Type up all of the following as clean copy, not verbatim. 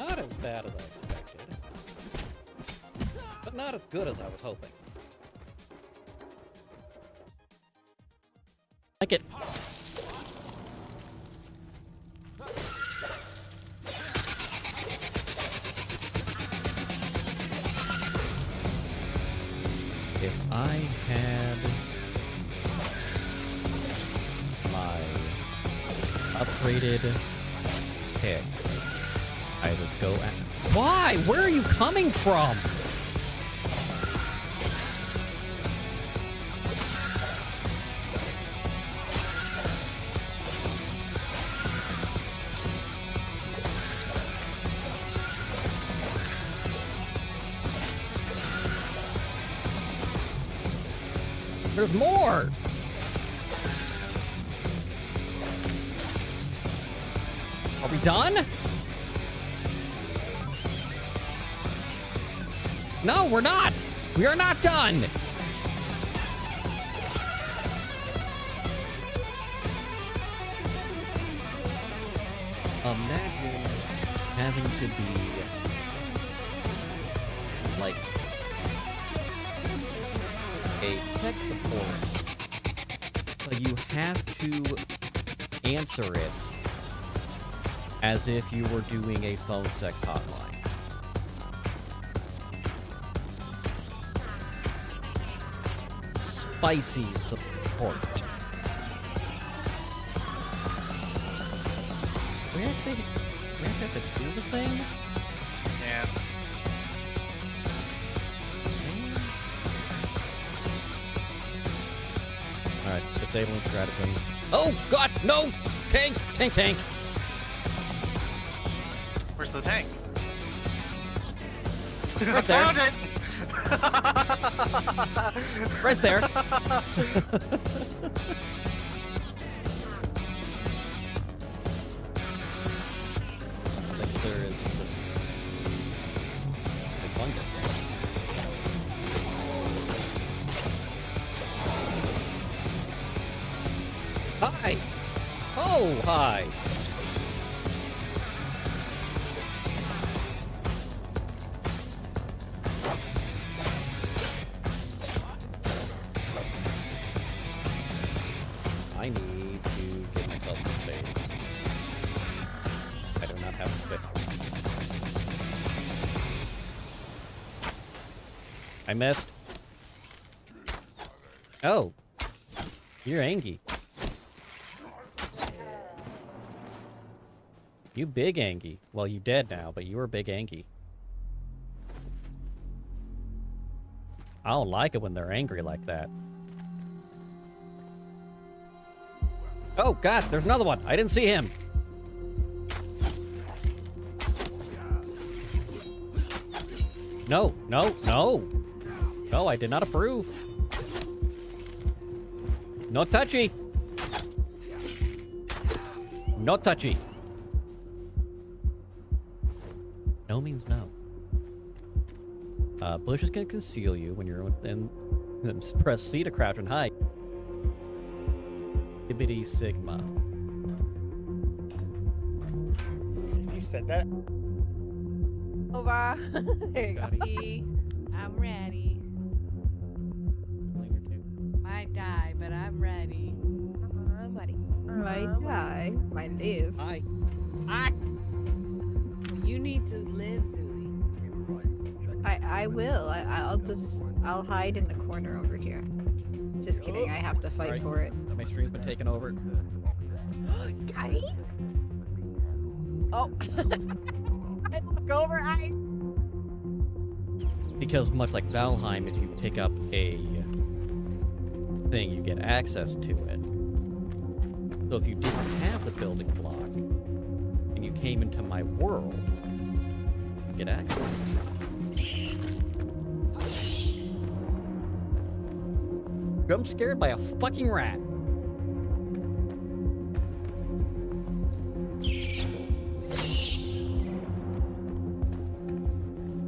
Not as bad as I expected. But not as good as I was hoping. Like it. If I had my upgraded pick, I would go at... Why? Where are you coming from? There's more! Are we done? No, we're not! We are not done! Imagine having to be like a tech support, but you have to answer it as if you were doing a phone sex hotline. Spicy support. We actually have to do the thing? Yeah. Alright, disabling stratagem. Oh god, no! Tank! Tank, tank! Where's the tank? Right there. Found it! Right there. I think there is a fungus. Hi! Oh, hi! I need to get myself to save. I do not have a stick. I missed. Oh. You're Angie. You big Angie. Well, you dead now, but you were big Angie. I don't like it when they're angry like that. Oh, God, there's another one. I didn't see him. No, no, no. No, I did not approve. No touchy. No touchy. No means no. Bush is going to conceal you when you're within... Press C to crouch and hide. Bibbidi Sigma. If you said that. Over. There you go. I'm ready. Might die, but I'm ready. I'm ready. Might die, might live. Hi. You need to live, Zooey. I will. I'll hide in the corner over here. Just kidding. I have to fight Right. for it. My stream's been taken over. Scotty? Oh. I look over. Because much like Valheim, if you pick up a thing, you get access to it. So if you didn't have the building block, and you came into my world, you get access. I'm scared by a fucking rat.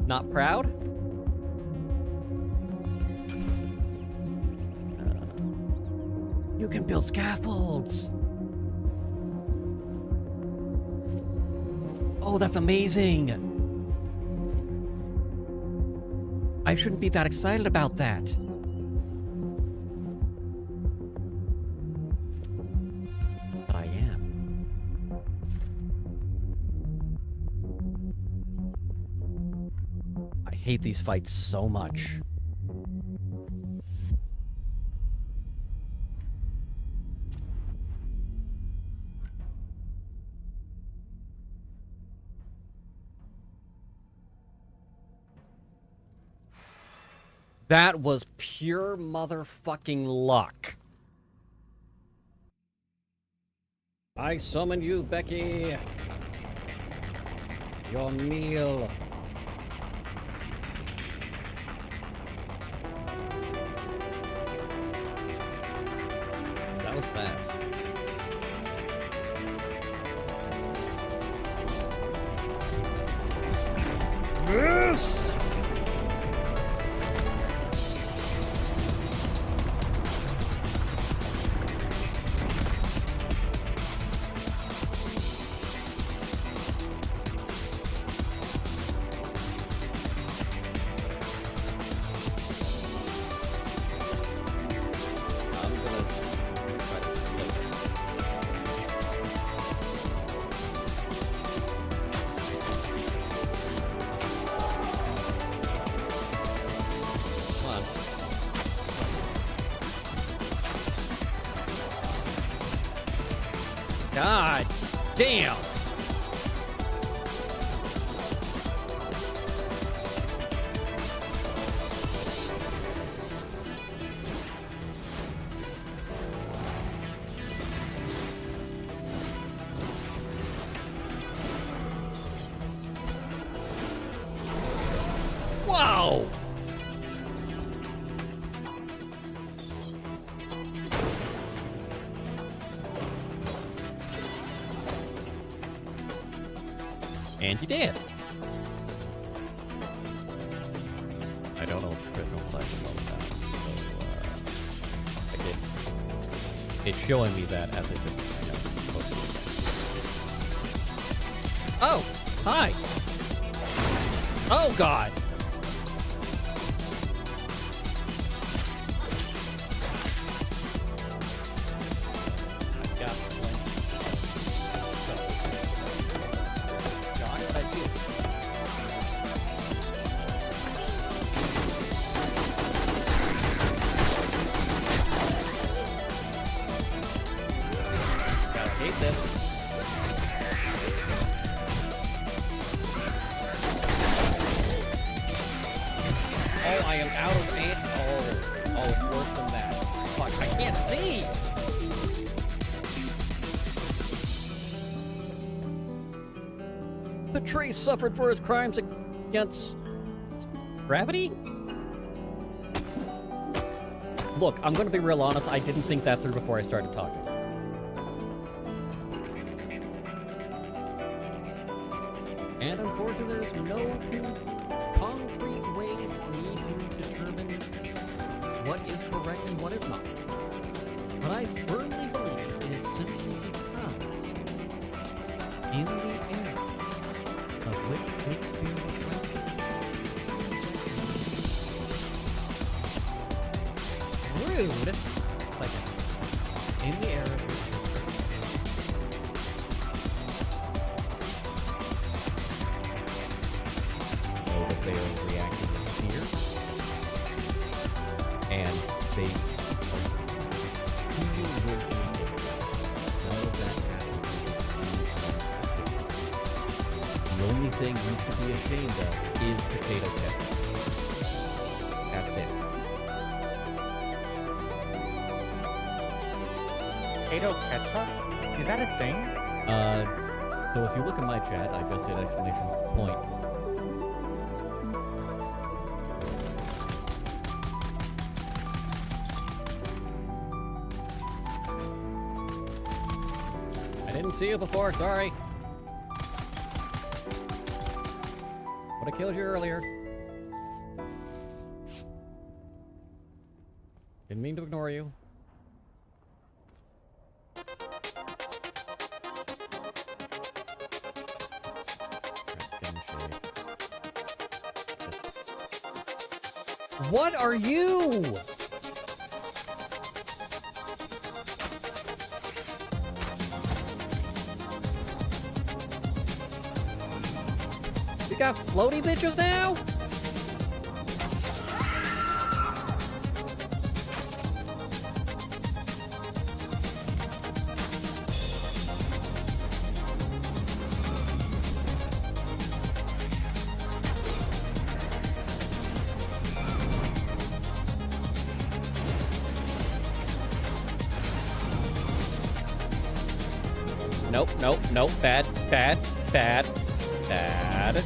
Not proud? You can build scaffolds! Oh, that's amazing! I shouldn't be that excited about that. But I am. I hate these fights so much. That was pure motherfucking luck. I summon you, Becky. Your meal. That was fast. Yes! God damn! Wow! And you did. I don't know if the critical side above that, so again, it's showing me that as if it's, you know, supposed to be. Oh, hi. Oh God. I've got plenty. John, what I do? Gotta hate this. Oh, I am out of ammo. Oh, it's worse than that. Fuck, I can't see! The tree suffered for his crimes against gravity? Look, I'm gonna be real honest, I didn't think that through before I started talking. And unfortunately, there's no concrete way for me to determine what is correct and what is not. But I firmly believe it is simply because in the air of which Shakespeare was writing, rude, like in the air of which know that they are reacting with fear, and they are feeling good for none of that happens. The only thing you should be ashamed of is potato ketchup. That's it. Potato ketchup? Is that a thing? So if you look at my chat, I just did exclamation point. I didn't see you before, sorry. Would have killed you earlier. Didn't mean to ignore you. What are you? You got floaty bitches now? Nope, nope, nope. Bad, bad, bad, bad.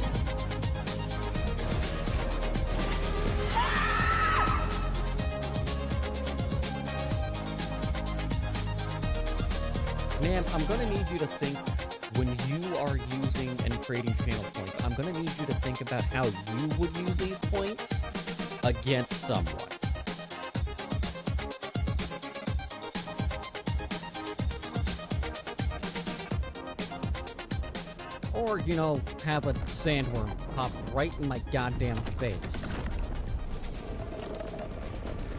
Man, I'm gonna need you to think, when you are using and creating channel points, I'm gonna need you to think about how you would use these points against someone. Or, you know, have a sandworm pop right in my goddamn face.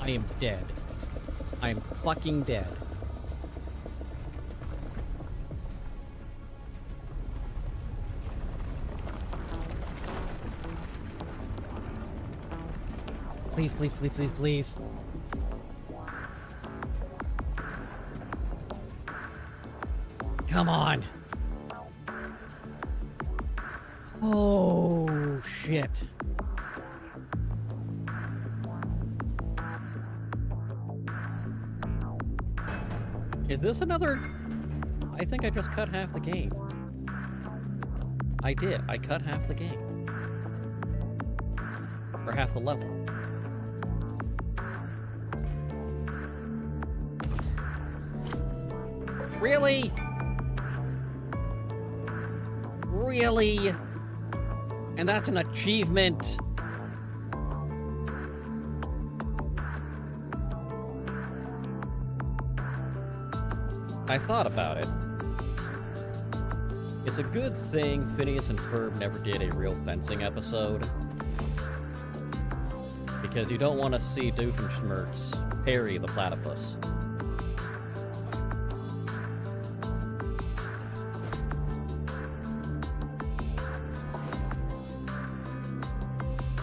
I am dead. I am fucking dead. Please, please, please, please, please. Come on. Oh, shit. Is this another... I think I just cut half the game. I did. I cut half the game. Or half the level. Really? Really? And that's an achievement. I thought about it. It's a good thing Phineas and Ferb never did a real fencing episode. Because you don't want to see Doofenshmirtz parry the platypus.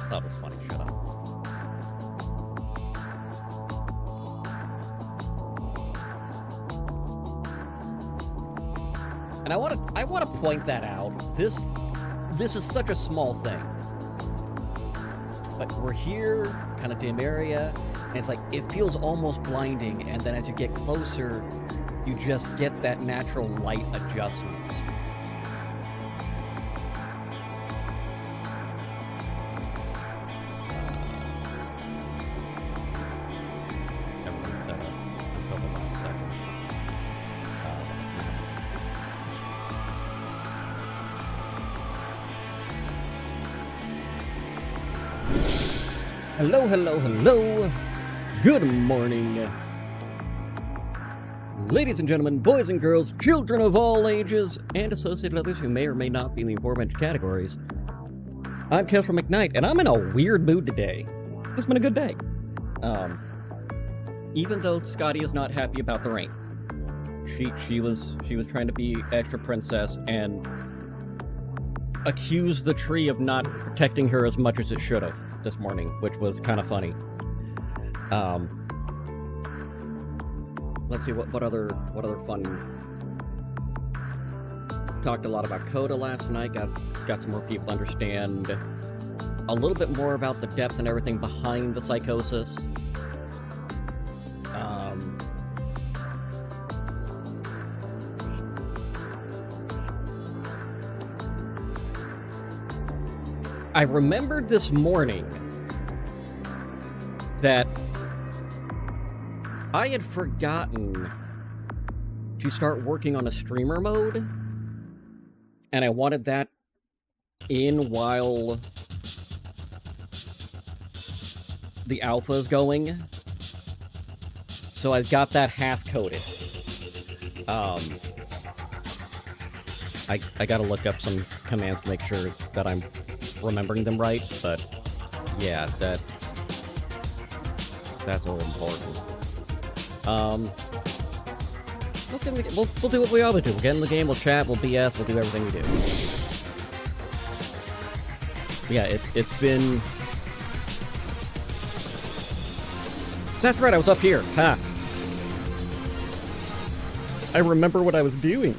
That was funny, shut up. And I want to point that out. This is such a small thing. But we're here, kind of dim area, and it's like, it feels almost blinding, and then as you get closer, you just get that natural light adjustment. Hello, hello, hello. Good morning. Ladies and gentlemen, boys and girls, children of all ages, and associated others who may or may not be in the aforementioned categories. I'm Kessler McKnight, and I'm in a weird mood today. It's been a good day. Even though Scotty is not happy about the rain. She was trying to be extra princess and accused the tree of not protecting her as much as it should have this morning, which was kind of funny. Let's see what other fun. Talked a lot about Coda last night. Got some more people to understand a little bit more about the depth and everything behind the psychosis. I remembered this morning that I had forgotten to start working on a streamer mode, and I wanted that in while the alpha is going. So I've got that half-coded. I gotta look up some commands to make sure that I'm remembering them right, but yeah, That's all important. Let's get in the game. We'll do what we always do. We'll get in the game, we'll chat, we'll BS, we'll do everything we do. Yeah, it's been... That's right, I was up here. Ha! I remember what I was doing.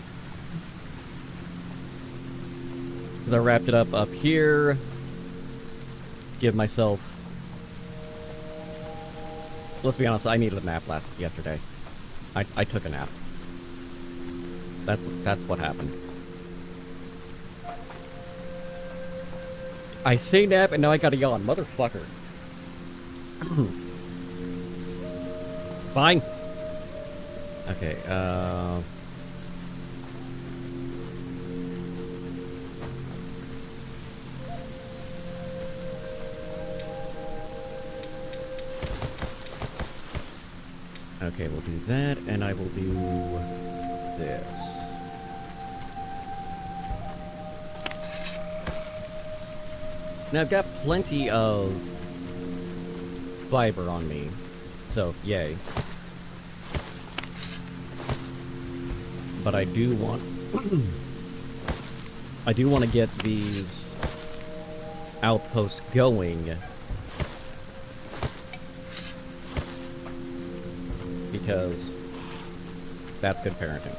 Because I wrapped it up here. Give myself... Let's be honest, I needed a nap yesterday. I took a nap. That's what happened. I say nap and now I gotta yawn. Motherfucker. Fine. Okay, okay, we'll do that, and I will do this. Now, I've got plenty of fiber on me, so yay. But I do want... I do want to get these outposts going. Because that's good parenting.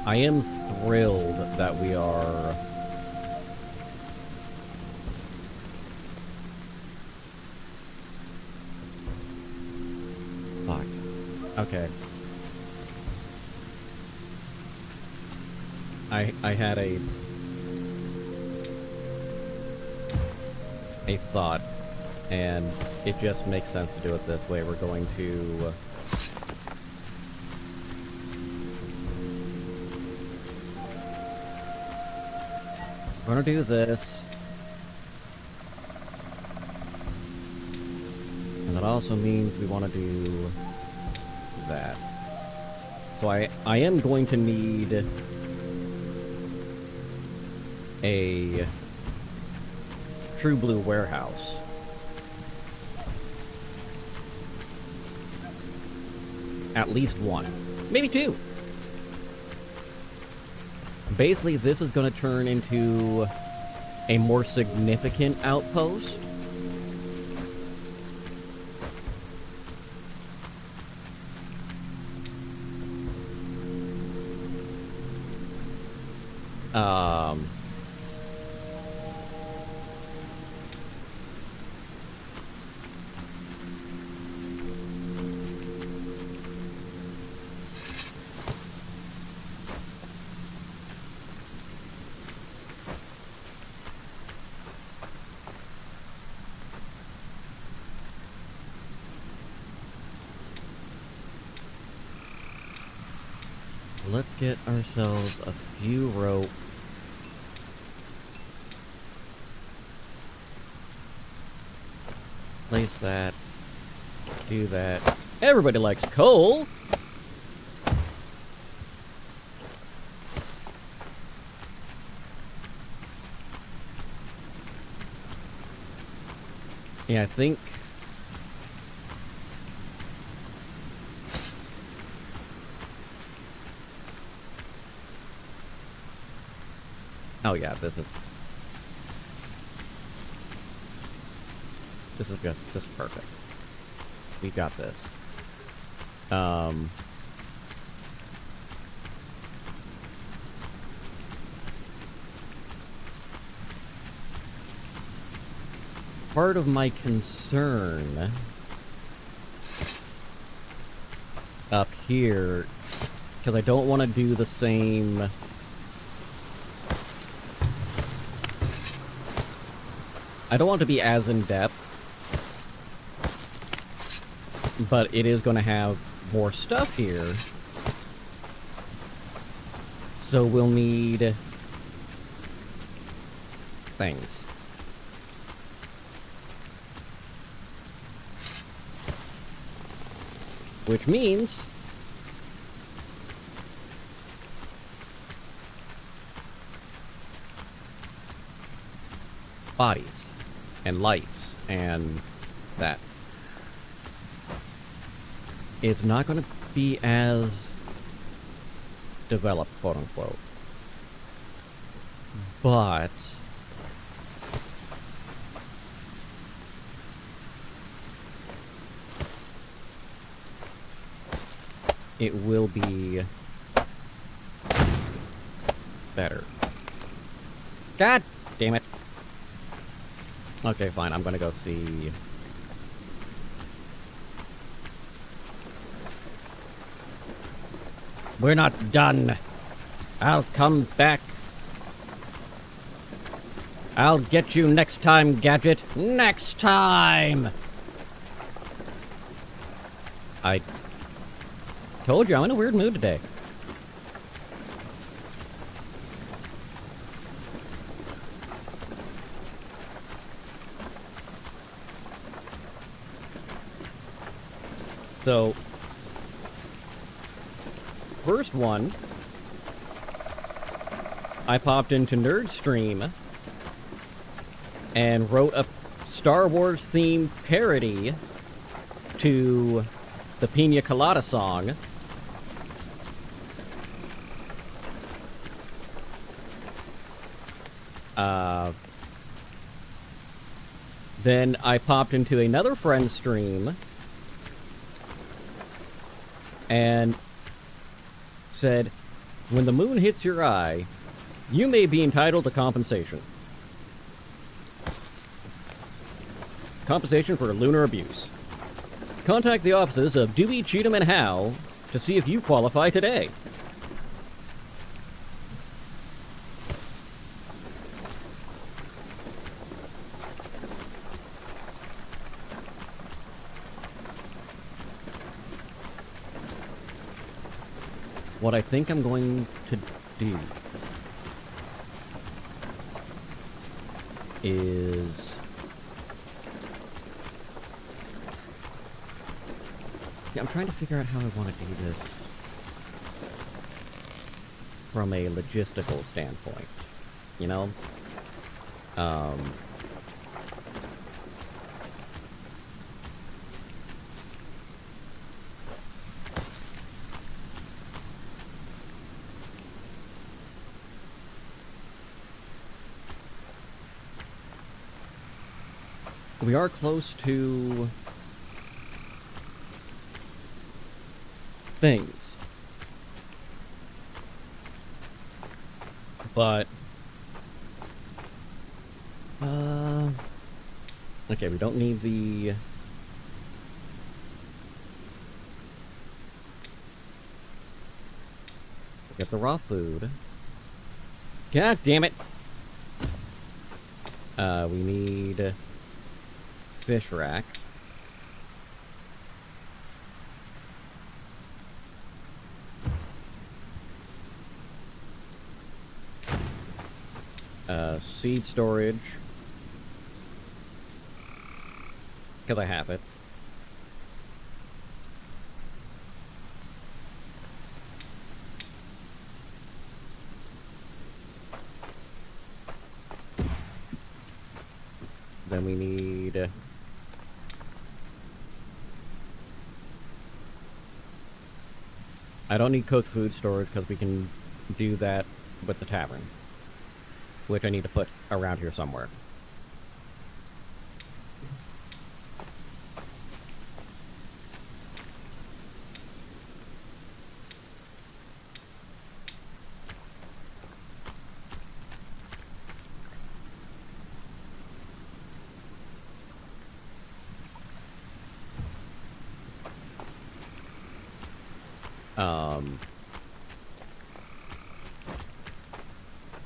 I am thrilled that we are... Fuck. Okay. I had a thought, and it just makes sense to do it this way. We're going to... We're gonna do this. And that also means we want to do that. So I am going to need a True Blue warehouse. At least one. Maybe two. Basically, this is going to turn into a more significant outpost. Let's get ourselves a few rope. Place that. Do that. Everybody likes coal! Yeah, I think... Oh yeah, this is just perfect. We got this. Part of my concern up here, because I don't want to do the same... I don't want to be as in-depth, but it is going to have more stuff here. So we'll need things. Which means bodies and lights and that. It's not going to be as developed, quote unquote. But it will be better. God damn it. Okay, fine. I'm gonna go see. We're not done. I'll come back. I'll get you next time, Gadget. Next time! I told you I'm in a weird mood today. So, first one, I popped into Nerdstream and wrote a Star Wars themed parody to the Pina Colada song. Then I popped into another friend's stream and said, when the moon hits your eye, you may be entitled to compensation. Compensation for lunar abuse. Contact the offices of Dewey, Cheatham, and Howe to see if you qualify today. What I think I'm going to do is I'm trying to figure out how I want to do this from a logistical standpoint, you know? We are close to things. But okay, we don't need the get the raw food. God damn it. We need fish rack. Seed storage. Because I have it. Then we need I don't need cooked food storage because we can do that with the tavern, which I need to put around here somewhere.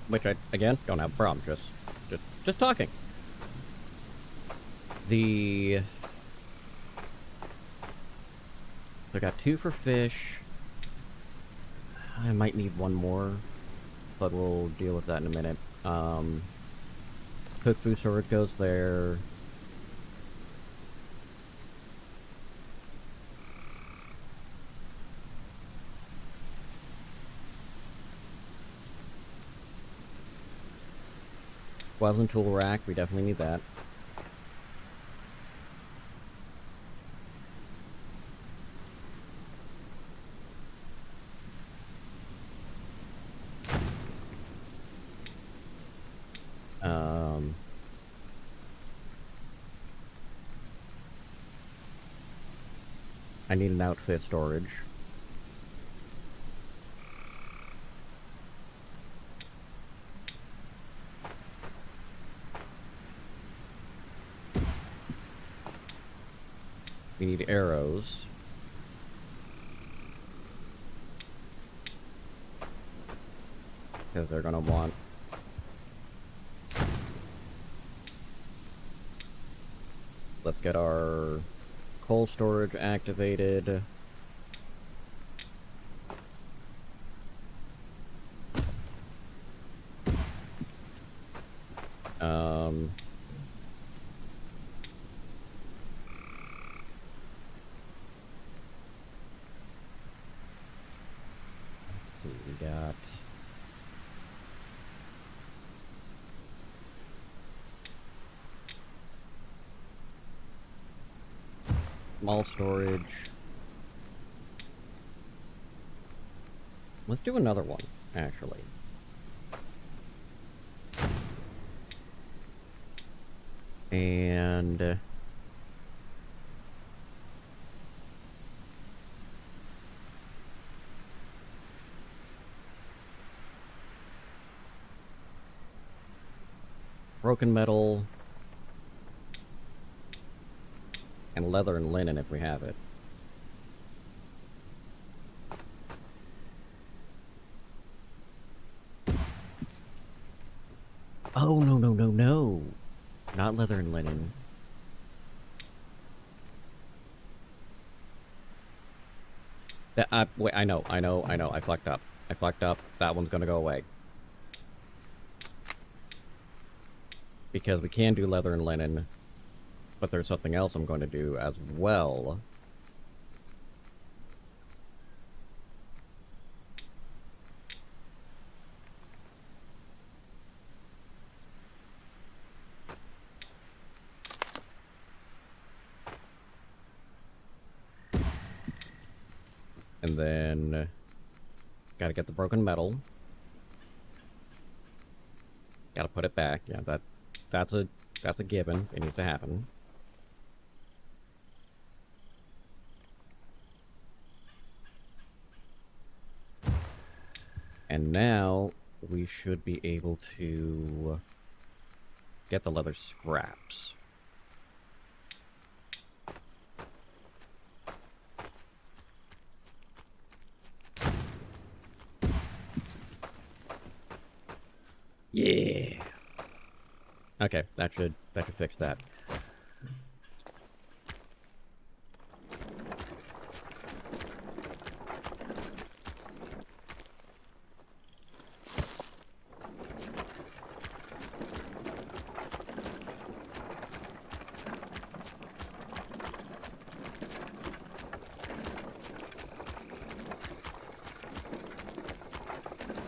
Which I, again, don't have a problem, just talking. I got 2 for fish. I might need 1 more, but we'll deal with that in a minute. Cooked food storage goes there. Weapon tool rack, we definitely need that. I need an outfit storage. We need arrows. Because they're gonna want... Let's get our coal storage activated. Let's see, we got... Small storage. Let's do another one, actually. And... broken metal... and leather and linen if we have it. Oh, no, no, no, no. Not leather and linen. Wait, I know. I fucked up. That one's gonna go away. Because we can do leather and linen, but there's something else I'm going to do as well. And then... gotta get the broken metal. Gotta put it back. Yeah, that's a given. It needs to happen. And now we should be able to get the leather scraps. Yeah. Okay, that should fix that.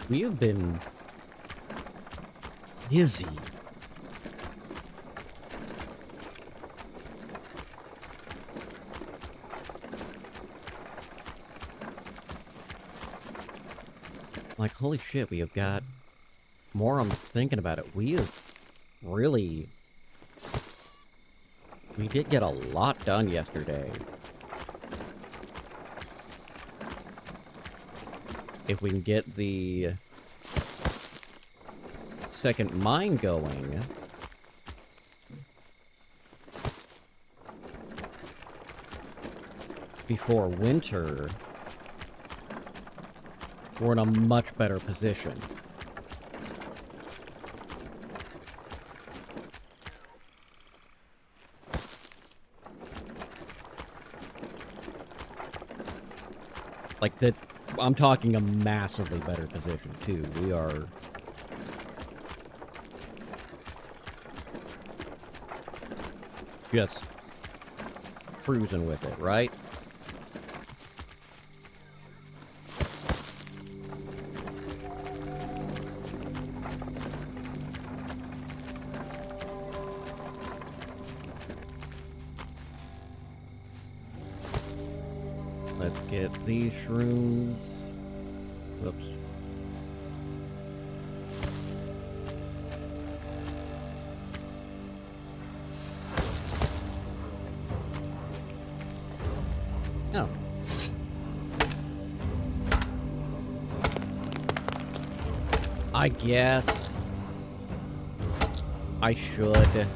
We have been busy. Like, holy shit, we have got... more I'm thinking about it. We have really... we did get a lot done yesterday. If we can get the second mine going, before winter, we're in a much better position. Like that, I'm talking a massively better position too. We are just cruising with it, right? Let's get these shrooms. Whoops. Oh. I guess I should.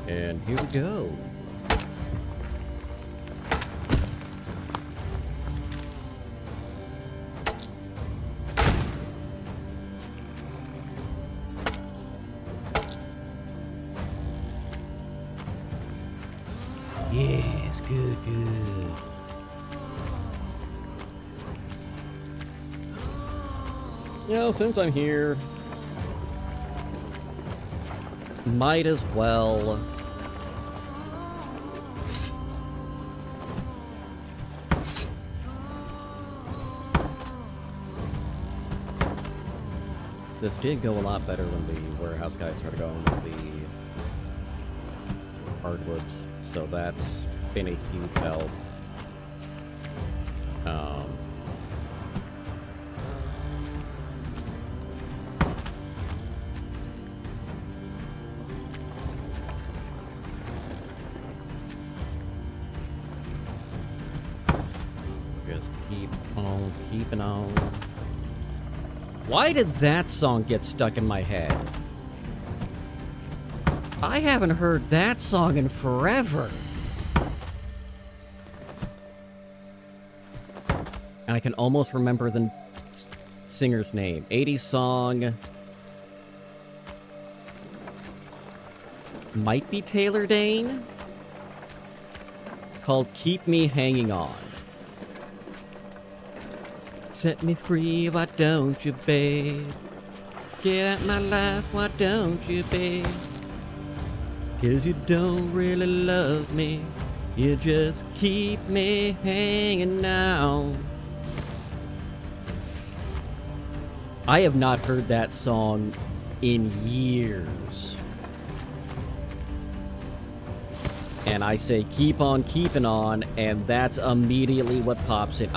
And here we go. Yes, good, good. You know, since I'm here, might as well this did go a lot better when the warehouse guys started going with the hardwoods, so that's been a huge help. Just keep on keeping on. Why did that song get stuck in my head? I haven't heard that song in forever. And I can almost remember the singer's name. 80s song. Might be Taylor Dane. Called Keep Me Hanging On. Set me free, why don't you, babe? Get out my life, why don't you, babe? 'Cause you don't really love me. You just keep me hanging on. I have not heard that song in years. And I say keep on keeping on, and that's immediately what pops in.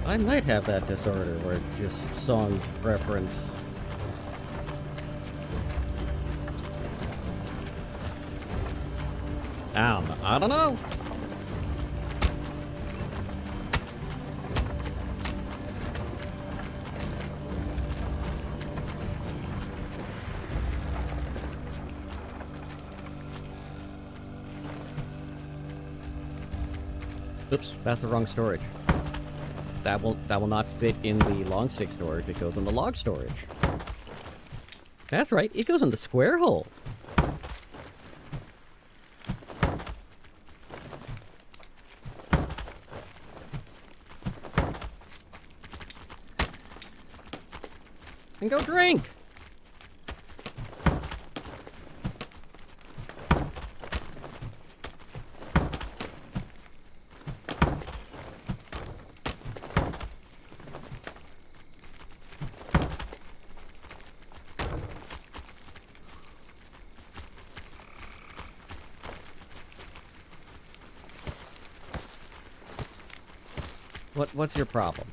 I might have that disorder where it's just song preference. I don't know. Oops, that's the wrong storage. That will not fit in the long stick storage. It goes in the log storage. That's right. It goes in the square hole. And go drink. What's your problem?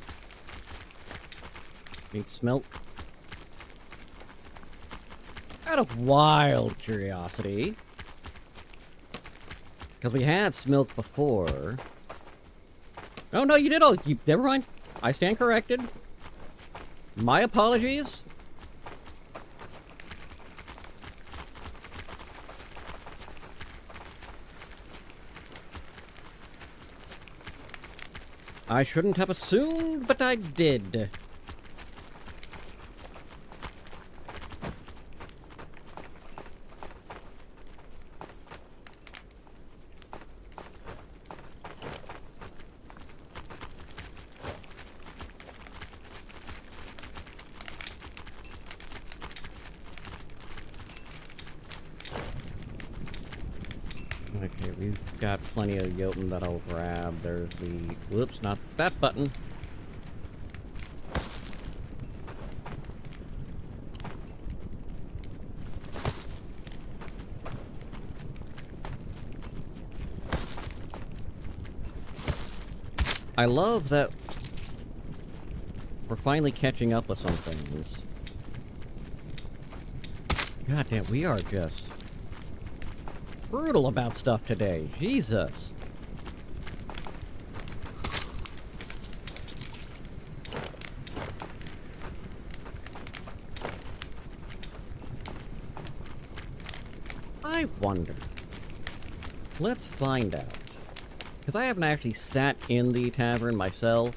Need smelt? Out of wild curiosity, because we had smelt before. Oh, no, you did all... never mind. I stand corrected. My apologies. I shouldn't have assumed, but I did. Okay, we've got plenty of Jotun that I'll grab. There's the... whoops, not that button. I love that we're finally catching up with some things. God damn, we are just brutal about stuff today. Jesus. I wonder. Let's find out. Because I haven't actually sat in the tavern myself.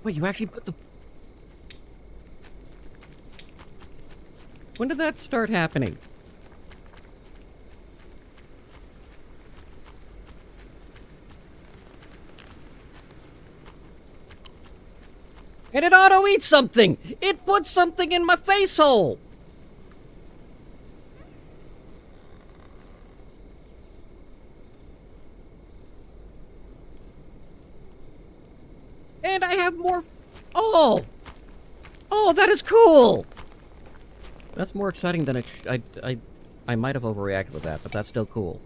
Wait, you actually put the... When did that start happening? And it auto-eats something! It puts something in my face hole! And I have more... Oh! Oh, that is cool! That's more exciting than I might have overreacted with that, but that's still cool.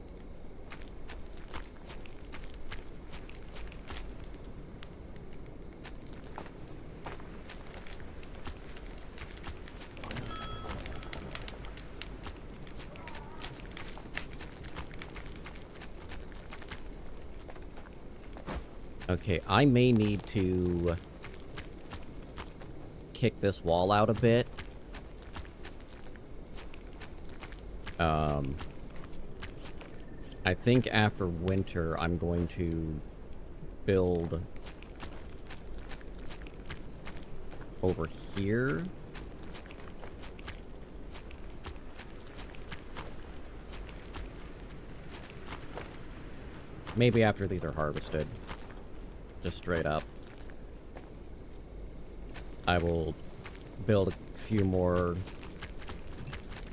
Okay, I may need to kick this wall out a bit. I think after winter, I'm going to build over here. Maybe after these are harvested. Just straight up. I will build a few more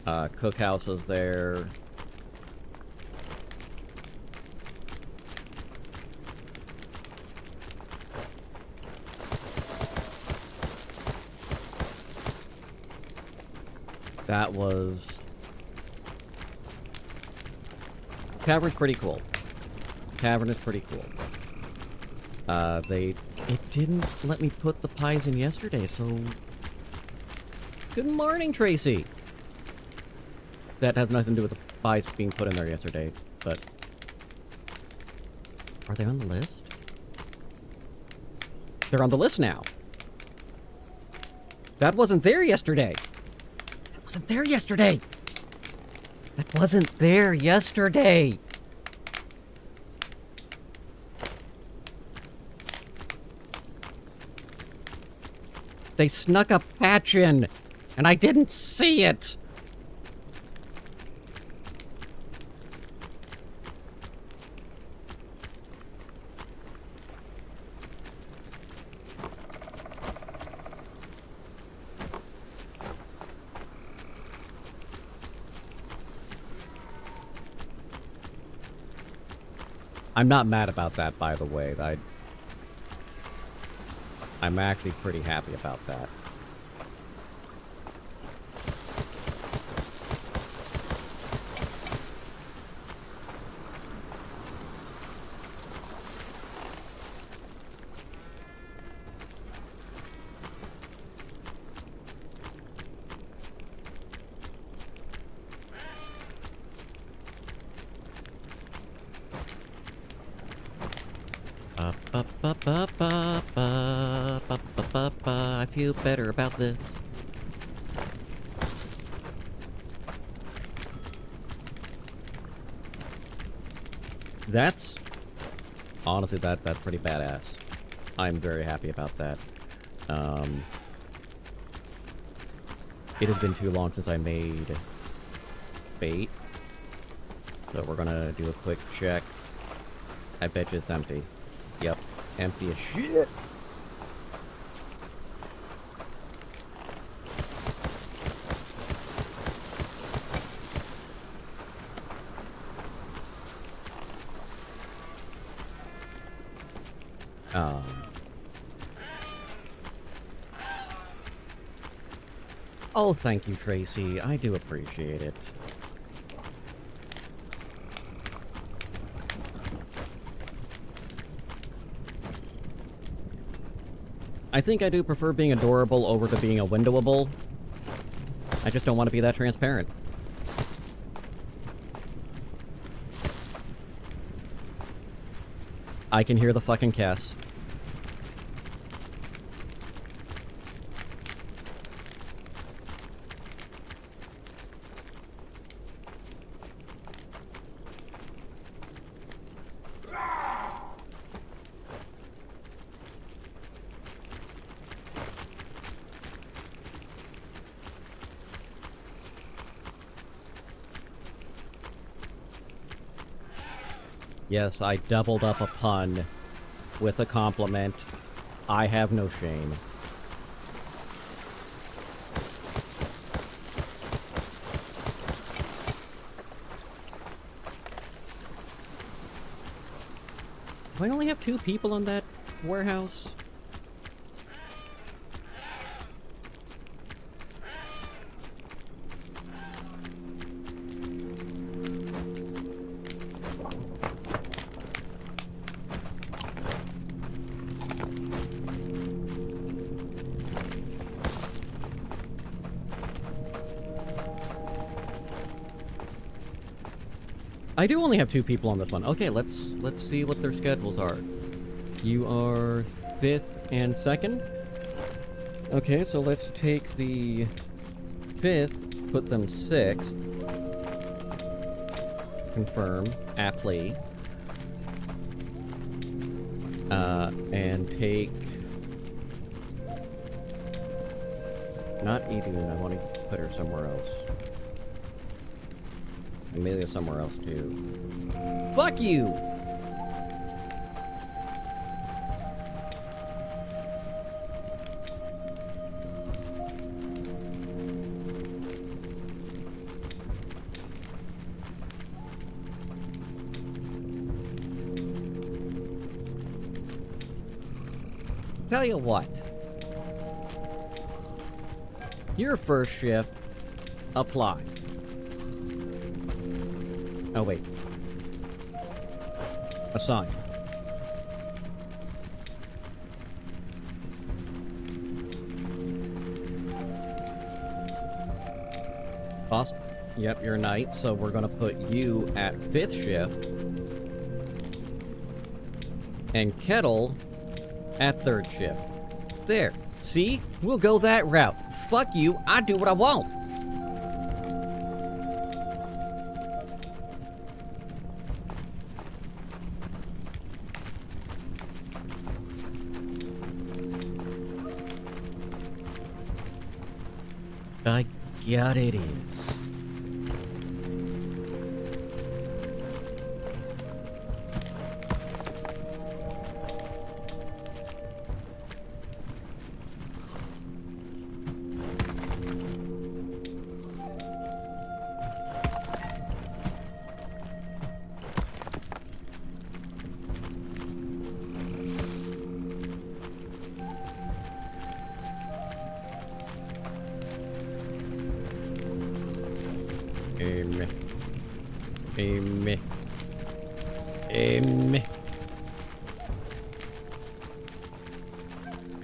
cookhouses there. That was... Tavern's pretty cool. Tavern is pretty cool. It didn't let me put the pies in yesterday, so... Good morning, Tracy! That has nothing to do with the pies being put in there yesterday, but... Are they on the list? They're on the list now. That wasn't there yesterday! That wasn't there yesterday! That wasn't there yesterday! They snuck a patch in, and I didn't see it! I'm not mad about that, by the way. I'm actually pretty happy about that. I feel better about this. That's honestly that's pretty badass. I'm very happy about that. It has been too long since I made bait, so we're gonna do a quick check. I bet you it's empty. Yep, empty as shit. Oh, thank you, Tracy. I do appreciate it. I think I do prefer being adorable over to being a windowable. I just don't want to be that transparent. I can hear the fucking Cass. Yes, I doubled up a pun with a compliment. I have no shame. Do I only have 2 people in that warehouse? I do only have 2 people on this one. Okay, let's see what their schedules are. You are 5th and 2nd? Okay, so let's take the 5th, put them 6th. Confirm, aptly. And take... Not Edie, I want to put her somewhere else. Amelia somewhere else, too. Fuck you! Tell you what. Your first shift, apply. Oh, wait. Assign. Boss, yep, you're a knight, so we're gonna put you at 5th shift. And Kettle at 3rd shift. There. See? We'll go that route. Fuck you, I do what I want. I got it is.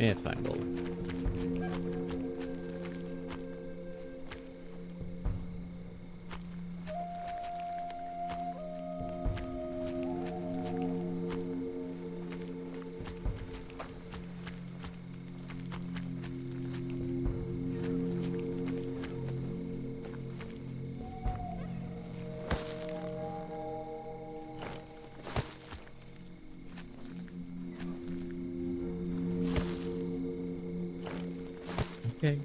It's fine, we'll... Okay.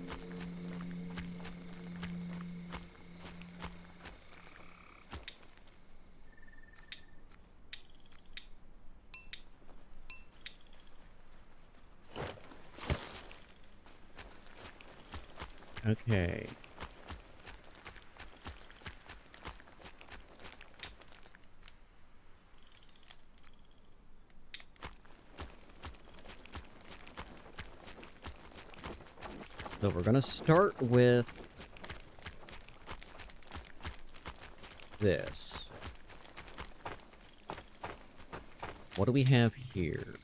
Okay. So we're gonna start with this. What do we have here?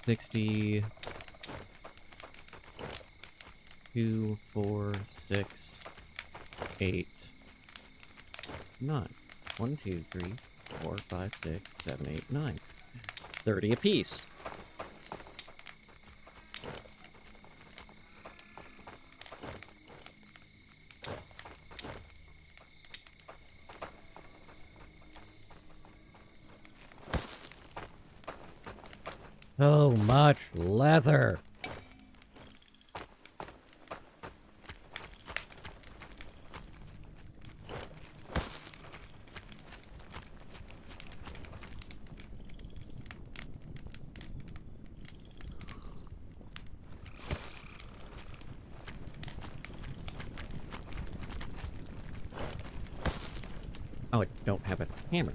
60... 2, 4, 6, 8, 9. 1, 2, 3, 4, 5, 6, 7, 8, 9. 30 apiece. So much leather. Oh, I don't have a hammer.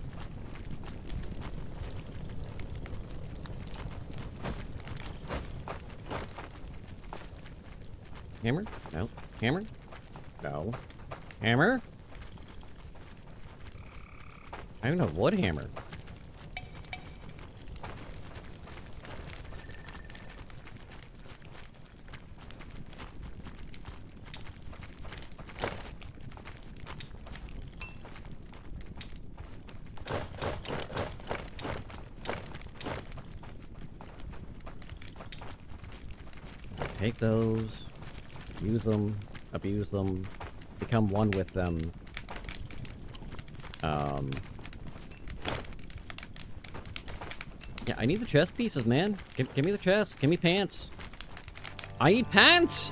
Hammer? No. Hammer? No. Hammer? I don't know wood hammer. Take those, use them, abuse them, become one with them. Yeah, I need the chest pieces, man. Give me the chest. Give me pants. I need pants!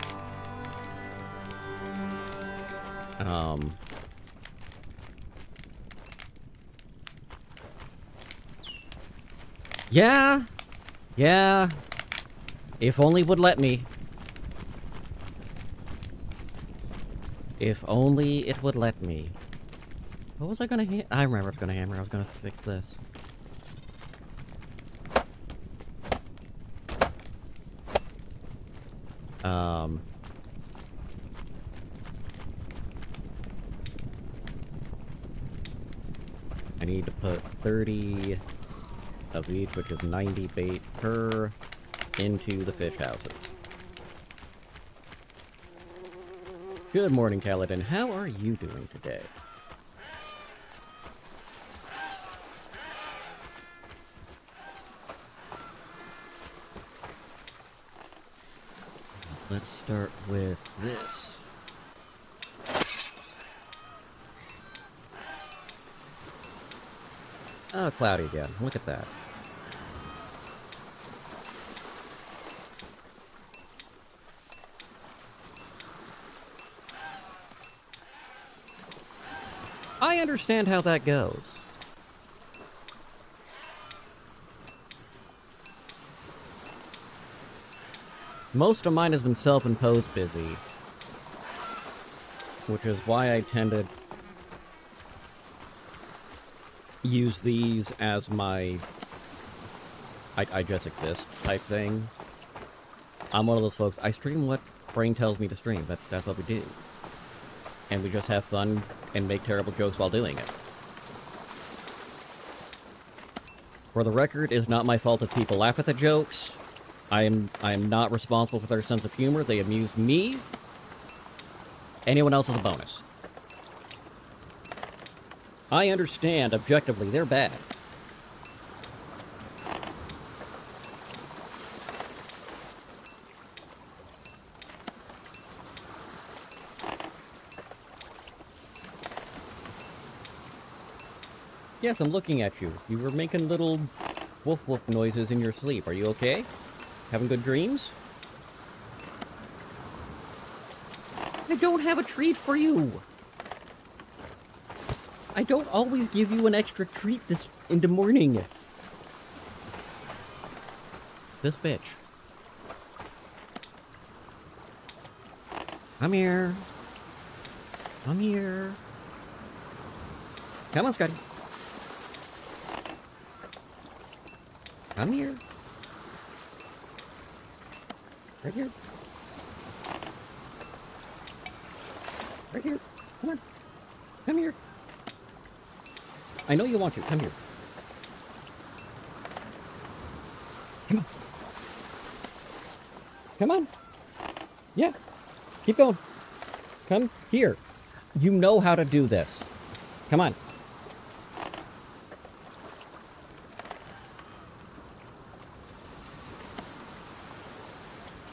Yeah! Yeah! If only would let me. If only it would let me. What was I gonna I remember I was gonna hammer. I was gonna fix this. I need to put 30 of each, which is 90 bait per, into the fish houses. Good morning, Kaladin. How are you doing today? Let's start with this. Oh, cloudy again. Look at that. I understand how that goes. Most of mine has been self-imposed busy, which is why I tend to use these as my I just exist type thing. I'm one of those folks, I stream what brain tells me to stream, that's what we do. And we just have fun and make terrible jokes while doing it. For the record, it's not my fault if people laugh at the jokes. I am not responsible for their sense of humor. They amuse me. Anyone else is a bonus. I understand, objectively, they're bad. Yes, I'm looking at you. You were making little woof woof noises in your sleep. Are you okay? Having good dreams? I don't have a treat for you. I don't always give you an extra treat this in the morning. This bitch. Come here. Come here. Come on, Scotty. Come here. Right here. Right here. Come on. Come here. I know you want to. Come here. Come on. Come on. Yeah. Keep going. Come here. You know how to do this. Come on.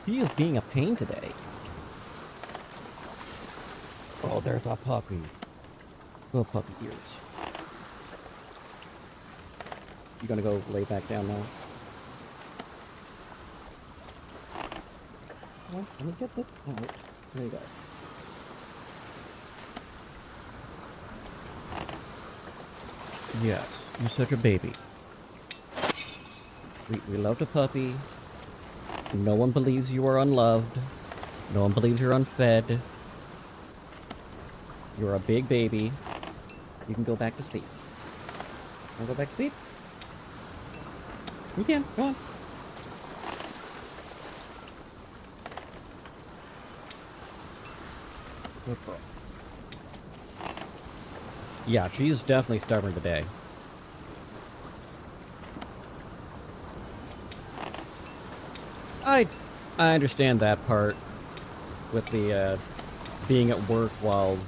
He is being a pain today. Oh, there's a puppy. Little puppy ears. You gonna go lay back down now? Well, let me get this out. There you go. Yes, you're such a baby. We loved a puppy. No one believes you are unloved. No one believes you're unfed. You're a big baby. You can go back to sleep. Want to go back to sleep? You can. Go on. Good girl. Yeah, she's definitely stubborn today. I understand that part with the being at work while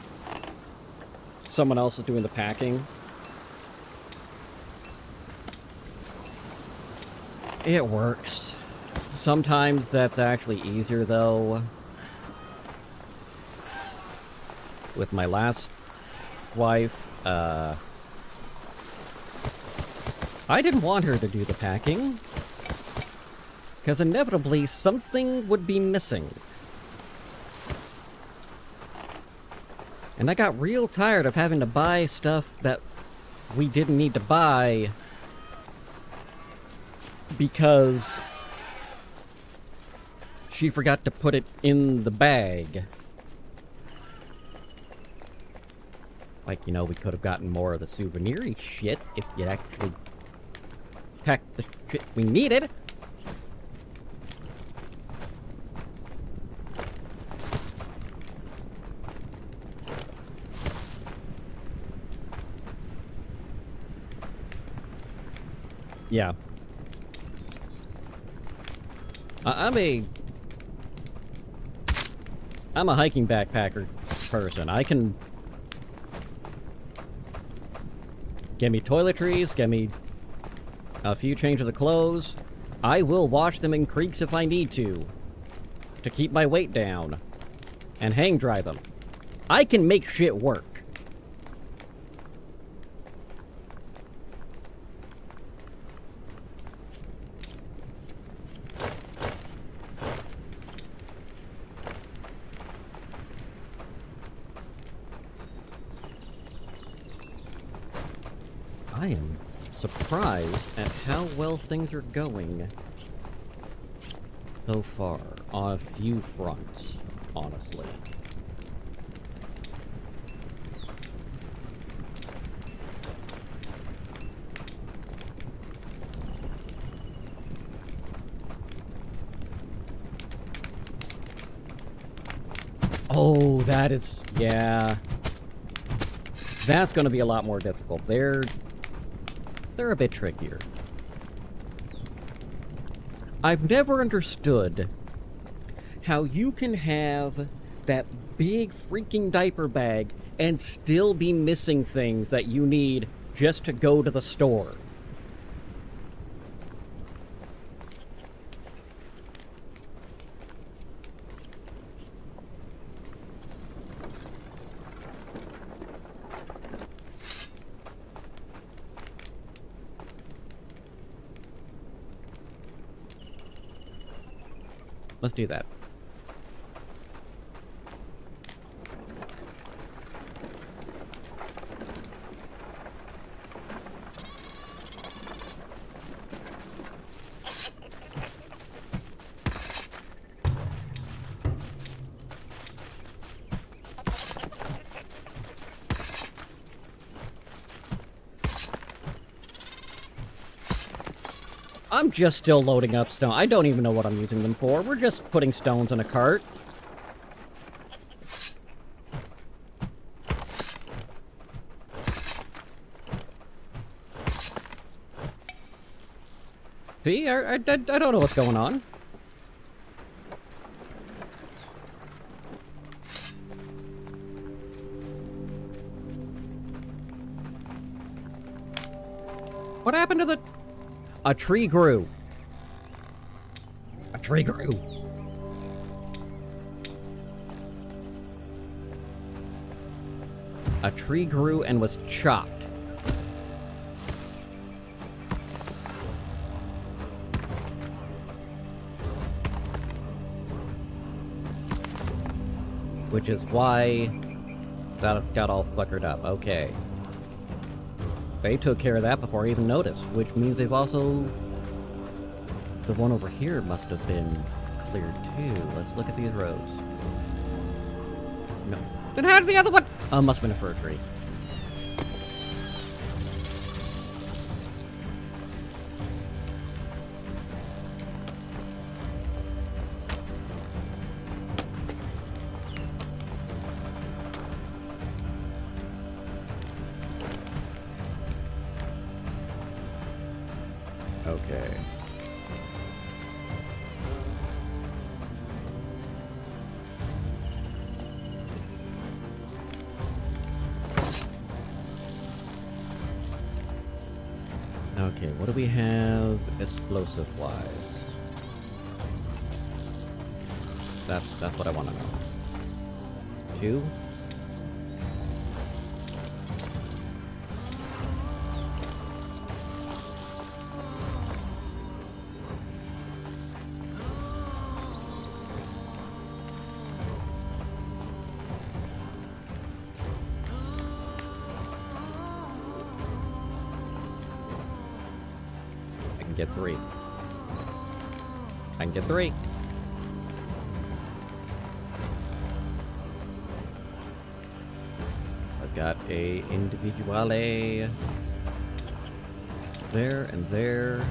someone else is doing the packing. It works. Sometimes that's actually easier though. With my last wife, I didn't want her to do the packing. Because inevitably, something would be missing. And I got real tired of having to buy stuff that we didn't need to buy because she forgot to put it in the bag. Like, you know, we could have gotten more of the souvenir-y shit if you actually packed the shit we needed. Yeah. I'm a hiking backpacker person. I can... Get me toiletries, get me a few changes of clothes. I will wash them in creeks if I need to keep my weight down, and hang dry them. I can make shit work. I am surprised at how well things are going so far on a few fronts, honestly. Oh, that is... yeah. That's going to be a lot more difficult. They're a bit trickier. I've never understood how you can have that big freaking diaper bag and still be missing things that you need just to go to the store. Let's do that. I'm just still loading up stone. I don't even know what I'm using them for. We're just putting stones in a cart. See? I don't know what's going on. What happened to the... A tree grew. A tree grew. A tree grew and was chopped. Which is why that got all fuckered up. Okay. They took care of that before I even noticed, which means they've also... The one over here must have been cleared too. Let's look at these rows. No. Then how did the other one... Oh, must have been a fir tree. Okay. Okay, what do we have explosive-wise? That's what I want to know. 2? Get 3. I can get 3. I've got a individuale there and there.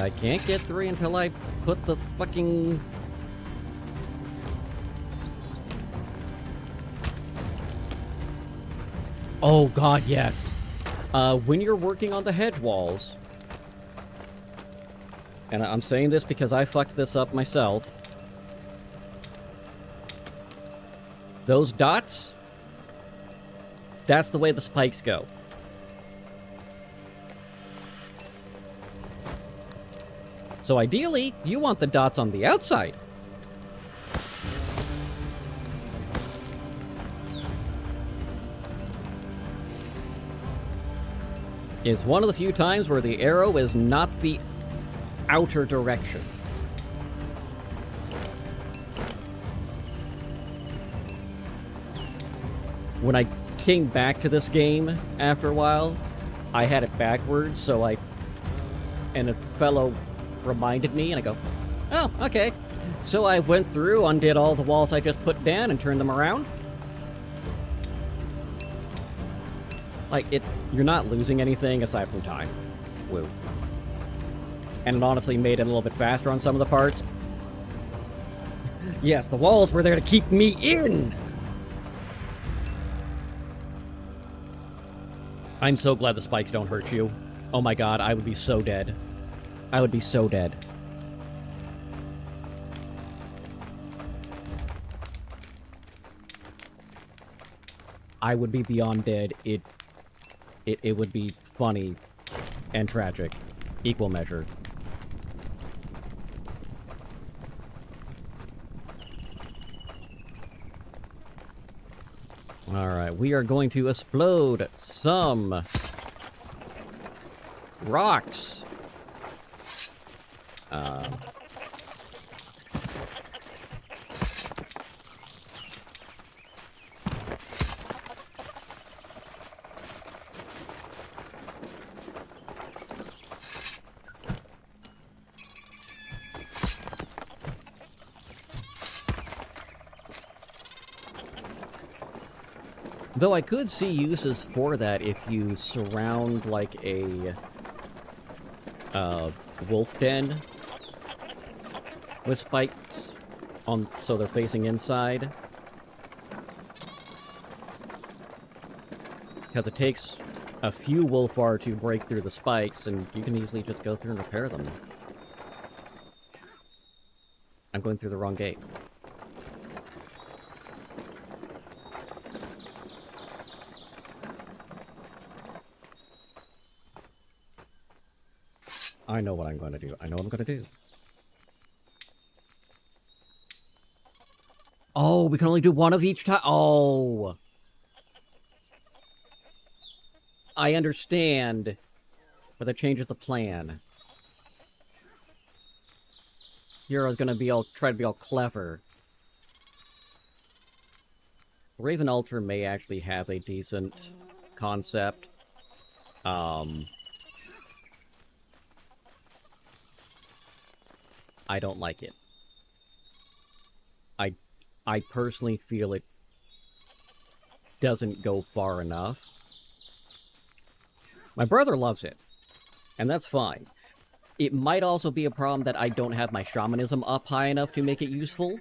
I can't get 3 until I put the fucking... Oh god, yes. When you're working on the hedge walls, and I'm saying this because I fucked this up myself, those dots, that's the way the spikes go. So ideally, you want the dots on the outside. It's one of the few times where the arrow is not the outer direction. When I came back to this game after a while, I had it backwards, so and a fellow reminded me, and I go, oh, okay. So I went through, undid all the walls I just put down, and turned them around. Like, you're not losing anything aside from time. Woo. And it honestly made it a little bit faster on some of the parts. Yes, the walls were there to keep me in! I'm so glad the spikes don't hurt you. Oh my god, I would be so dead. I would be so dead. I would be beyond dead. It would be funny and tragic. Equal measure. Alright, we are going to explode some rocks. Though I could see uses for that if you surround, like, a wolf den with spikes on, so they're facing inside. Because it takes a few wolfar to break through the spikes, and you can easily just go through and repair them. I'm going through the wrong gate. I know what I'm going to do. I know what I'm going to do. Oh, we can only do one of each time. Oh. I understand. But that changes the plan. Here I was going to be try to be all clever. Raven Ultra may actually have a decent concept. I don't like it. I personally feel it doesn't go far enough. My brother loves it, and that's fine. It might also be a problem that I don't have my shamanism up high enough to make it useful.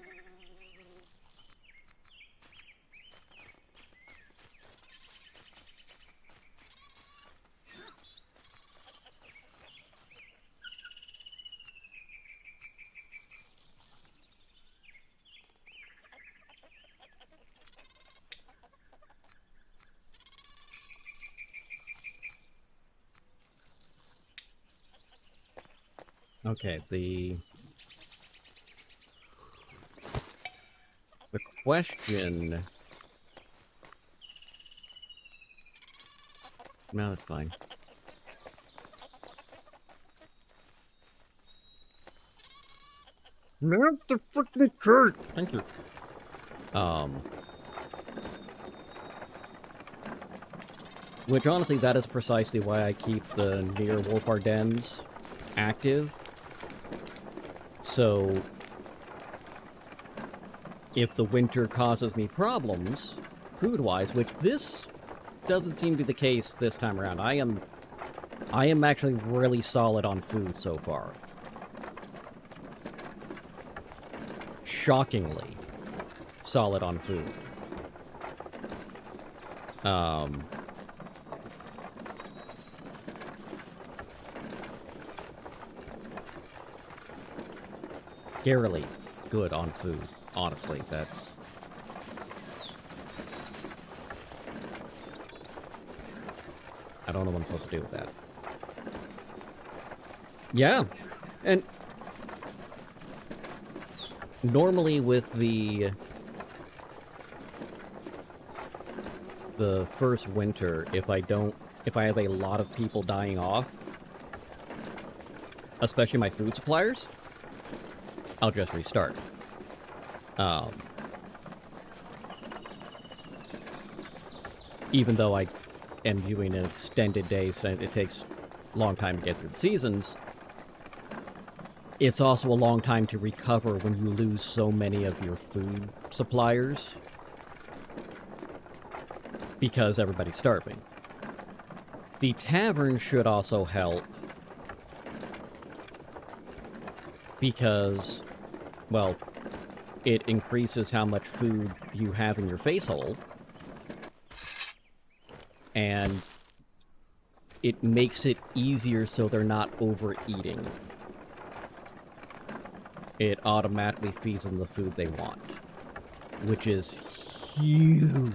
Okay, the question... No, that's fine. Not the fucking church! Thank you. Which, honestly, that is precisely why I keep the near Wolfar dens active. So, if the winter causes me problems, food-wise, which this doesn't seem to be the case this time around. I am actually really solid on food so far. Shockingly solid on food. Scarily good on food, honestly. That's... I don't know what I'm supposed to do with that. Yeah, and normally with the first winter, if I have a lot of people dying off, especially my food suppliers, I'll just restart. Even though I am doing an extended day, so it takes a long time to get through the seasons, it's also a long time to recover when you lose so many of your food suppliers. Because everybody's starving. The tavern should also help. Because, well, it increases how much food you have in your face hole. And it makes it easier so they're not overeating. It automatically feeds them the food they want. Which is huge.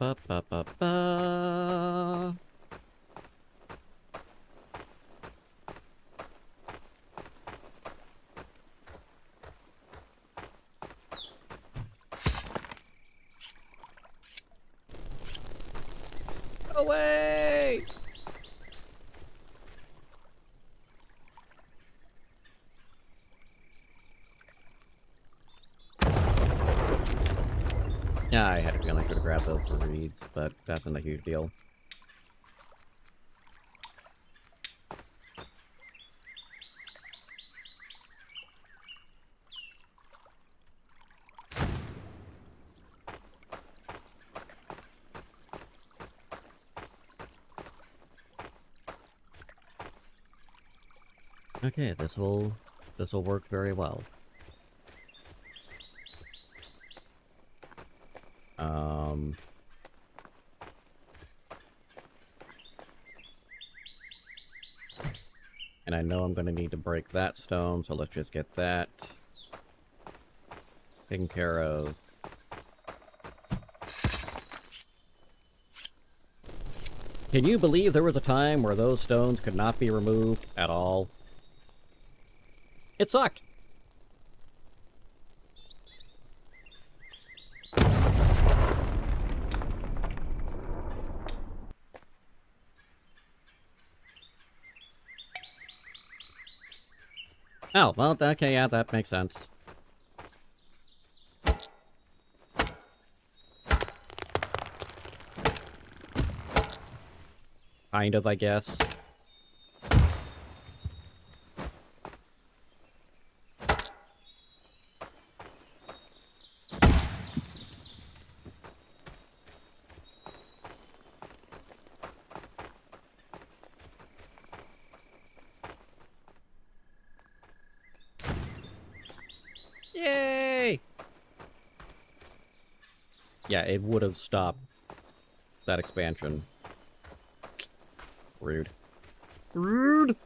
Ba ba ba ba. Away! Yeah, I had a feeling I could have grabbed those for reeds, but that's not a huge deal. Okay, this will work very well. And I know I'm going to need to break that stone, so let's just get that taken care of. Can you believe there was a time where those stones could not be removed at all? It sucked. Oh, well, okay, yeah, that makes sense. Kind of, I guess. Yay! Yeah, it would have stopped that expansion. Rude. Rude!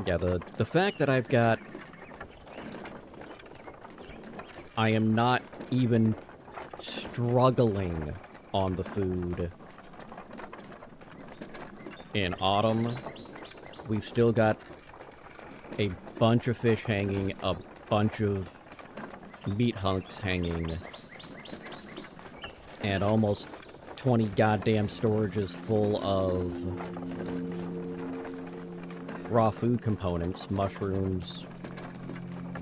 Yeah, the fact that I've got... I am not even struggling on the food in autumn. We've still got a bunch of fish hanging, a bunch of meat hunks hanging, and almost 20 goddamn storages full of raw food components, mushrooms,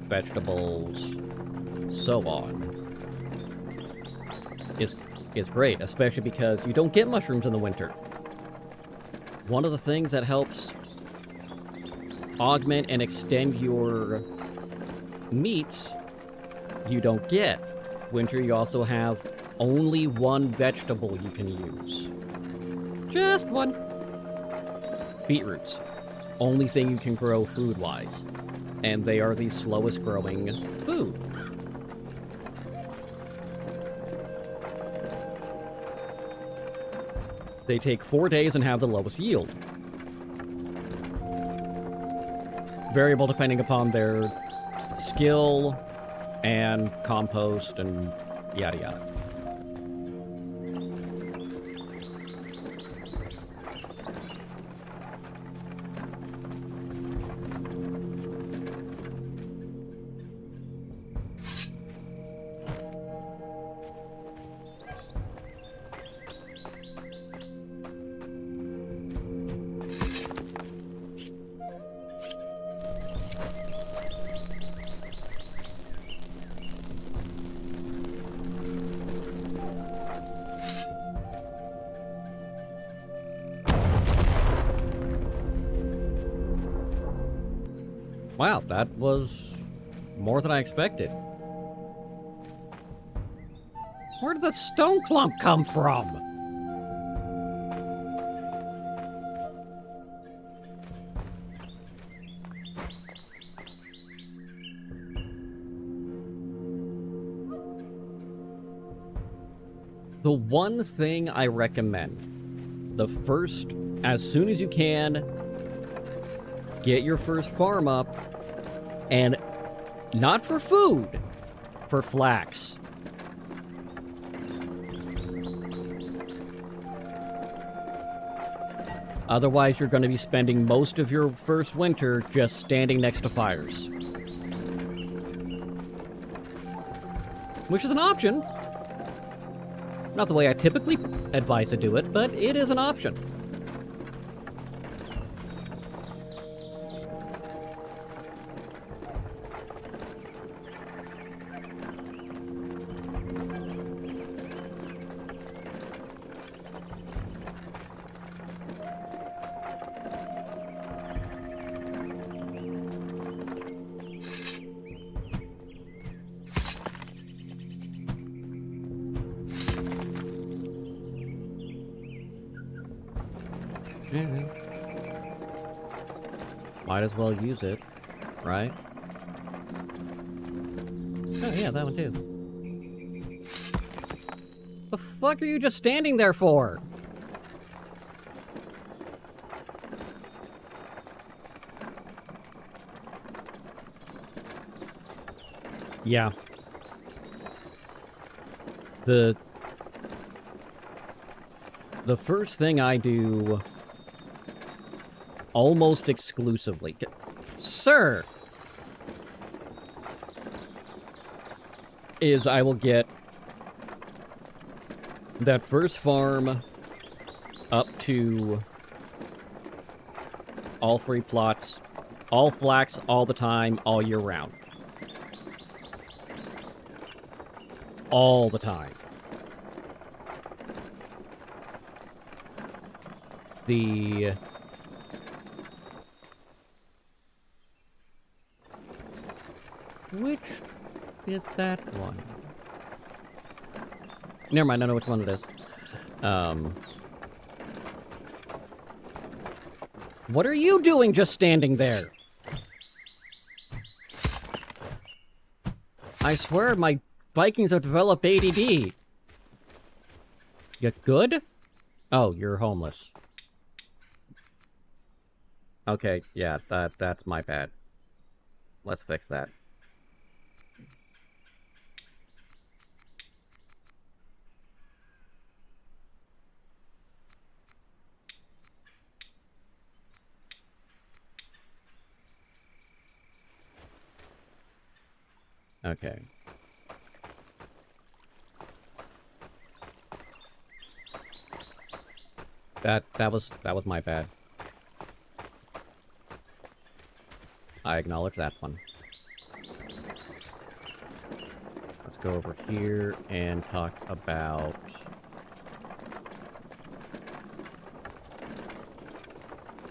vegetables, so on. Is great, especially because you don't get mushrooms in the winter. One of the things that helps augment and extend your meats, you don't get. Winter, you also have only one vegetable you can use. Just one. Beetroots. Only thing you can grow food-wise. And they are the slowest growing food. They take 4 days and have the lowest yield. Variable depending upon their skill and compost and yada yada. Wow, that was more than I expected. Where did the stone clump come from? The one thing I recommend, as soon as you can, get your first farm up, and not for food, for flax. Otherwise, you're going to be spending most of your first winter just standing next to fires. Which is an option. Not the way I typically advise to do it, but it is an option. Might as well use it, right? Oh yeah, that one too. The fuck are you just standing there for? Yeah. The first thing I do almost exclusively... Sir! Is I will get that first farm up to all 3 plots, all flax, all the time, all year round. All the time. Which is that one? Never mind, I know which one it is. What are you doing just standing there? I swear my Vikings have developed ADD. You good? Oh, you're homeless. Okay, yeah, that's my bad. Let's fix that. Okay. That was my bad. I acknowledge that one. Let's go over here and talk about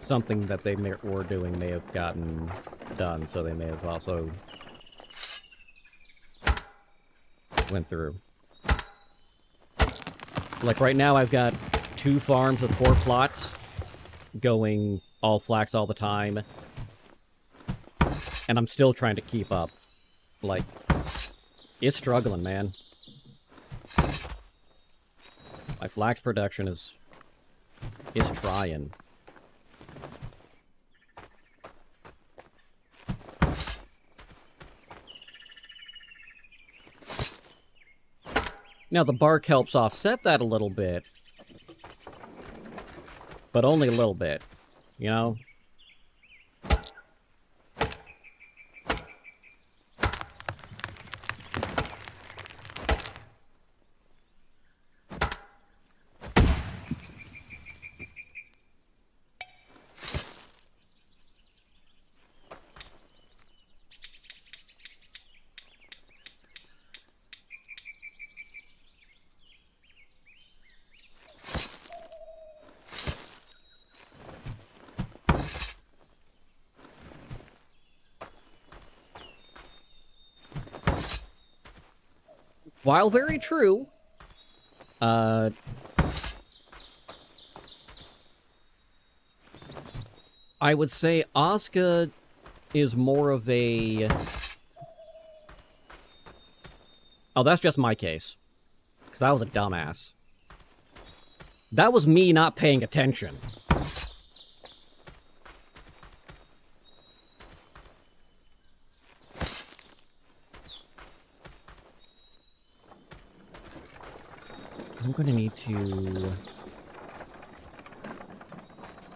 something that they were doing may have gotten done, so they may have also went through. Like right now I've got 2 farms with 4 plots going all flax all the time. And I'm still trying to keep up. Like, it's struggling, man. My flax production is trying. Now, the bark helps offset that a little bit. But only a little bit, you know? While very true, I would say Asuka is more of a... Oh, that's just my case. Because I was a dumbass. That was me not paying attention. I'm going to need to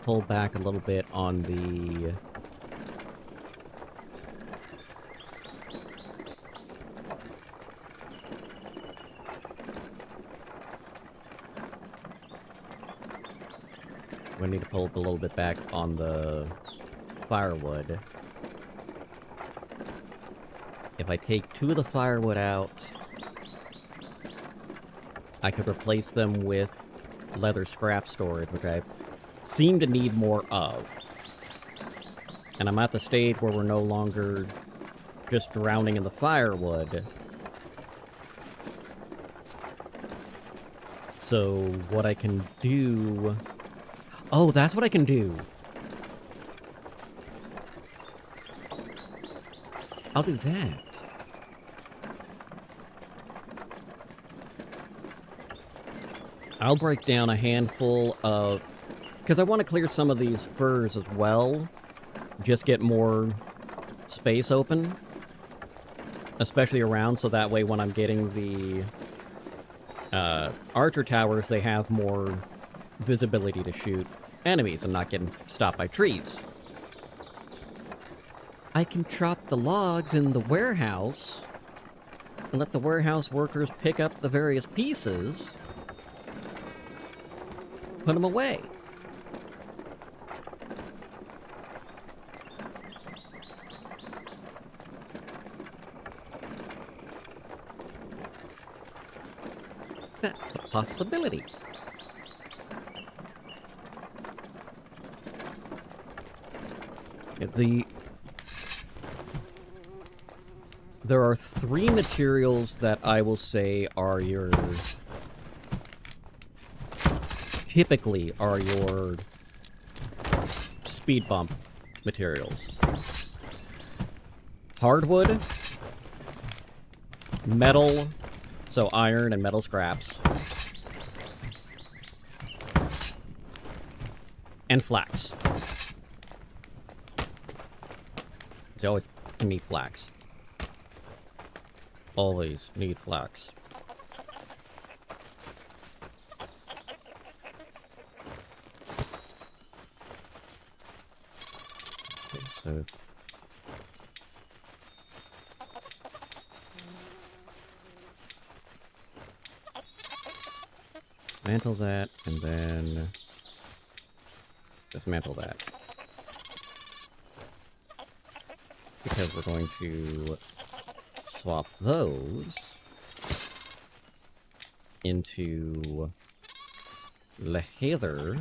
pull back a little bit on the... We need to pull a little bit back on the firewood. If I take 2 of the firewood out, I could replace them with leather scrap storage, which I seem to need more of. And I'm at the stage where we're no longer just drowning in the firewood. So what I can do... Oh, that's what I can do! I'll do that. I'll break down a handful of... Because I want to clear some of these furs as well. Just get more space open. Especially around, so that way when I'm getting the archer towers, they have more visibility to shoot enemies and not getting stopped by trees. I can chop the logs in the warehouse and let the warehouse workers pick up the various pieces, put them away. That's a possibility. There are 3 materials that I will say are your... typically are your speed bump materials. Hardwood, metal, so iron and metal scraps, and flax. You always need flax. Always need flax. Okay, so... dismantle that, and then... dismantle that. Because we're going to swap those into leather.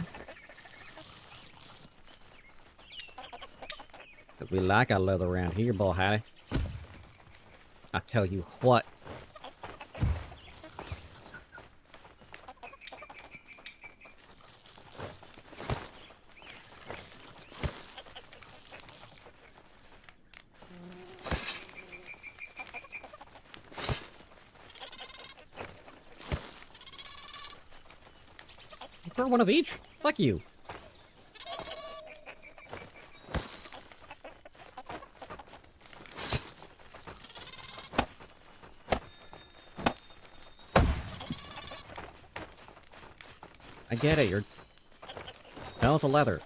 Because we like our leather around here, boy, howdy. I tell you what. Throw one of each? Fuck you. I get it, you're done with the leather.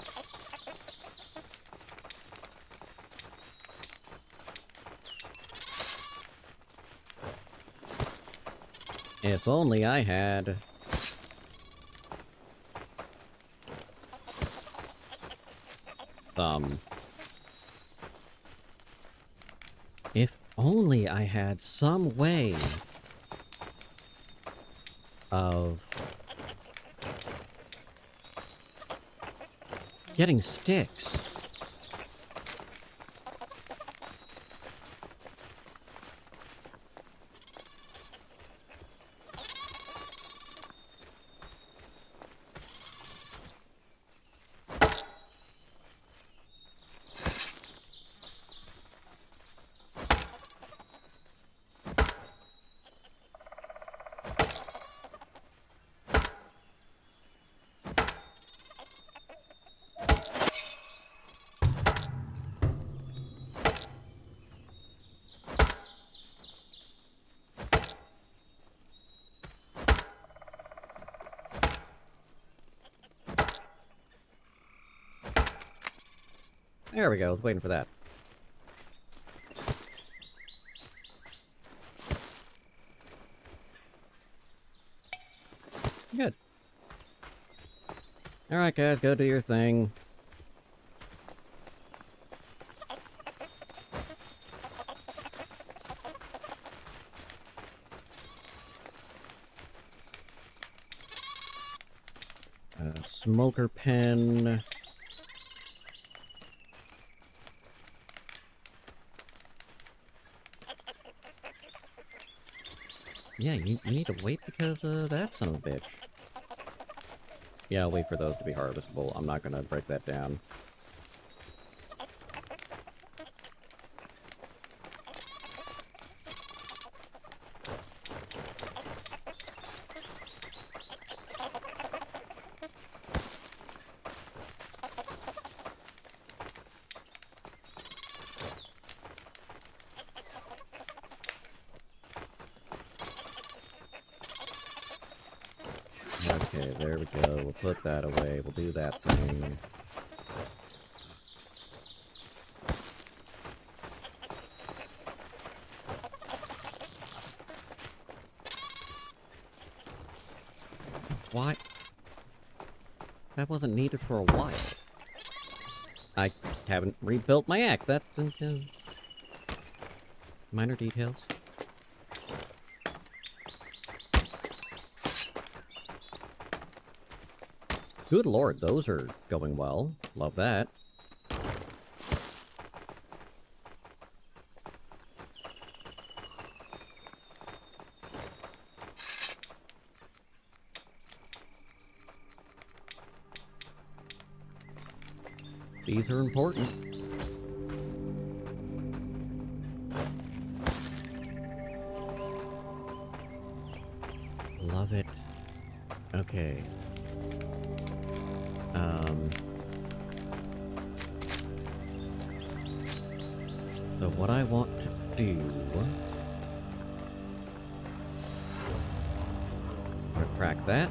If only I had... if only I had some way of getting sticks. There we go, I was waiting for that. Good. Alright guys, go do your thing. Smoker pen. Yeah, you need to wait because of that son of a bitch. Yeah, I'll wait for those to be harvestable. I'm not gonna break that down. Okay, there we go. We'll put that away. We'll do that thing. Why? That wasn't needed for a while. I haven't rebuilt my axe. That's minor details. Good lord, those are going well. Love that. These are important. Love it. Okay. So what I want to do... I'm gonna crack that.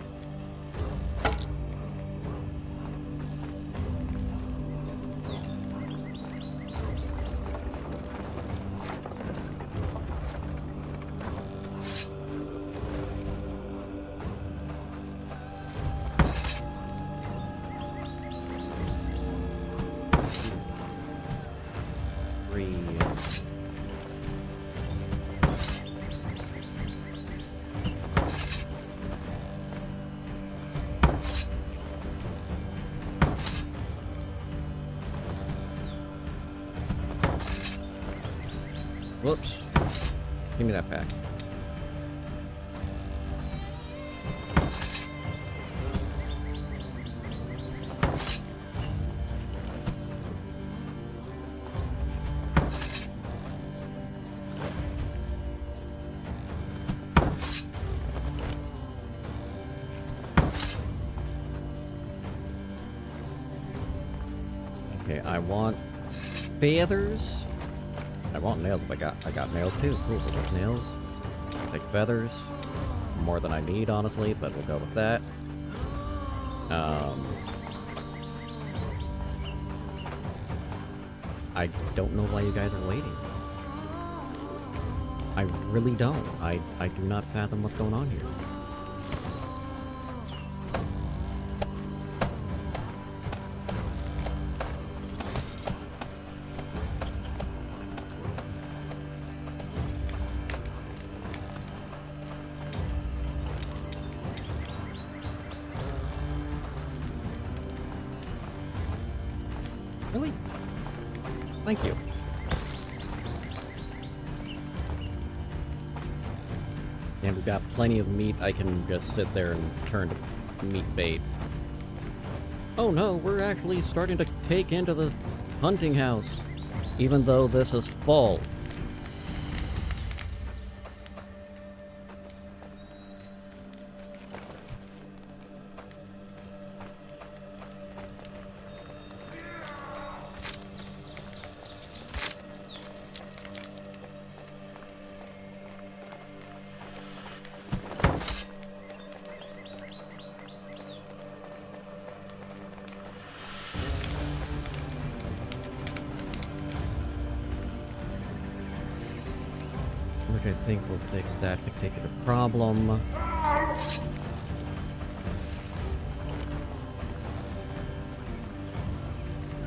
Whoops. Give me that pack. Okay, I want feathers. I want nails. I got nails too. Cool. We'll take nails. Take feathers. More than I need, honestly, but we'll go with that. I don't know why you guys are waiting. I really don't. I do not fathom what's going on here. Really? Thank you. And we've got plenty of meat. I can just sit there and turn to meat bait. Oh no, we're actually starting to take into the hunting house. Even though this is fall. think will fix that particular problem.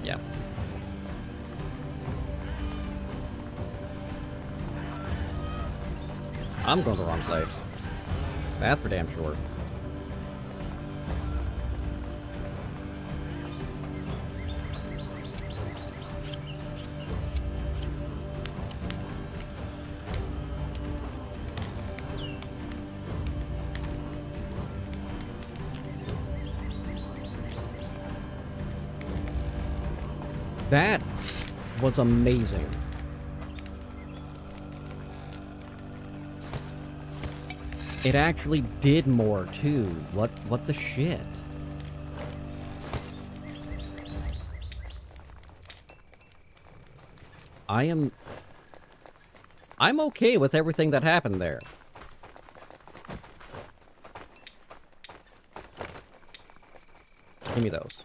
Yeah. I'm going to the wrong place. That's for damn sure. That was amazing. It actually did more too. What the shit? I'm okay with everything that happened there. Give me those.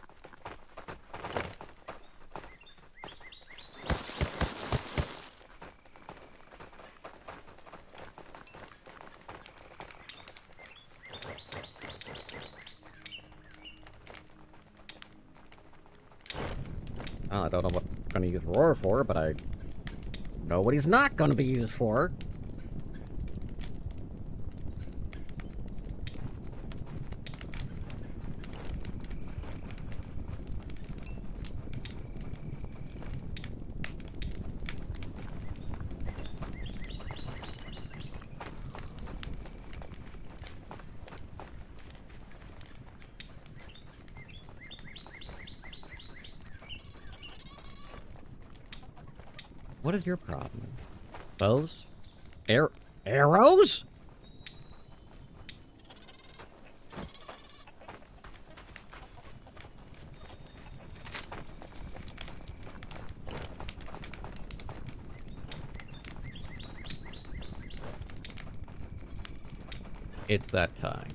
I don't know what I'm going to use Roar for, but I know what he's not going to be used for. What is your problem? Bows? Arrows? It's that time.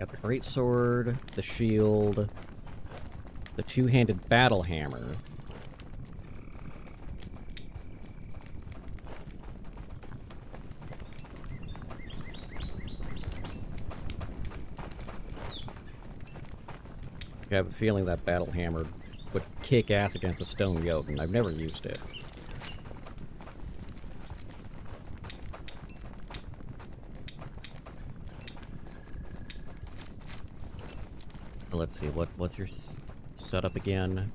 Got the greatsword, the shield, the two-handed battle hammer. I have a feeling that battle hammer would kick ass against a stone yoke, and I've never used it. Let's see, what's your setup again?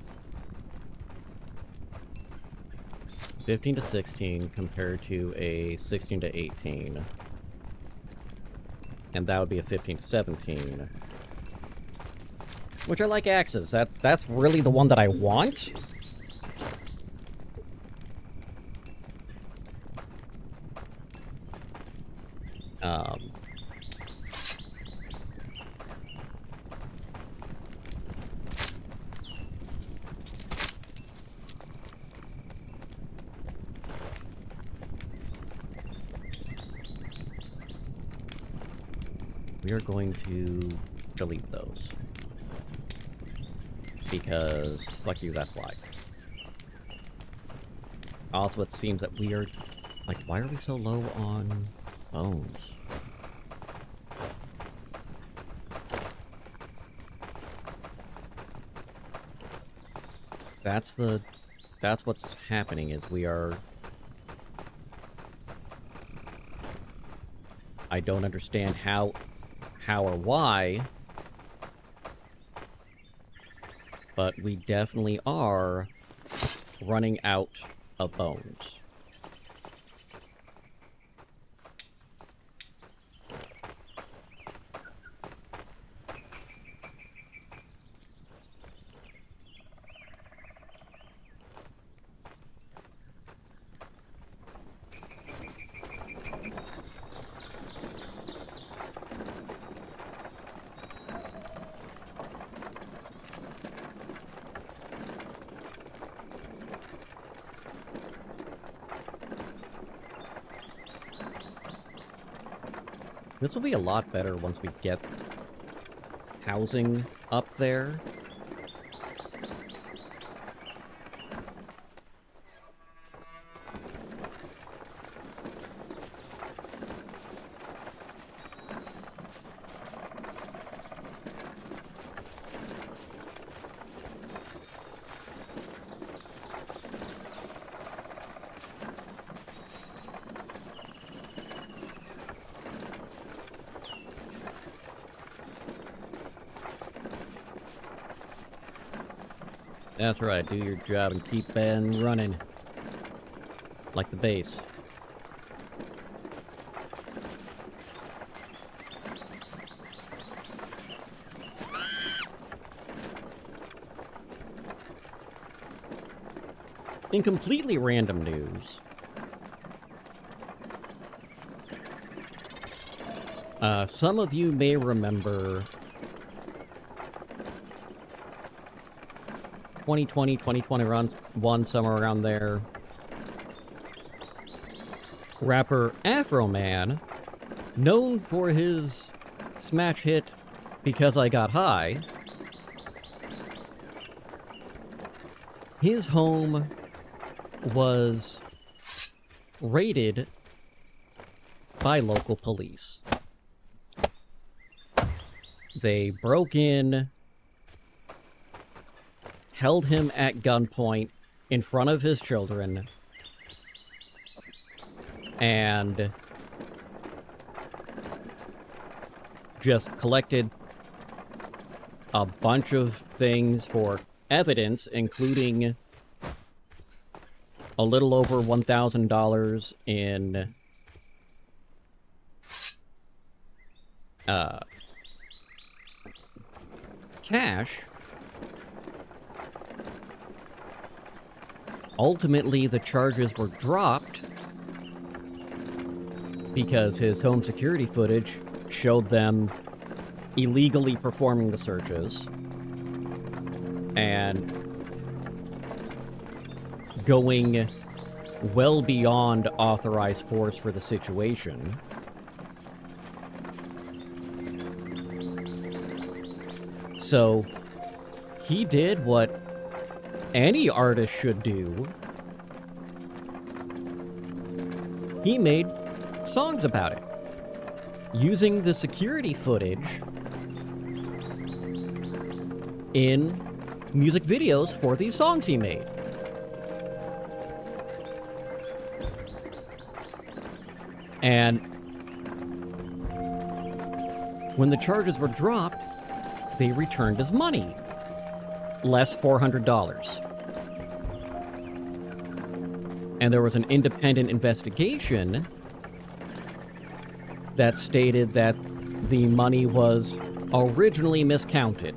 15 to 16 compared to a 16 to 18. And that would be a 15 to 17. Which I like axes. That's really the one that I want. We are going to delete those. Because, fuck you, that's why. Also, it seems that we are... Like, why are we so low on bones? That's what's happening, is we are... I don't understand how or why, but we definitely are running out of bones. This will be a lot better once we get housing up there. That's right, do your job and keep Ben running. Like the base. In completely random news, some of you may remember 2020, 2021, somewhere around there. Rapper Afro Man, known for his smash hit Because I Got High, his home was raided by local police. They broke in, held him at gunpoint in front of his children, and just collected a bunch of things for evidence, including a little over $1,000 in cash. Ultimately, the charges were dropped because his home security footage showed them illegally performing the searches and going well beyond authorized force for the situation. So, he did what any artist should do. He made songs about it, using the security footage in music videos for these songs he made. And when the charges were dropped, they returned his money, less $400. And there was an independent investigation that stated that the money was originally miscounted,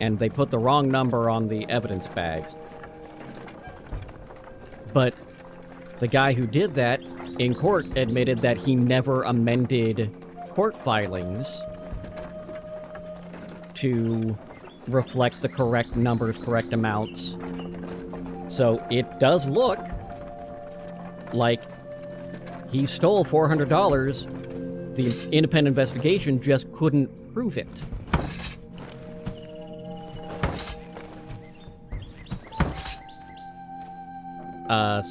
and they put the wrong number on the evidence bags. But the guy who did that in court admitted that he never amended court filings to reflect the correct numbers, correct amounts. So it does look like he stole $400. The independent investigation just couldn't prove it.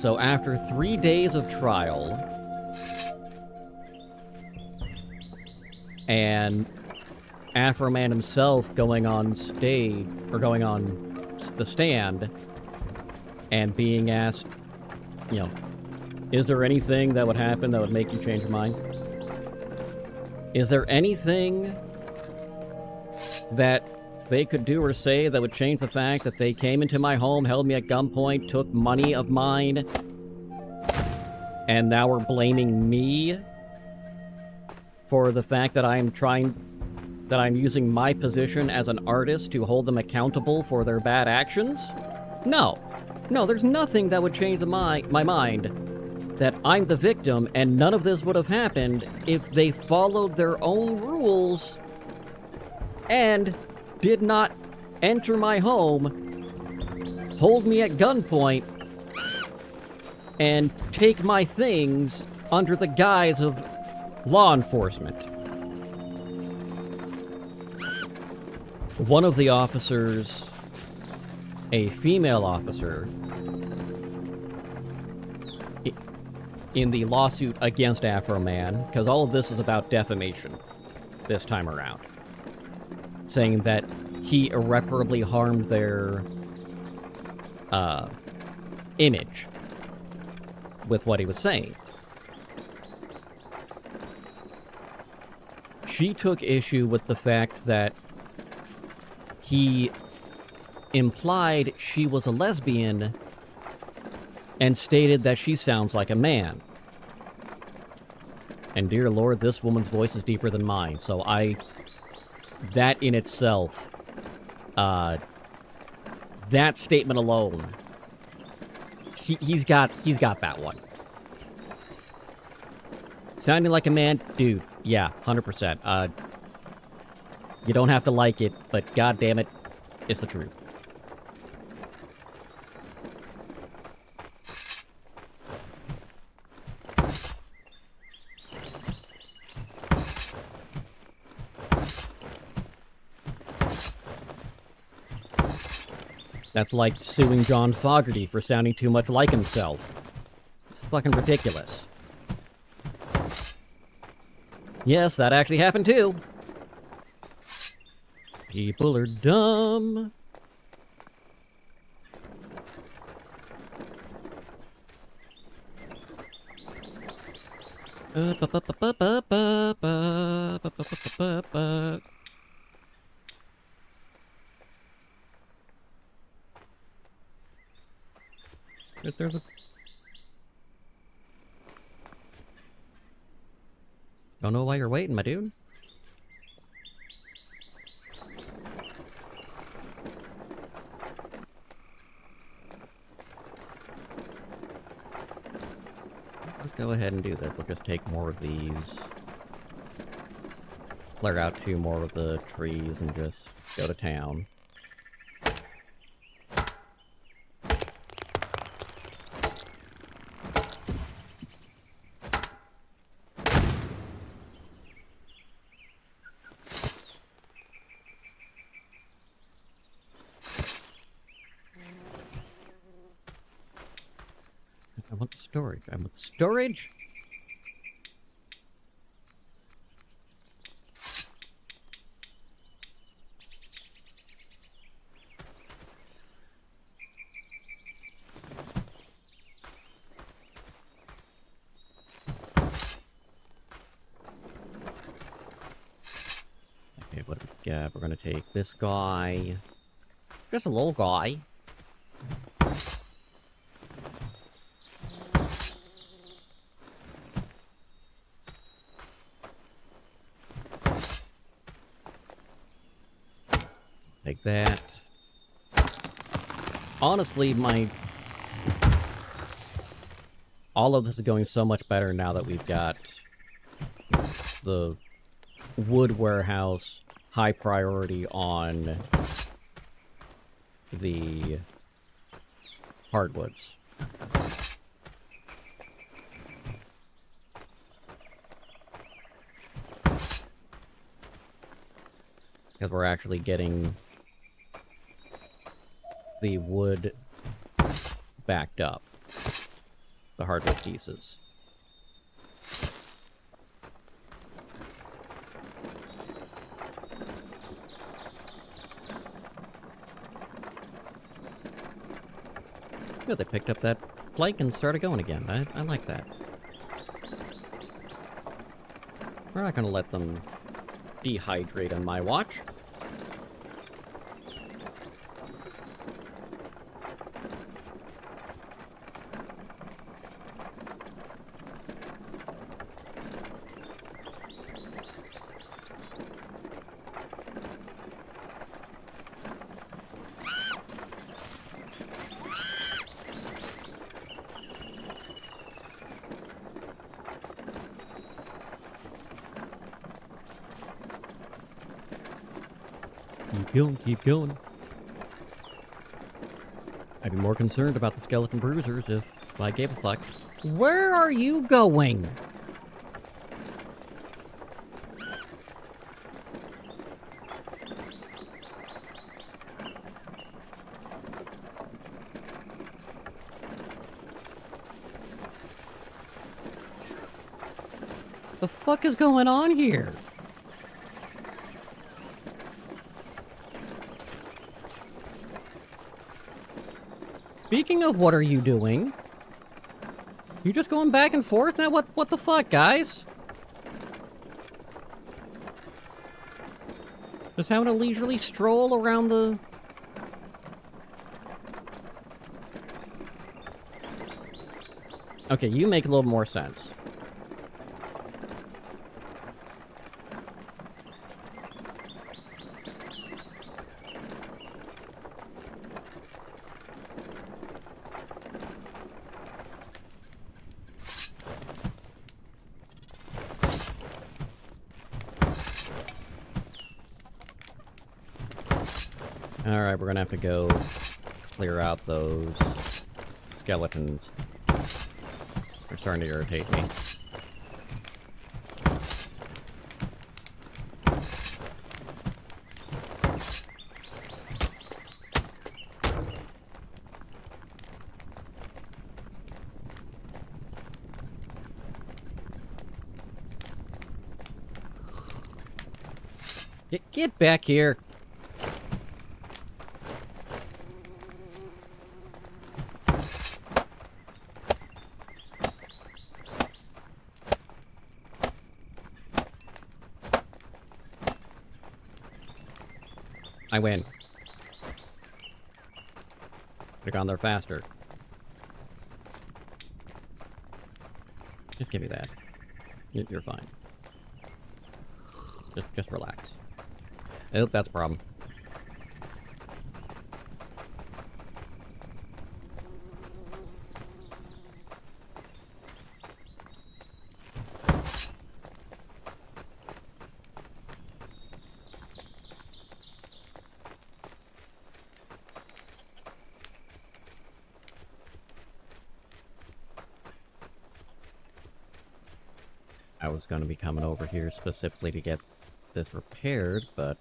So after 3 days of trial, and Afro Man himself going on stage, or going on the stand, and being asked, you know, is there anything that would happen that would make you change your mind? Is there anything that they could do or say that would change the fact that they came into my home, held me at gunpoint, took money of mine, and now are blaming me for the fact that I'm using my position as an artist to hold them accountable for their bad actions? No. No, there's nothing that would change my mind that I'm the victim, and none of this would have happened if they followed their own rules and did not enter my home, hold me at gunpoint, and take my things under the guise of law enforcement. One of the officers, a female officer, in the lawsuit against Afro Man, because all of this is about defamation this time around, saying that he irreparably harmed their image with what he was saying. She took issue with the fact that he implied she was a lesbian and stated that she sounds like a man. And dear Lord, this woman's voice is deeper than mine, so that in itself, that statement alone, he's got that one. Sounding like a man, dude, yeah, 100%. You don't have to like it, but god damn it, it's the truth. That's like suing John Fogerty for sounding too much like himself. It's fucking ridiculous. Yes, that actually happened too. People are dumb. There's a... Don't know why you're waiting, my dude. Let's go ahead and do this. We'll just take more of these. Clear out 2 more of the trees and just go to town. I want the storage. I want the storage! Okay, what do we got? We're gonna take this guy. Just a little guy. Take that. Honestly, all of this is going so much better now that we've got the wood warehouse high priority on the hardwoods. Because we're actually getting the wood backed up. The hardwood pieces. Yeah, they picked up that plank and started going again. I like that. We're not gonna let them dehydrate on my watch. Keep going, keep going. I'd be more concerned about the skeleton bruisers if I gave a fuck. Where are you going? the fuck is going on here? Speaking of what are you doing? You just going back and forth now? What the fuck, guys? Just having a leisurely stroll around the... Okay, you make a little more sense. Alright, we're gonna have to go clear out those skeletons. They're starting to irritate me. Get back here! I win. Could've gone there faster. Just give me that. You're fine. Just relax. I hope that's a problem. I was going to be coming over here specifically to get this repaired, but...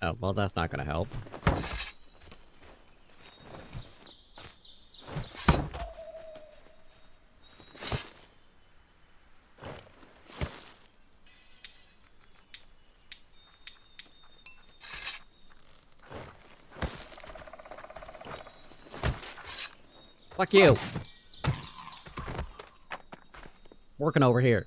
Oh, well, that's not gonna help. Fuck you! Working over here.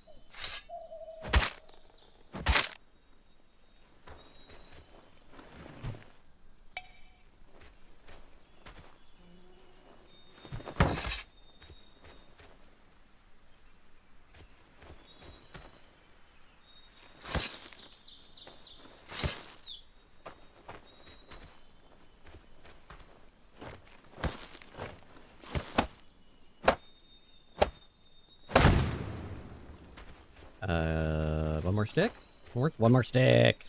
One more stick? One more stick!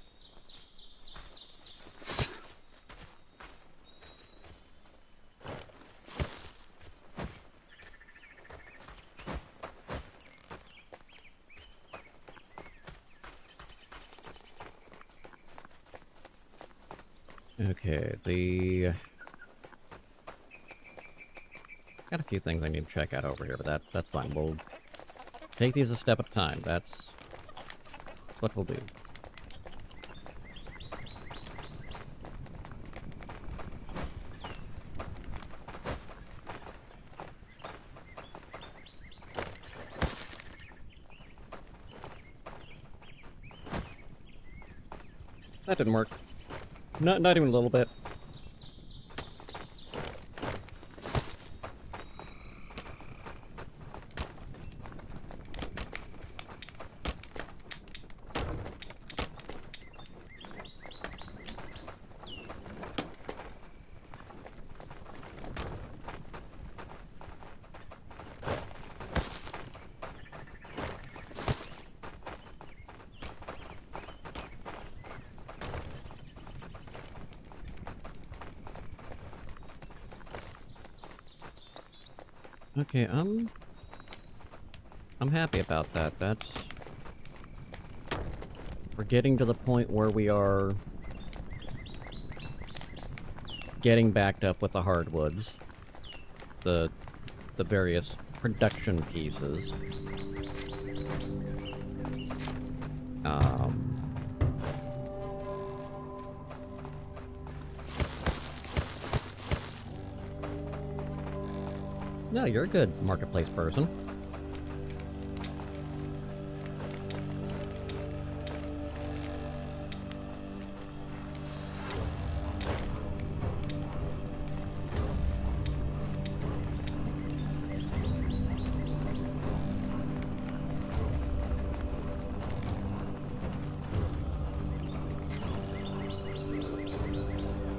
Okay, got a few things I need to check out over here, but that's fine. We'll take these a step at a time. That's what we'll do. That didn't work. Not even a little bit. Okay, I'm happy about that. That's... We're getting to the point where we are getting backed up with the hardwoods. The various production pieces. No, you're a good marketplace person.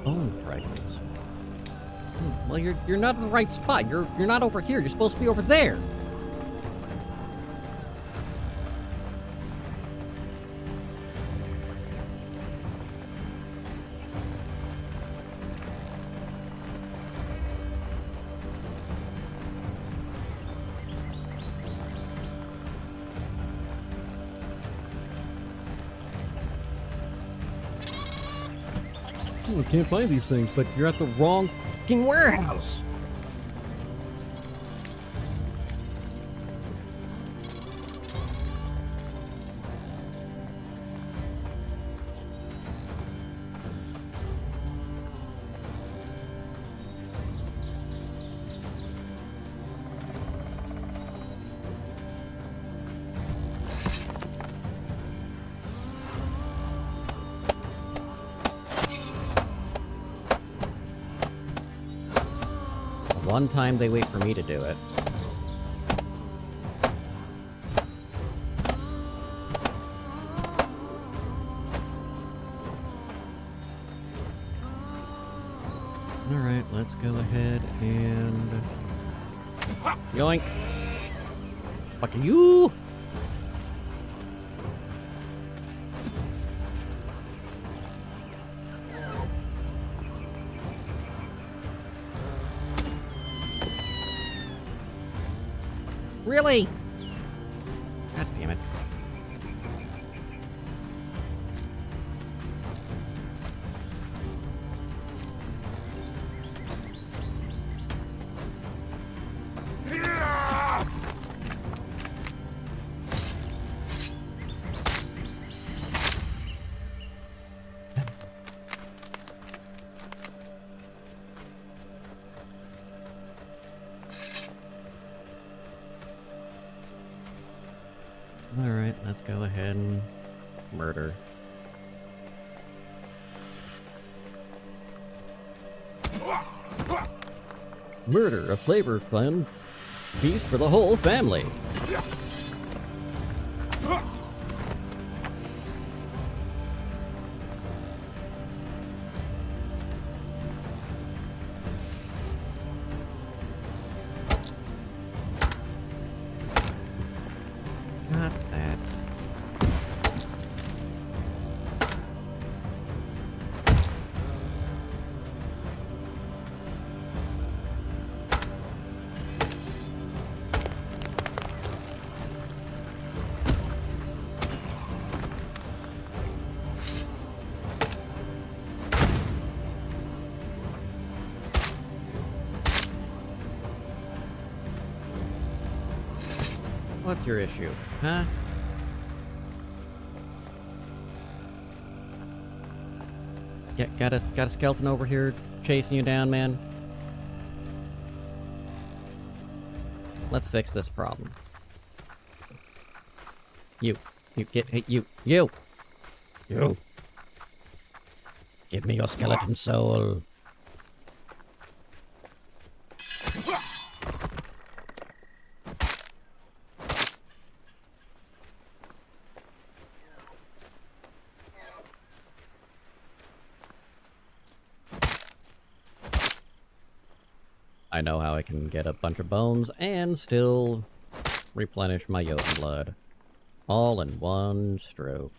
Bone fragments. Well, you're not in the right spot. You're not over here. You're supposed to be over there. I can't find these things, but you're at the wrong fucking warehouse. One time they wait for me to do it. Alright, let's go ahead and... Yoink! Fuck you! Really? God damn it. Alright, let's go ahead and murder. Murder, a flavor fun feast for the whole family. Not that. What's your issue, huh? Got a skeleton over here chasing you down, man? Let's fix this problem. You get, hey, you! Give me your skeleton soul. I know how I can get a bunch of bones and still replenish my Jotun blood. All in one stroke.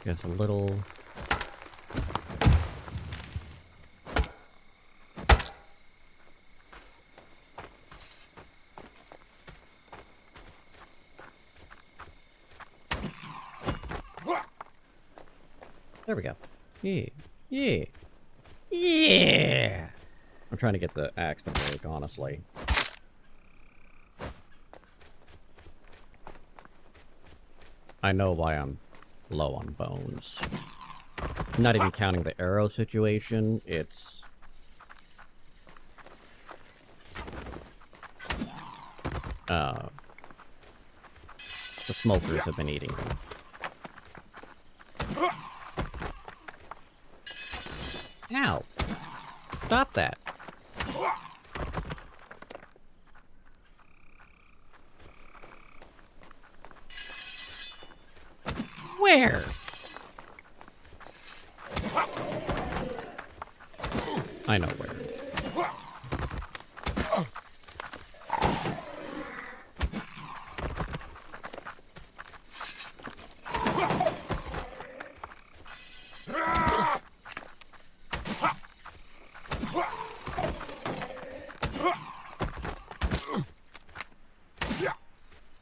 Just a little... There we go. Yeah. Yeah. Yeah! I'm trying to get the axe to break, honestly. I know why I'm low on bones. Not even counting the arrow situation, it's... the smokers have been eating them. Ow! Stop that! Where? I know where.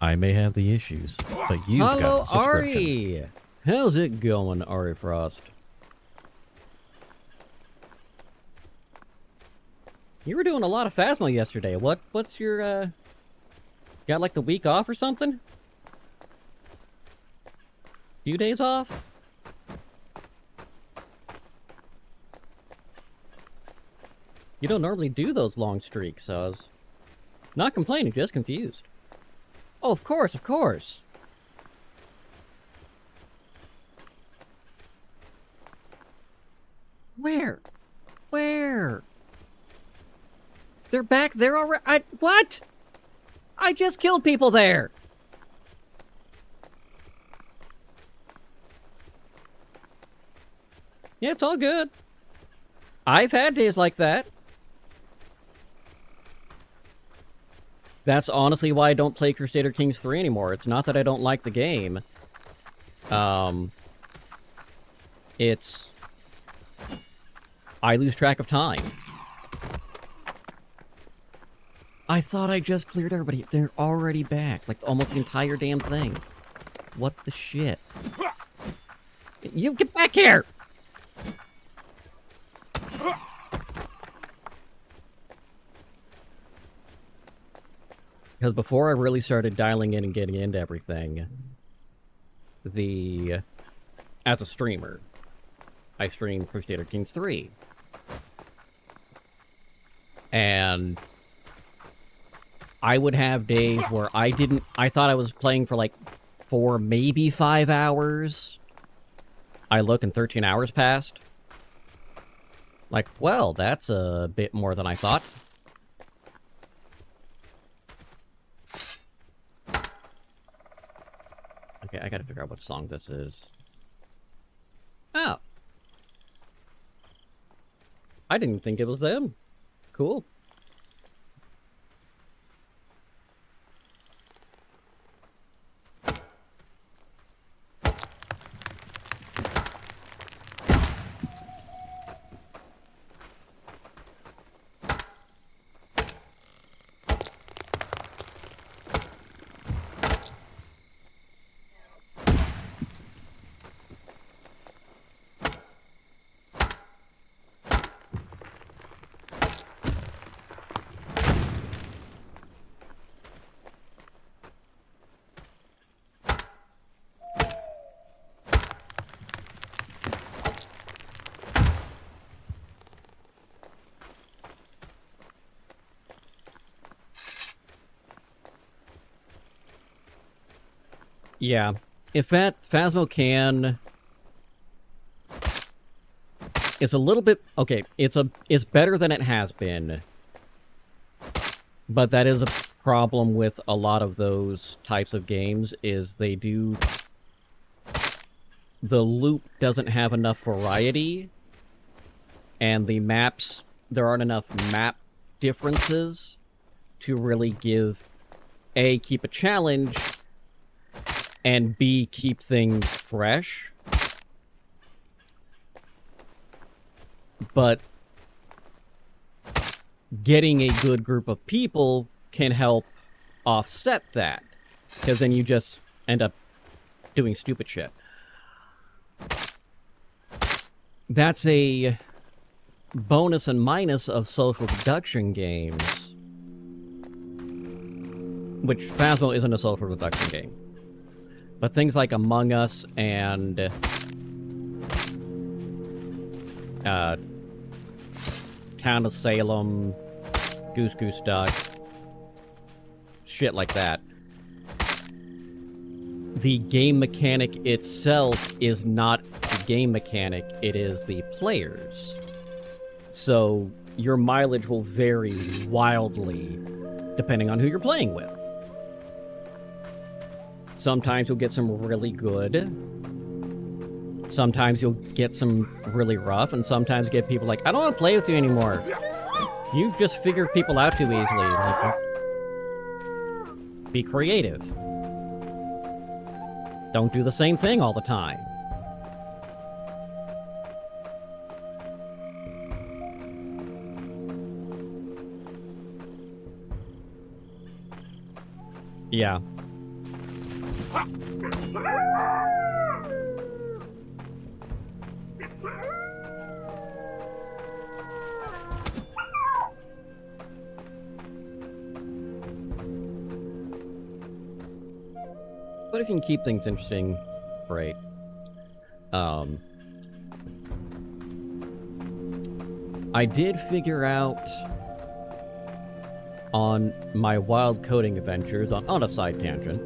I may have the issues, but you've got the subscription. Ari! How's it going, Ari Frost? You were doing a lot of Phasmo yesterday. What's your, got like the week off or something? Few days off? You don't normally do those long streaks, so I was not complaining, just confused. Oh, of course, of course. Where? Where? They're back there already? What? I just killed people there. Yeah, it's all good. I've had days like that. That's honestly why I don't play Crusader Kings 3 anymore. It's not that I don't like the game. It's... I lose track of time. I thought I just cleared everybody. They're already back. Like, almost the entire damn thing. What the shit? You get back here! Because before I really started dialing in and getting into everything, as a streamer, I streamed Crusader Kings 3. And I would have days where I thought I was playing for like 4, maybe 5 hours. I look and 13 hours passed. Like, well, that's a bit more than I thought. Okay, I gotta figure out what song this is. Oh. I didn't think it was them. Cool. Yeah, if that Phasmo can... It's a little bit... Okay, it's better than it has been. But that is a problem with a lot of those types of games, is they do... The loop doesn't have enough variety, and the maps... There aren't enough map differences to really give... A, keep a challenge... and B, keep things fresh. But getting a good group of people can help offset that, because then you just end up doing stupid shit. That's a bonus and minus of social deduction games, which Phasmo isn't a social deduction game. But things like Among Us and Town of Salem, Goose Goose Duck, shit like that. The game mechanic itself is not the game mechanic, it is the players. So your mileage will vary wildly depending on who you're playing with. Sometimes you'll get some really good. Sometimes you'll get some really rough, and sometimes you get people like, I don't want to play with you anymore. You just figure people out too easily. Like, be creative. Don't do the same thing all the time. Yeah. But if you can keep things interesting, great. I did figure out on my wild coding adventures, on a side tangent,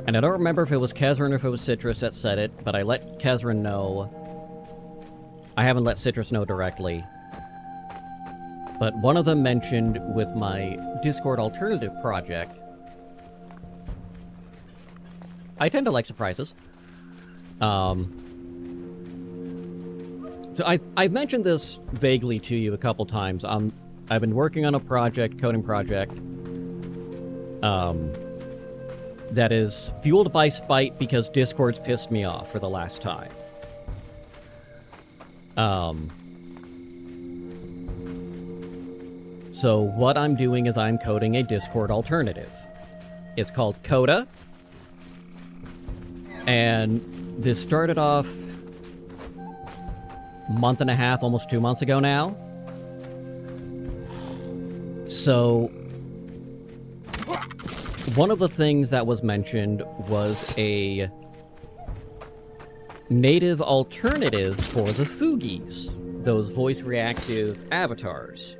and I don't remember if it was Kezrin or if it was Citrus that said it, but I let Kezrin know. I haven't let Citrus know directly. But one of them mentioned with my Discord alternative project, I tend to like surprises. So I've mentioned this vaguely to you a couple times. I've been working on a project, coding project, that is fueled by spite because Discord's pissed me off for the last time. So what I'm doing is I'm coding a Discord alternative. It's called Coda. And this started off a month and a half, almost 2 months ago now. So one of the things that was mentioned was a native alternative for the Foogies, those voice reactive avatars.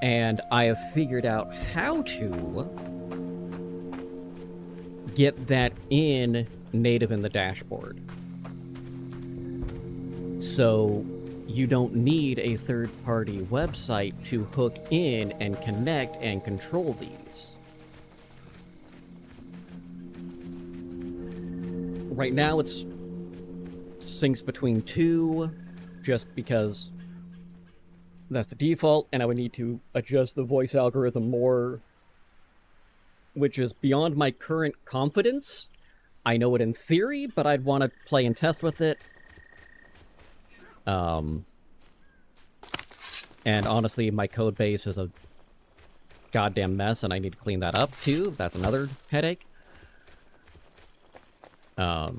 And I have figured out how to get that in native in the dashboard. So you don't need a third-party website to hook in and connect and control these. Right now it's syncs between two, just because that's the default, and I would need to adjust the voice algorithm more, which is beyond my current confidence. I know it in theory, but I'd want to play and test with it. And honestly, my code base is a goddamn mess, and I need to clean that up, too. That's another headache. I've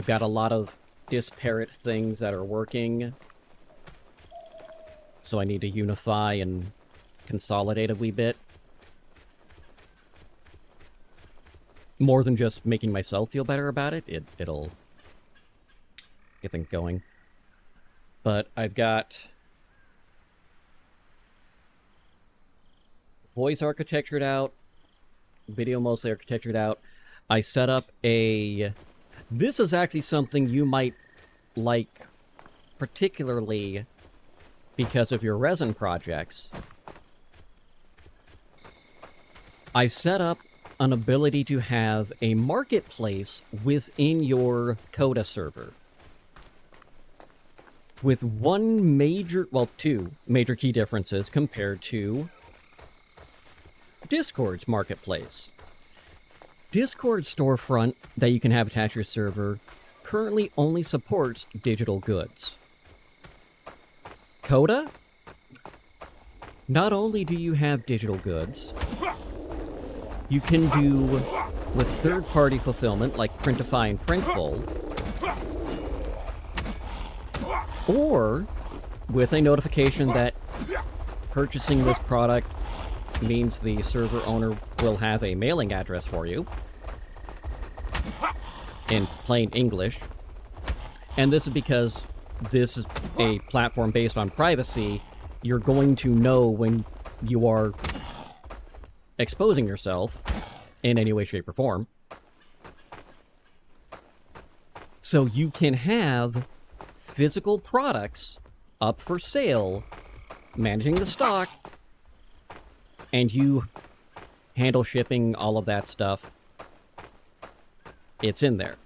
got a lot of disparate things that are working, so I need to unify and consolidate a wee bit. More than just making myself feel better about it, it'll get things going. But I've got voice architectured out, video mostly architectured out. I set up a... This is actually something you might like particularly because of your resin projects. I set up an ability to have a marketplace within your Coda server. With one major, well, two major key differences compared to Discord's marketplace. Discord storefront that you can have attached to your server currently only supports digital goods. Coda? Not only do you have digital goods, you can do with third-party fulfillment like Printify and Printful, or with a notification that purchasing this product means the server owner will have a mailing address for you in plain English. And this is because this is a platform based on privacy. You're going to know when you are exposing yourself in any way, shape, or form. So you can have physical products up for sale, managing the stock, and you handle shipping, all of that stuff. It's in there.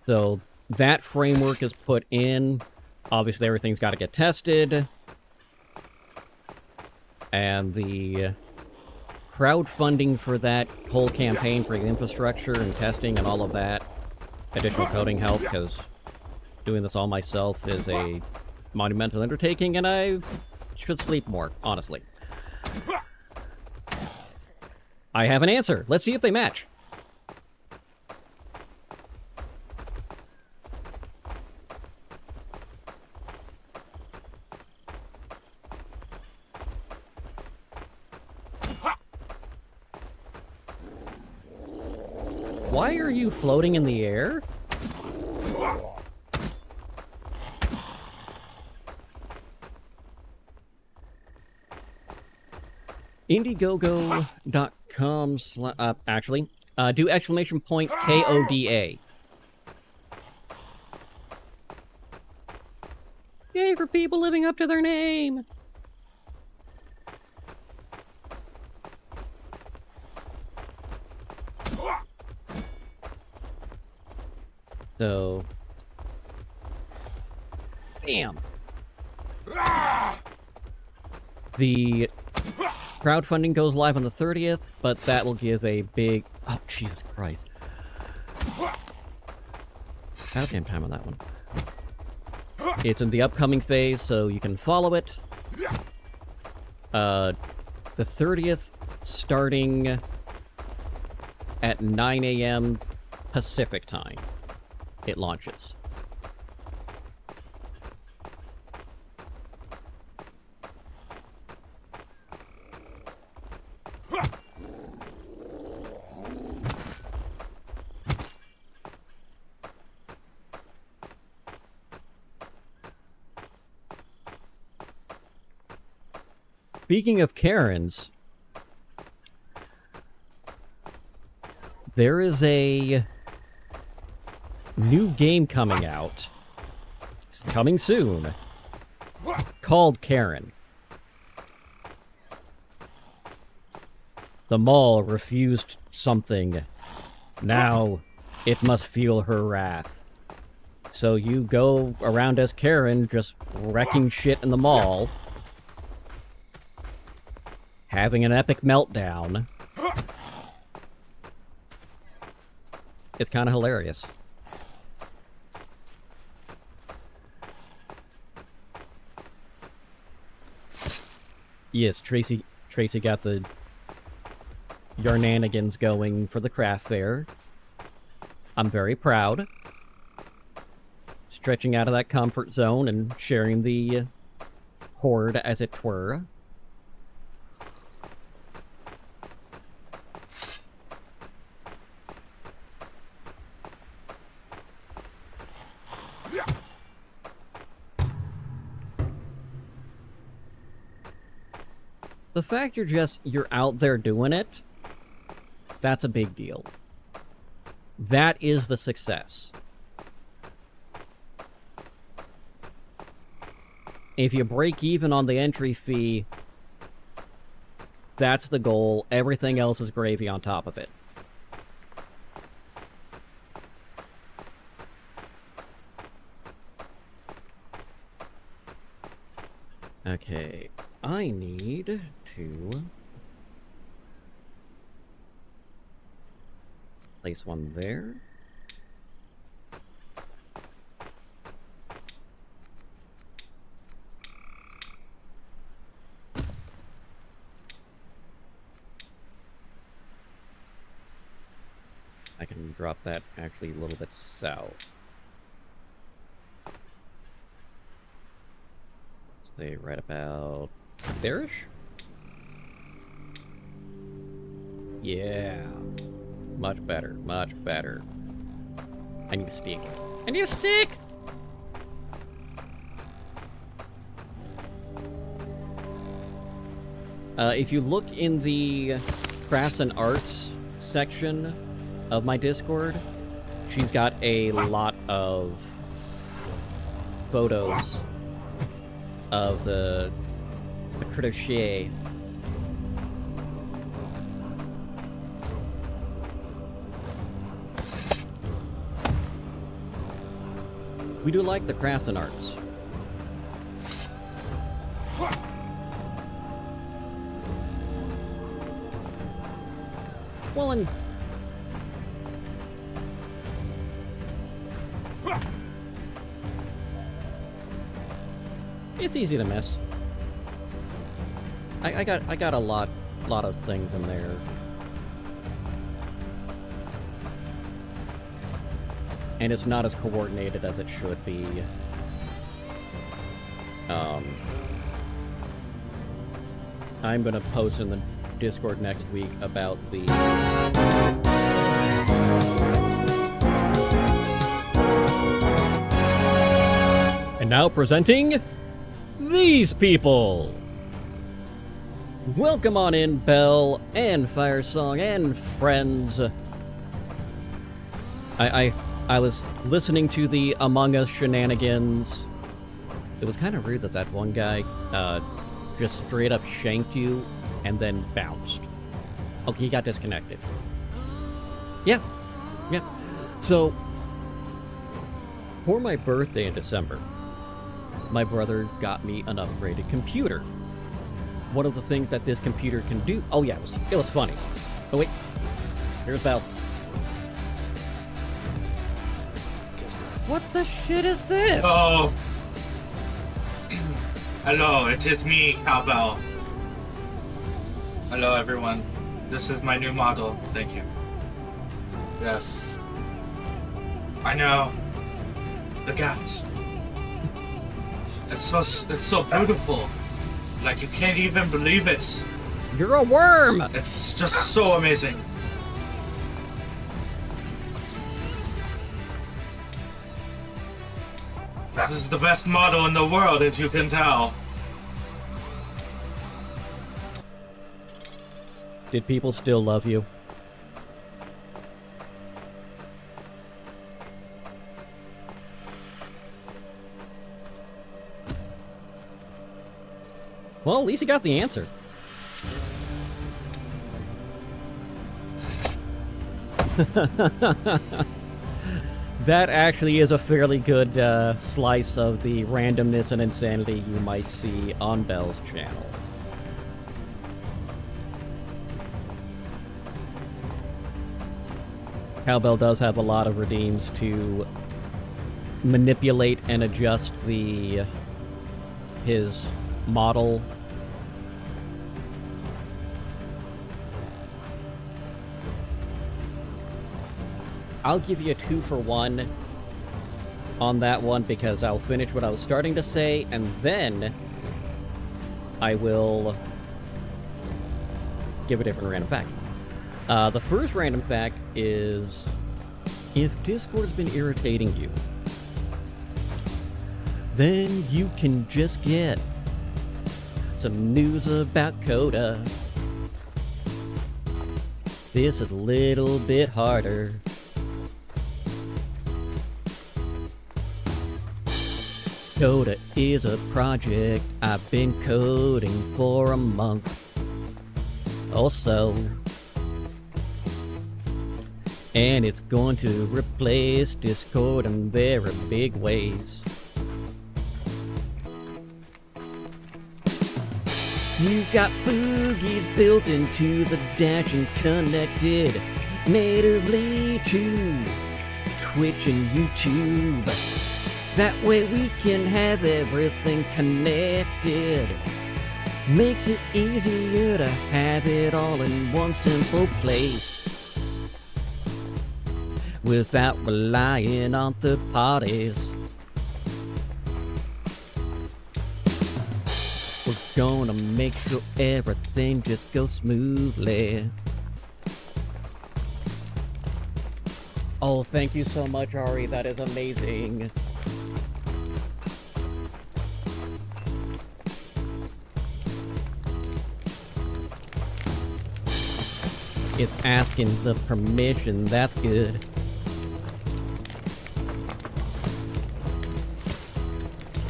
So that framework is put in. Obviously, everything's got to get tested. And the crowdfunding for that whole campaign for the infrastructure and testing and all of that, additional coding help, because doing this all myself is a monumental undertaking, and I should sleep more, honestly. I have an answer. Let's see if they match. Why are you floating in the air? Indiegogo.com actually, do exclamation point KODA. Yay for people living up to their name! So... Bam! The crowdfunding goes live on the 30th, but that will give a big... Oh, Jesus Christ. Out of damn time on that one. It's in the upcoming phase, so you can follow it. The 30th, starting at 9 a.m. Pacific time, it launches. Speaking of Karens, there is a new game coming out. It's coming soon. Called Karen. The mall refused something. Now it must feel her wrath. So you go around as Karen, just wrecking shit in the mall, having an epic meltdown. It's kind of hilarious. Yes, Tracy got the yarnanigans going for the craft fair. I'm very proud. Stretching out of that comfort zone and sharing the horde, as it were. The fact you're out there doing it, that's a big deal. That is the success. If you break even on the entry fee, that's the goal. Everything else is gravy on top of it. Okay, I need to place one there. I can drop that actually a little bit south. Stay right about there-ish? Yeah. Much better, much better. I need a stick. I need a stick! If you look in the crafts and arts section of my Discord, she's got a lot of photos of the crochet. We do like the crafts and arts. Well, and it's easy to miss. I got a lot of things in there. And it's not as coordinated as it should be. I'm gonna post in the Discord next week about the and now presenting these people. Welcome on in, Belle and Firesong and friends. I was listening to the Among Us shenanigans. It was kind of rude that that one guy just straight up shanked you and then bounced. Okay, he got disconnected. Yeah. So, for my birthday in December, my brother got me an upgraded computer. One of the things that this computer can do... Oh yeah, it was funny. Oh wait, here's Belle. What the shit is this? Oh. Hello, it is me, Cowbell. Hello, everyone. This is my new model. Thank you. Yes. I know. The gas. It's so beautiful. Like, you can't even believe it. You're a worm! It's just so amazing. This is the best model in the world, as you can tell. Did people still love you? Well, at least you got the answer. That actually is a fairly good slice of the randomness and insanity you might see on Belle's channel. Cowbell does have a lot of redeems to manipulate and adjust his model. I'll give you a 2-for-1 on that one because I'll finish what I was starting to say and then I will give a different random fact. The first random fact is, if Discord's been irritating you, then you can just get some news about Coda. This is a little bit harder. Coda is a project I've been coding for a month or so. And it's going to replace Discord in very big ways. You got boogies built into the dash and connected natively to Twitch and YouTube. That way we can have everything connected. Makes it easier to have it all in one simple place without relying on third parties. We're gonna make sure everything just goes smoothly. Oh, thank you so much, Ari. That is amazing. It's asking the permission. That's good.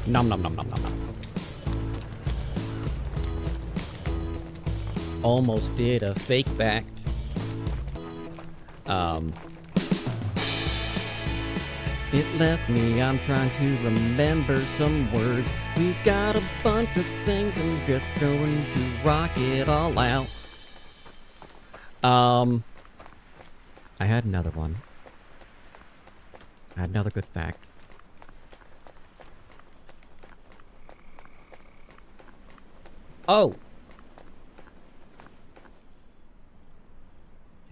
Nom nom nom nom nom nom. Almost did a fake backed. It left me, I'm trying to remember some words. We've got a bunch of things and just going to rock it all out. I had another one. I had another good fact. Oh!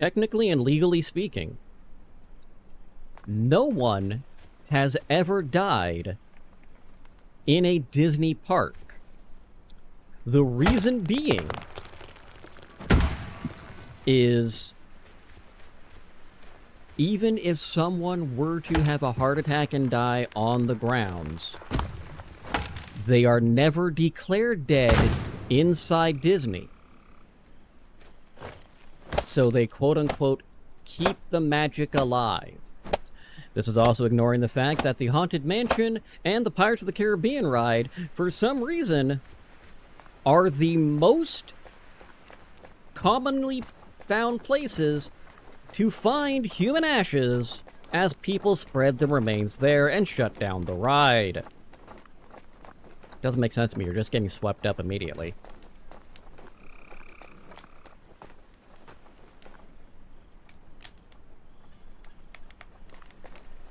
Technically and legally speaking, no one has ever died in a Disney park. The reason being is even if someone were to have a heart attack and die on the grounds, they are never declared dead inside Disney. So they quote-unquote keep the magic alive. This is also ignoring the fact that the Haunted Mansion and the Pirates of the Caribbean ride, for some reason, are the most commonly found places to find human ashes as people spread the remains there and shut down the ride. Doesn't make sense to me, you're just getting swept up immediately.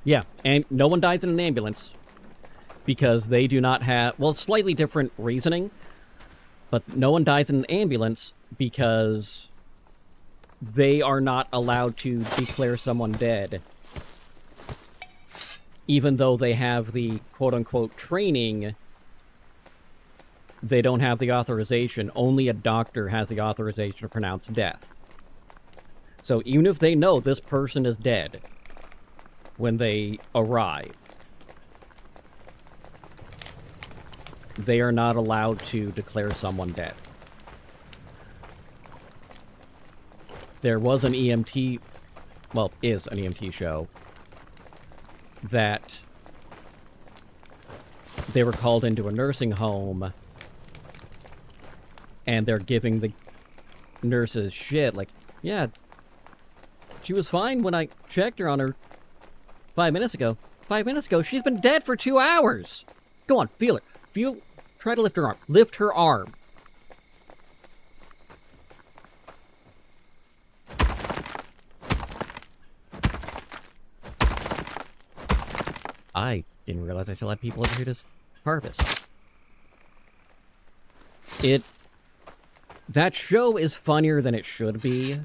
Yeah, and no one dies in an ambulance because they do not have, well, slightly different reasoning, but no one dies in an ambulance because they are not allowed to declare someone dead. Even though they have the quote-unquote training, they don't have the authorization. Only a doctor has the authorization to pronounce death. So even if they know this person is dead when they arrive, they are not allowed to declare someone dead. There was an EMT, well, is an EMT show, that they were called into a nursing home, and they're giving the nurses shit, like, yeah, she was fine when I checked her on her 5 minutes ago. 5 minutes ago, she's been dead for 2 hours! Go on, feel her. Feel, try to lift her arm. Lift her arm. I didn't realize I still had people over here to harvest. That show is funnier than it should be.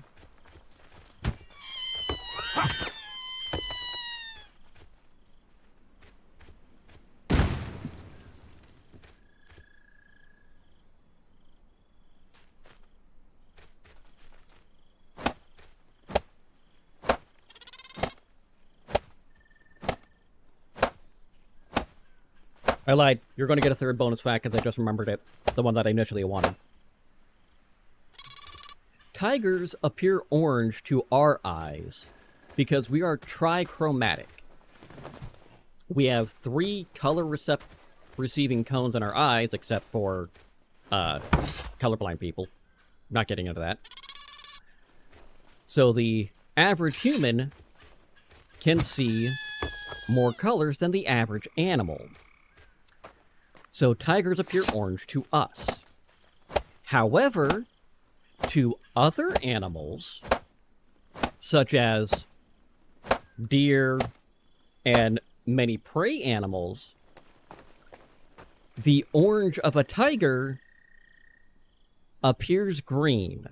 I lied. You're going to get a third bonus fact because I just remembered it. The one that I initially wanted. Tigers appear orange to our eyes because we are trichromatic. We have 3 color receiving cones in our eyes, except for colorblind people. Not getting into that. So the average human can see more colors than the average animal. So tigers appear orange to us. However, to other animals, such as deer and many prey animals, the orange of a tiger appears green.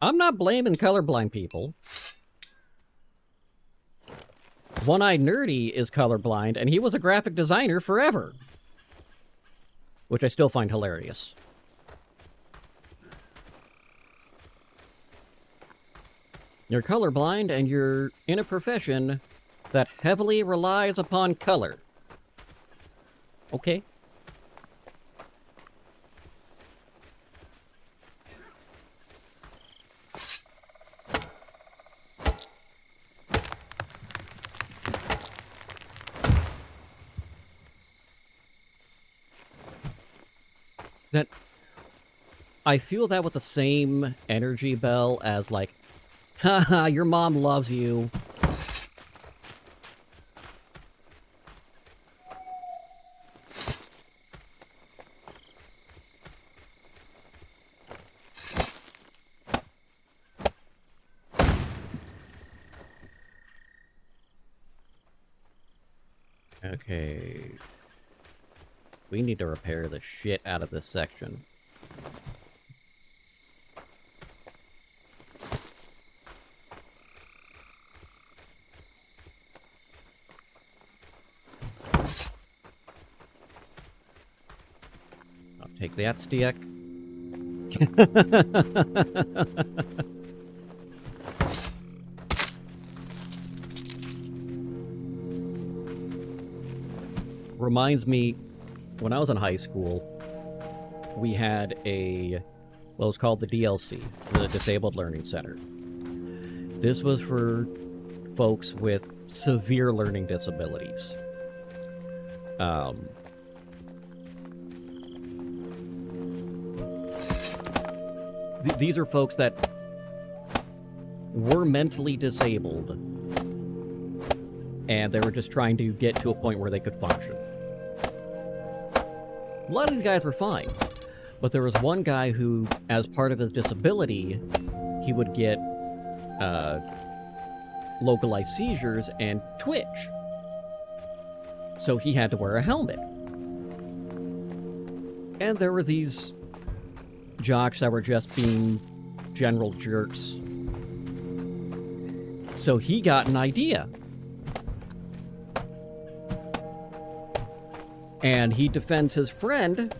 I'm not blaming colorblind people. One-Eyed Nerdy is colorblind, and he was a graphic designer forever. Which I still find hilarious. You're colorblind, and you're in a profession that heavily relies upon color. Okay. That I feel that with the same energy, Bell, as like, haha, your mom loves you. Okay. We need to repair the shit out of this section. I'll take that stick. Reminds me, when I was in high school, we had what was called the DLC, the Disabled Learning Center. This was for folks with severe learning disabilities. These are folks that were mentally disabled, and they were just trying to get to a point where they could function. A lot of these guys were fine, but there was one guy who, as part of his disability, he would get localized seizures and twitch. So he had to wear a helmet. And there were these jocks that were just being general jerks. So he got an idea. And he defends his friend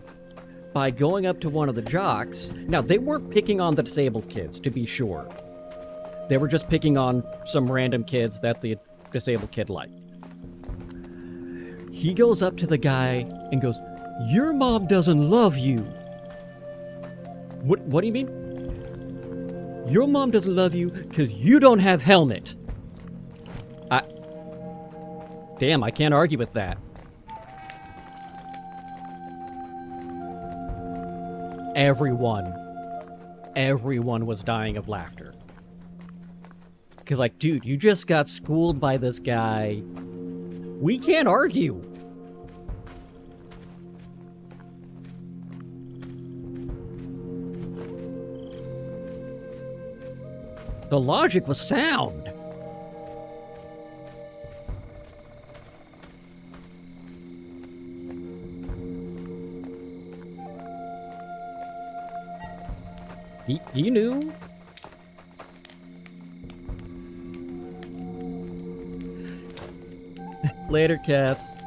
by going up to one of the jocks. Now, they weren't picking on the disabled kids, to be sure. They were just picking on some random kids that the disabled kid liked. He goes up to the guy and goes, "Your mom doesn't love you." What do you mean? "Your mom doesn't love you because you don't have helmet." Damn, I can't argue with that. Everyone was dying of laughter. Because, like, dude, you just got schooled by this guy. We can't argue. The logic was sound. He knew. Later, Cass.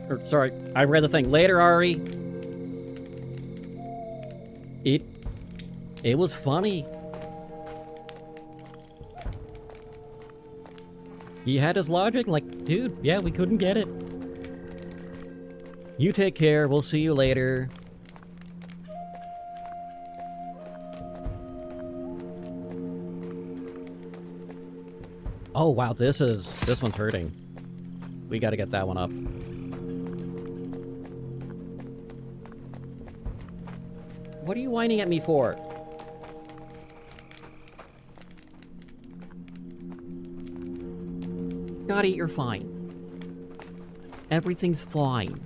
Or, sorry, I read the thing. Later, Ari. It was funny. He had his logic, like, dude, yeah, we couldn't get it. You take care, we'll see you later. Oh wow, this one's hurting. We gotta get that one up. What are you whining at me for? Scotty, you're fine. Everything's fine.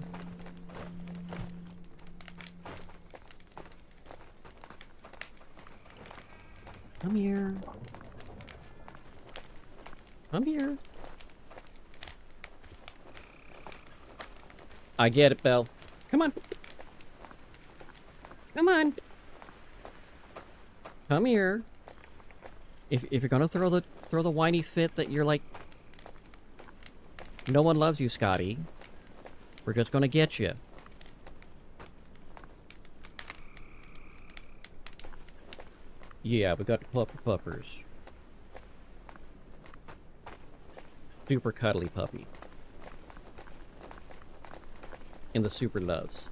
Come here. Come here. I get it, Belle. Come on. Come on. Come here. If you're gonna throw the whiny fit that you're like, no one loves you, Scotty, we're just gonna get you. Yeah, we got the puppers. Super cuddly puppy. And the super loves.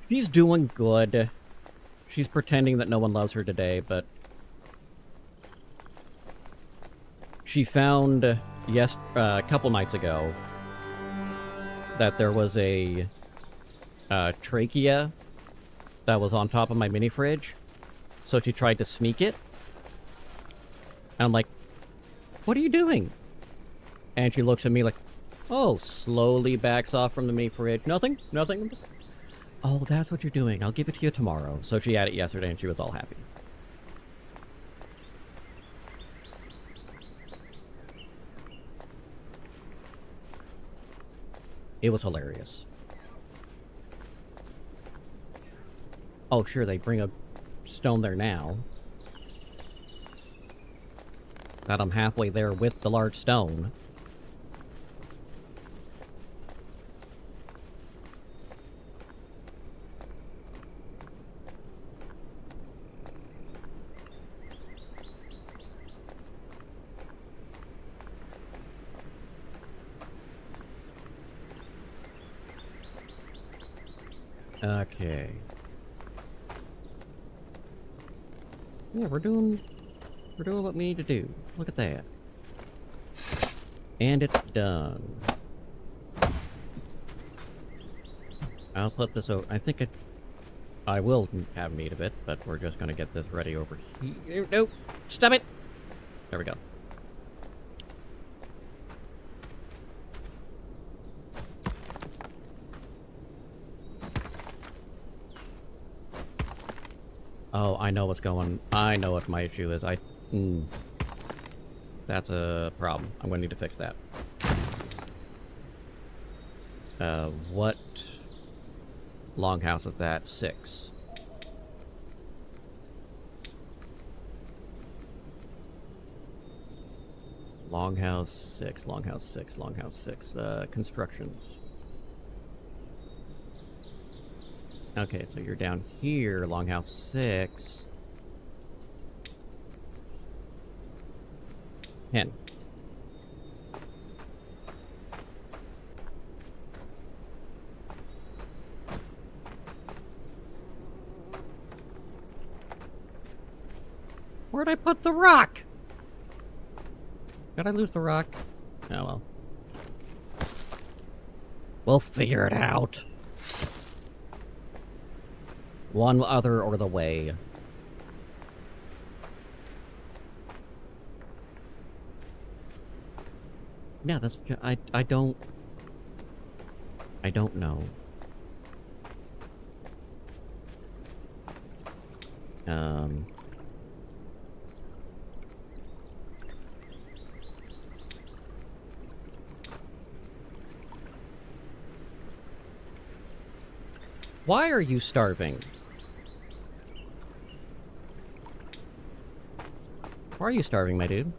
She's doing good. She's pretending that no one loves her today, but she found a couple nights ago that there was a trachea that was on top of my mini fridge, so she tried to sneak it. And I'm like, "What are you doing?" And she looks at me like, "Oh," slowly backs off from the mini fridge. Nothing. Oh, that's what you're doing. I'll give it to you tomorrow. So she had it yesterday and she was all happy. It was hilarious. Oh, sure, they bring a stone there now. Got them halfway there with the large stone. Okay. Yeah, we're doing what we need to do. Look at that. And it's done. I'll put this over. I think I will have meat of it, but we're just gonna get this ready over here. Nope! Stop it! There we go. Oh, I know what's going... I know what my issue is. That's a problem. I'm gonna need to fix that. What longhouse is that? 6. Longhouse 6, longhouse 6, longhouse 6. Constructions. Okay, so you're down here, longhouse 6. 10. Where'd I put the rock? Did I lose the rock? Oh well. We'll figure it out. One other or the way. Yeah, that's... I don't know. Why are you starving? Why are you starving, my dude?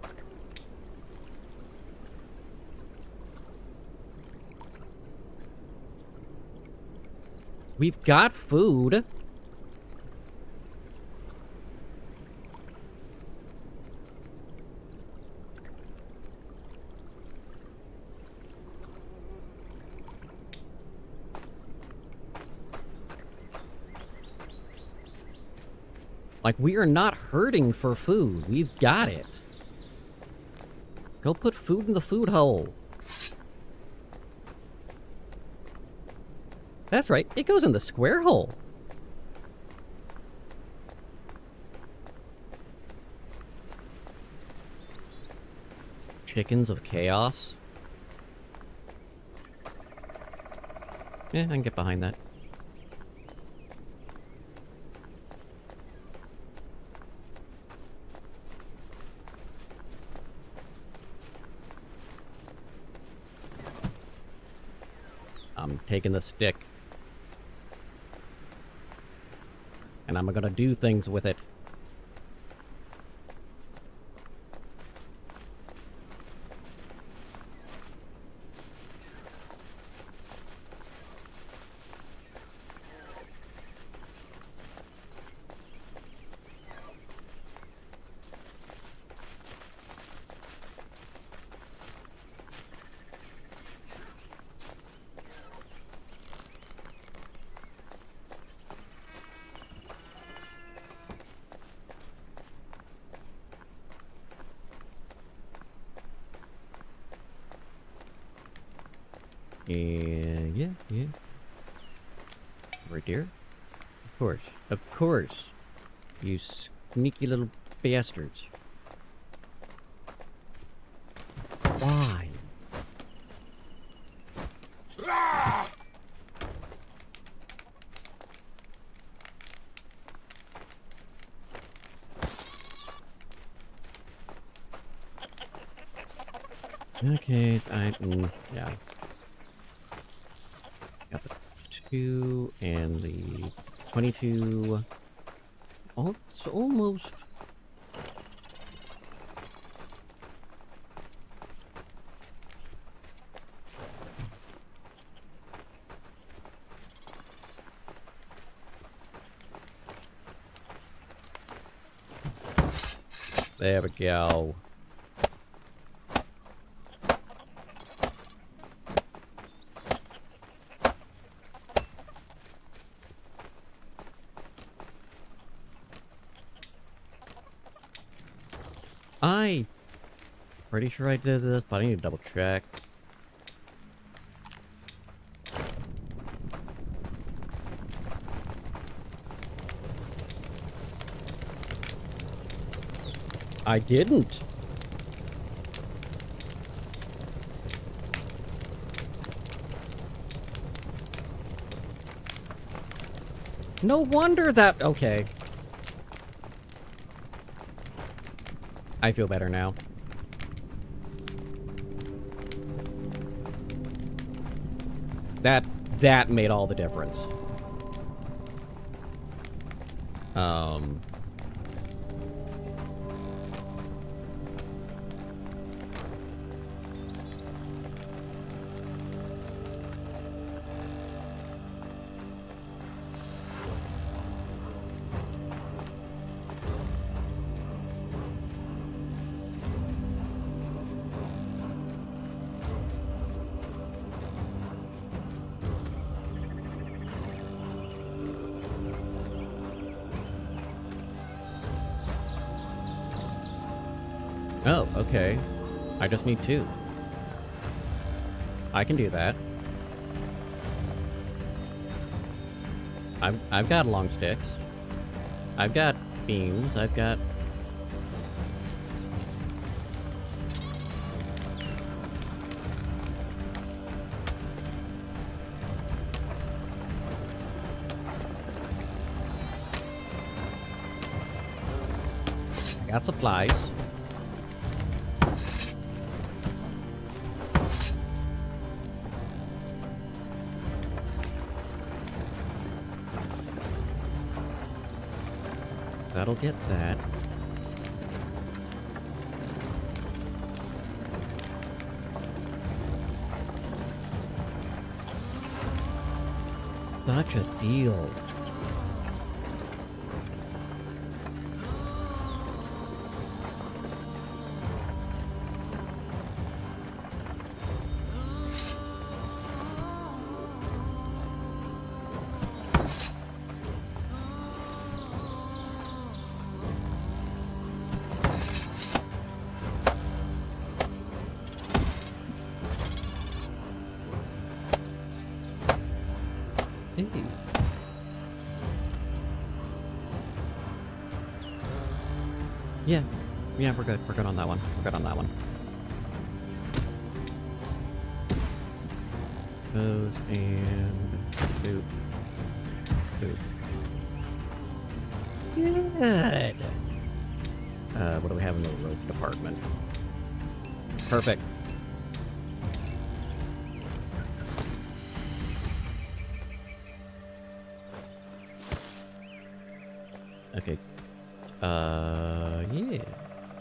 We've got food. Like, we are not hurting for food. We've got it. Go put food in the food hole. That's right, it goes in the square hole. chickens of chaos. Yeah, I can get behind that. I'm taking the stick. And I'm gonna do things with it. Yeah. Right there. Of course. You sneaky little bastards. Why? Okay, yeah. Got the 2 and the 22. Oh, it's almost. There we go. Pretty sure I did this, but I need to double check. I didn't. No wonder that... Okay. I feel better now. That made all the difference. Oh, okay. I just need 2. I can do that. I've got long sticks. I've got beams. I've got... I got supplies. That'll get that. Such a deal. Hey. Yeah, we're good. We're good on that one. We're good on that one. those and boop. Boop. Good. What do we have in the rope department? Perfect. Okay. Yeah.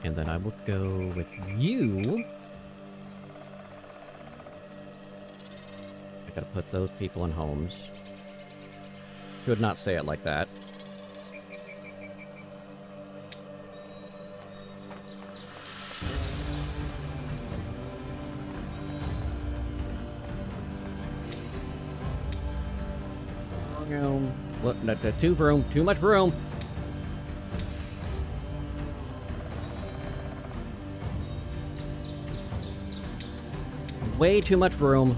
And then I will go with you. I gotta put those people in homes. Should not say it like that. Room. Look, too room. Too much room. Way too much room.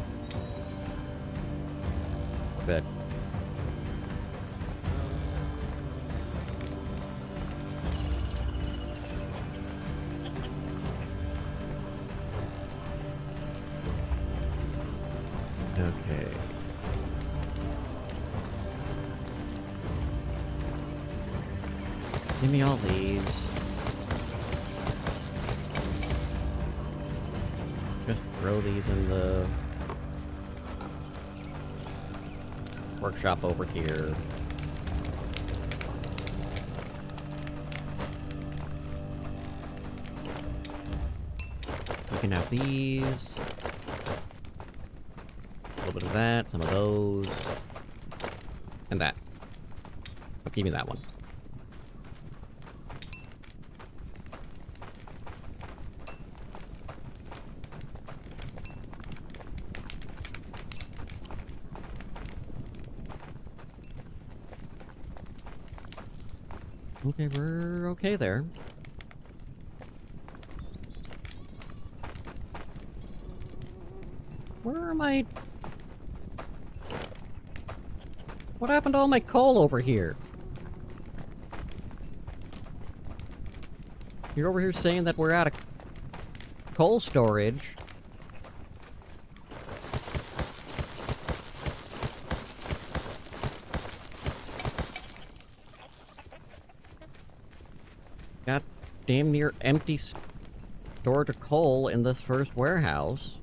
Good. Okay. Give me all these. Just throw these in the workshop over here. We can have these. A little bit of that, some of those. And that. Oh, give me that one. Okay, we're okay there. Where am I? What happened to all my coal over here? You're over here saying that we're out of coal storage. Got damn near empty storage of coal in this first warehouse.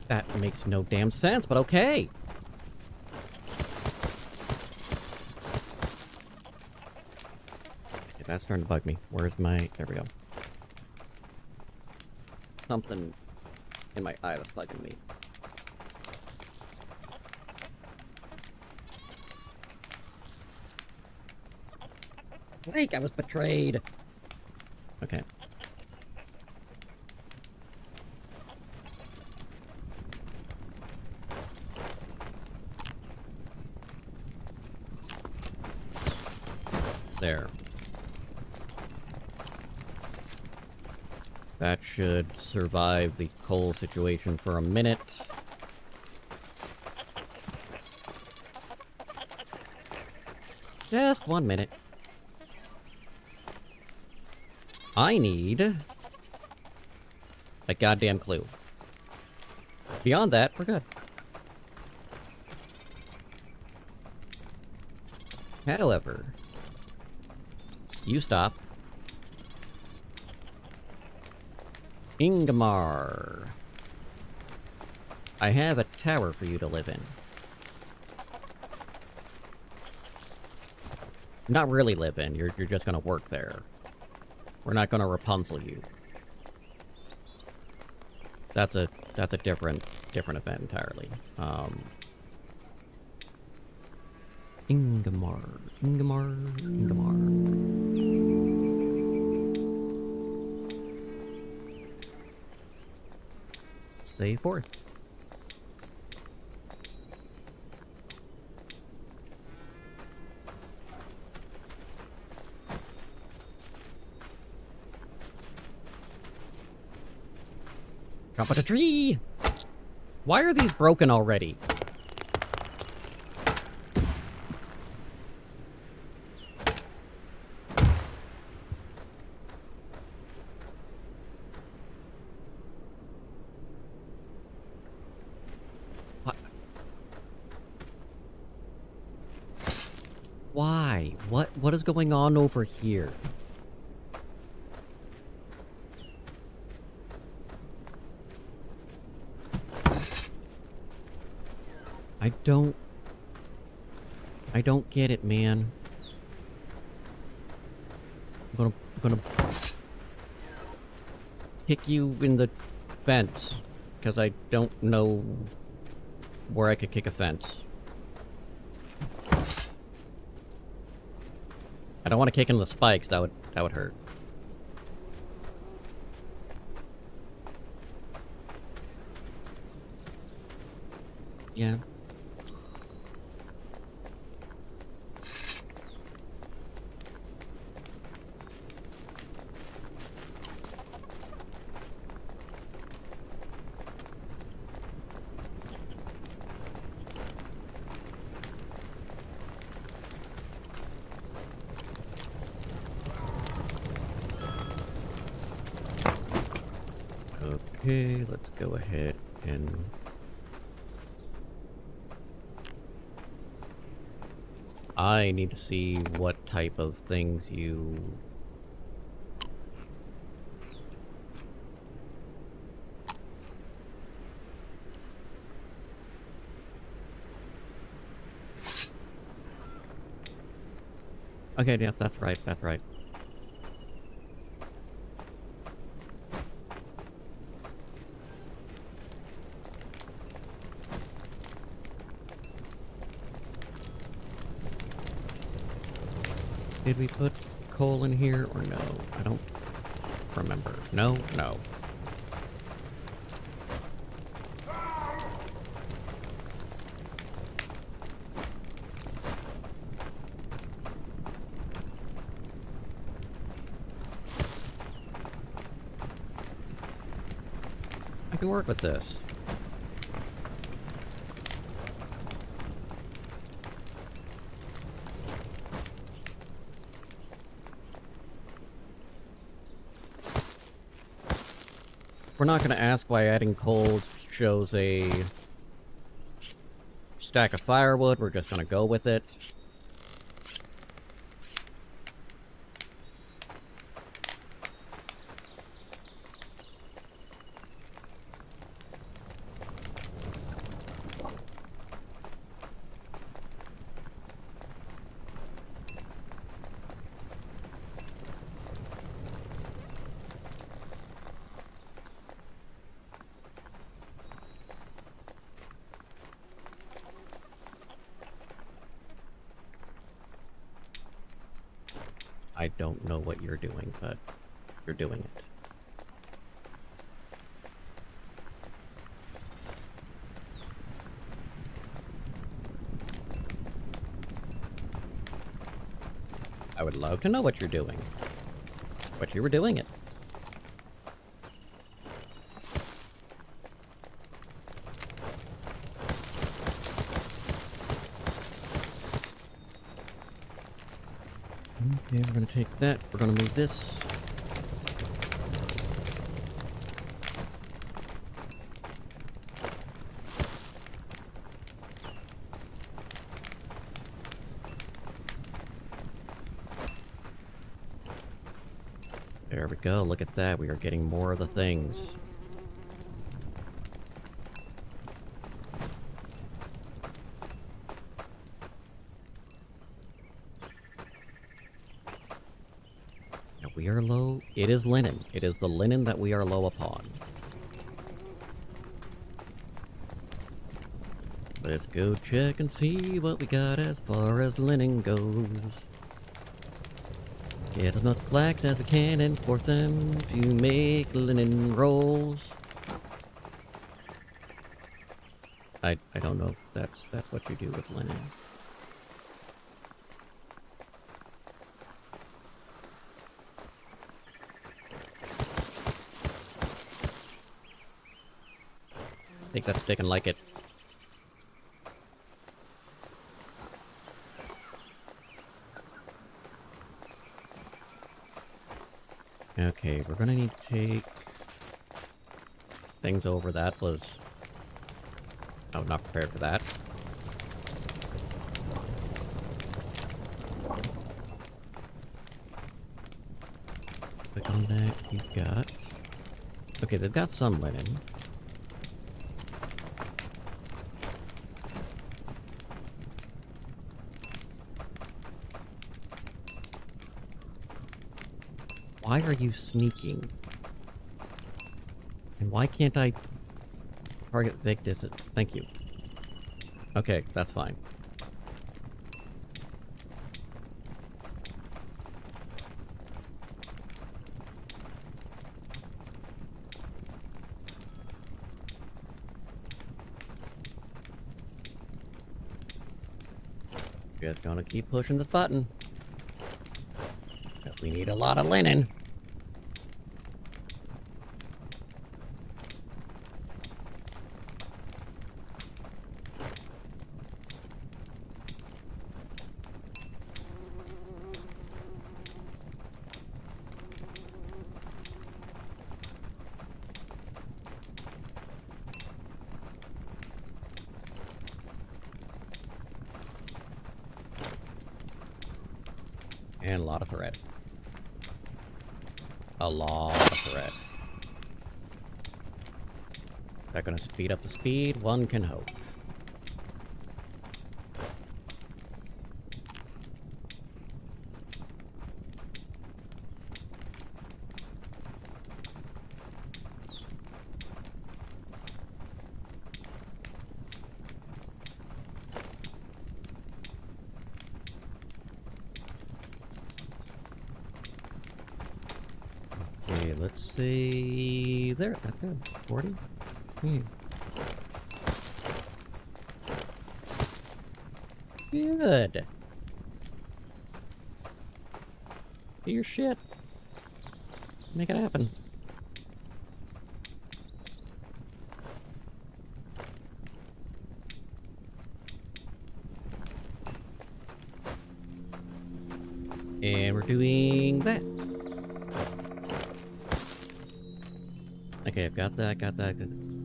That makes no damn sense, but okay. Okay, that's starting to bug me. Where's my... There we go. Something in my eye that's bugging me. Like I was betrayed. Okay. There. That should survive the coal situation for a minute. Just 1 minute. I need a goddamn clue. Beyond that, we're good. However, you stop. Ingmar. I have a tower for you to live in. Not really live in, you're just gonna work there. We're not gonna Rapunzel you. That's a different event entirely. Ingmar. Save forth. Jump at a tree! Why are these broken already? What? Why? What is going on over here? I don't get it, man. I'm gonna kick you in the fence, because I don't know where I could kick a fence. I don't want to kick into the spikes, that would hurt. Yeah. Okay, let's go ahead and... I need to see what type of things you... Okay, yeah, that's right, that's right. Did we put coal in here or no? I don't remember. No? No. I can work with this. We're not going to ask why adding coal shows a stack of firewood. We're just going to go with it. I don't know what you're doing, but you're doing it. I would love to know what you're doing. But you were doing it. Okay, we're gonna take that. We're gonna move this. There we go. Look at that. We are getting more of the things. We are low. It is linen. It is the linen that we are low upon. Let's go check and see what we got as far as linen goes. Get as much flax as we can and force them to make linen rolls. I don't know if that's what you do with linen. Take that stick and like it. Okay, we're gonna need to take things over. That was... I was not prepared for that. Click on that. You've got... Okay, they've got some linen. Why are you sneaking? And why can't I target Vic distance? Thank you. Okay, that's fine. Just gonna keep pushing this button. 'Cause we need a lot of linen. And a lot of thread. A lot of thread. Is that gonna speed up the speed? One can hope. Okay, let's see. There, that's good. 40? Good. Do your shit. Make it happen. And we're doing that. Okay, I've got that,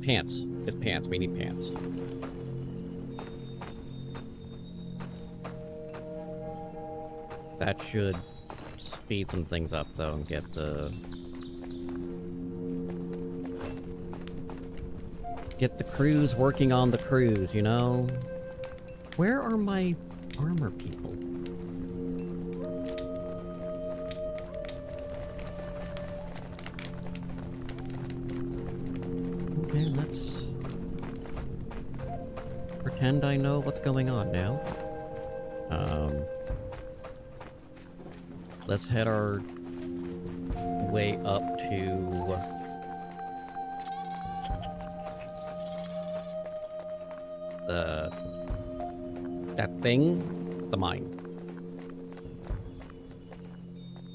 Pants. It's pants. We need pants. That should speed some things up, though, and get the crews working on the crews, you know? Where are my armor people? Okay, let's pretend I know what's going on now. Let's head our way up to that thing, the mine.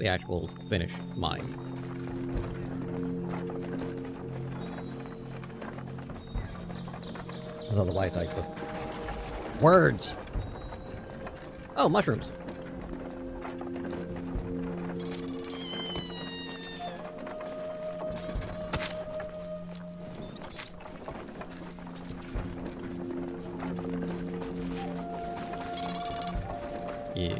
The actual finished mine. Because otherwise I could... Words! Oh, mushrooms. Yeah.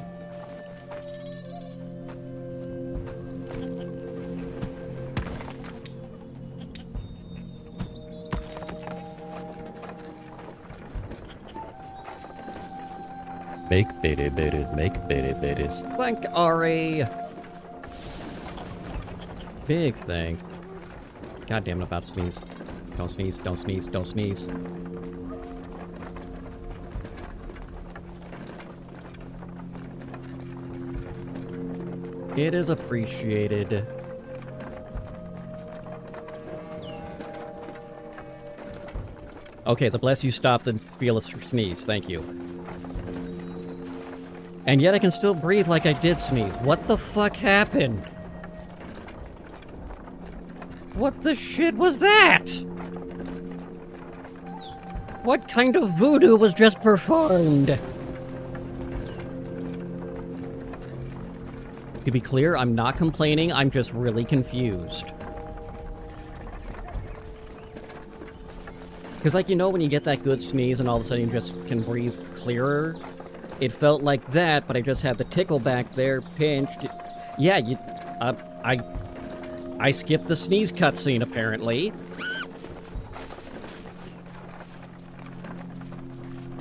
Make bitties. Thank Ari! Big thing. God damn it, I'm about to sneeze. Don't sneeze, don't sneeze, don't sneeze. It is appreciated. Okay, the bless you stopped and feel a sneeze. Thank you. And yet I can still breathe like I did sneeze. What the fuck happened? What the shit was that? What kind of voodoo was just performed? To be clear, I'm not complaining, I'm just really confused. Because, like, you know when you get that good sneeze and all of a sudden you just can breathe clearer? It felt like that, but I just had the tickle back there, pinched. Yeah, I skipped the sneeze cutscene, apparently.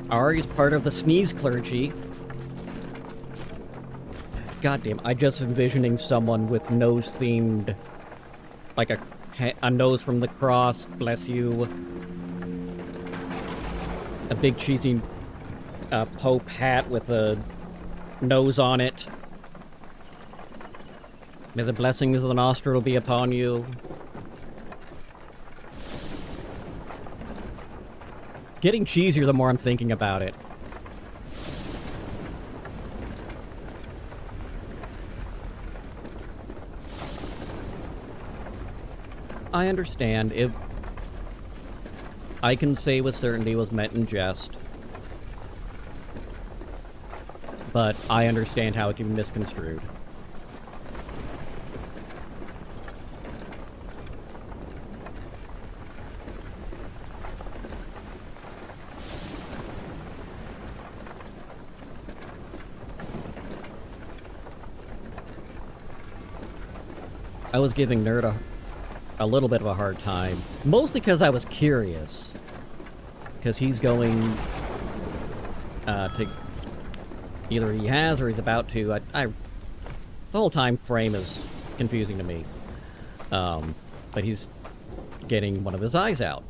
Ari's part of the sneeze clergy. Goddamn, I just envisioning someone with nose-themed... Like a nose from the cross, bless you. A big cheesy Pope hat with a nose on it. May the blessings of the nostril be upon you. It's getting cheesier the more I'm thinking about it. I understand. I can say with certainty it was meant in jest. But I understand how it can be misconstrued. I was giving Nerd a little bit of a hard time. Mostly because I was curious. Because he's going to... Either he has or he's about to. The whole time frame is confusing to me. But he's getting one of his eyes out.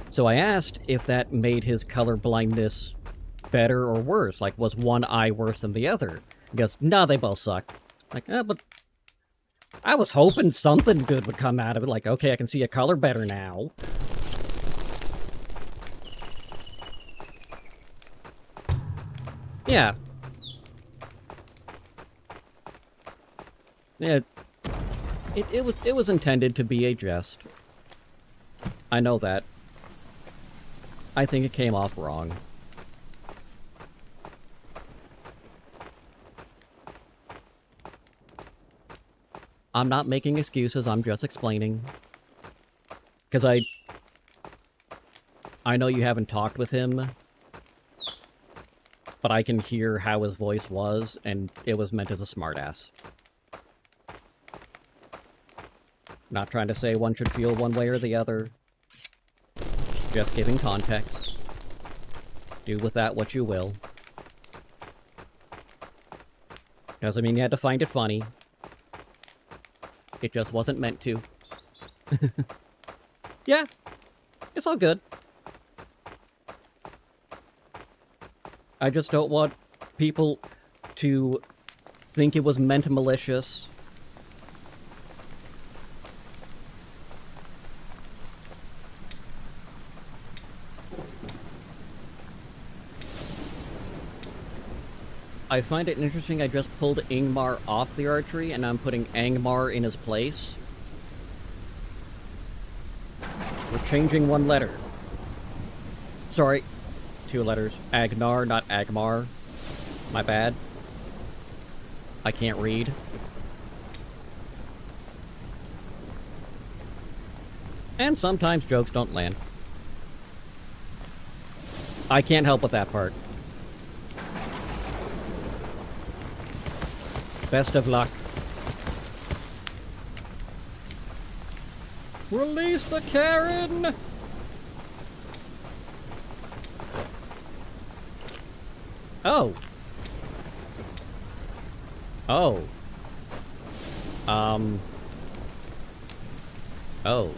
So I asked if that made his color blindness better or worse. Like, was one eye worse than the other? He goes, no, they both suck. Like, but I was hoping something good would come out of it. Like, okay, I can see a color better now. Yeah. Yeah. It was intended to be a jest. I know that. I think it came off wrong. I'm not making excuses, I'm just explaining. Because I know you haven't talked with him, but I can hear how his voice was, and it was meant as a smartass. Not trying to say one should feel one way or the other. Just giving context. Do with that what you will. Doesn't mean you had to find it funny. It just wasn't meant to. Yeah, it's all good. I just don't want people to think it was meant malicious. I find it interesting I just pulled Ingmar off the archery and I'm putting Angmar in his place. We're changing one letter. Sorry, 2 letters. Agnar, not Agmar. My bad. I can't read. And sometimes jokes don't land. I can't help with that part. Best of luck. Release the Karen! Oh. Oh. Oh.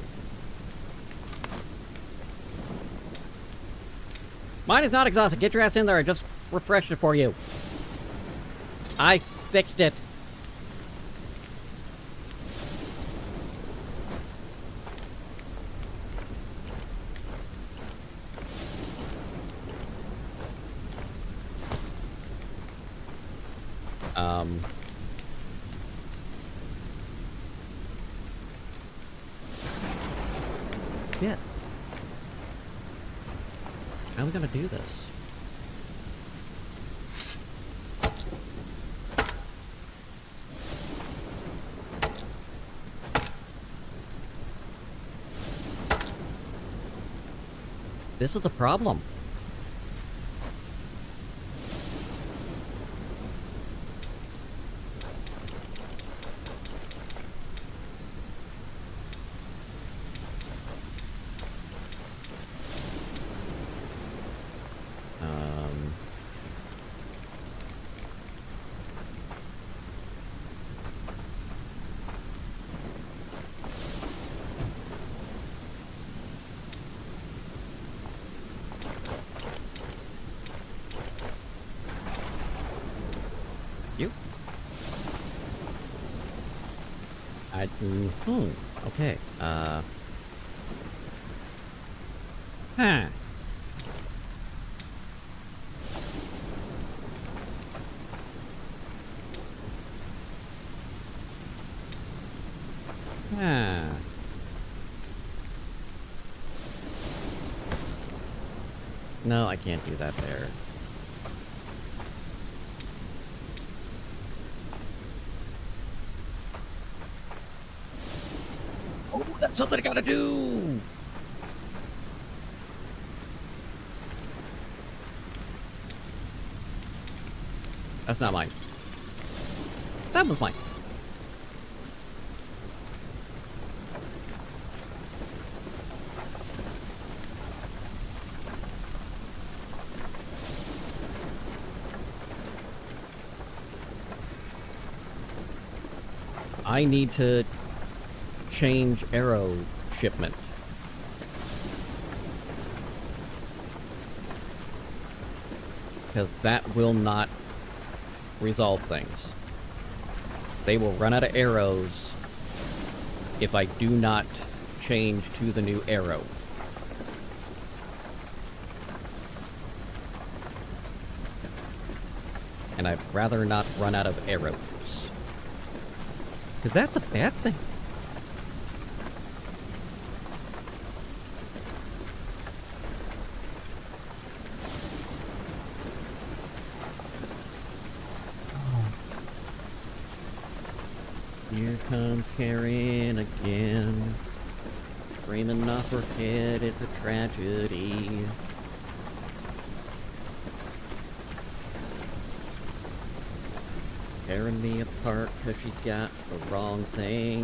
Mine is not exhausted. Get your ass in there. I just refreshed it for you. I fixed it. Yeah. How are we gonna do this? This is a problem. You? Okay, Huh. Huh. No, I can't do that there. Oh, that's something I gotta do! That's not mine. That was mine. I need to change arrow shipment. Because that will not resolve things. They will run out of arrows if I do not change to the new arrow. And I'd rather not run out of arrows. Because that's a bad thing. Here comes Karen again. Screaming off her head, it's a tragedy. Tearing me apart because she got the wrong thing.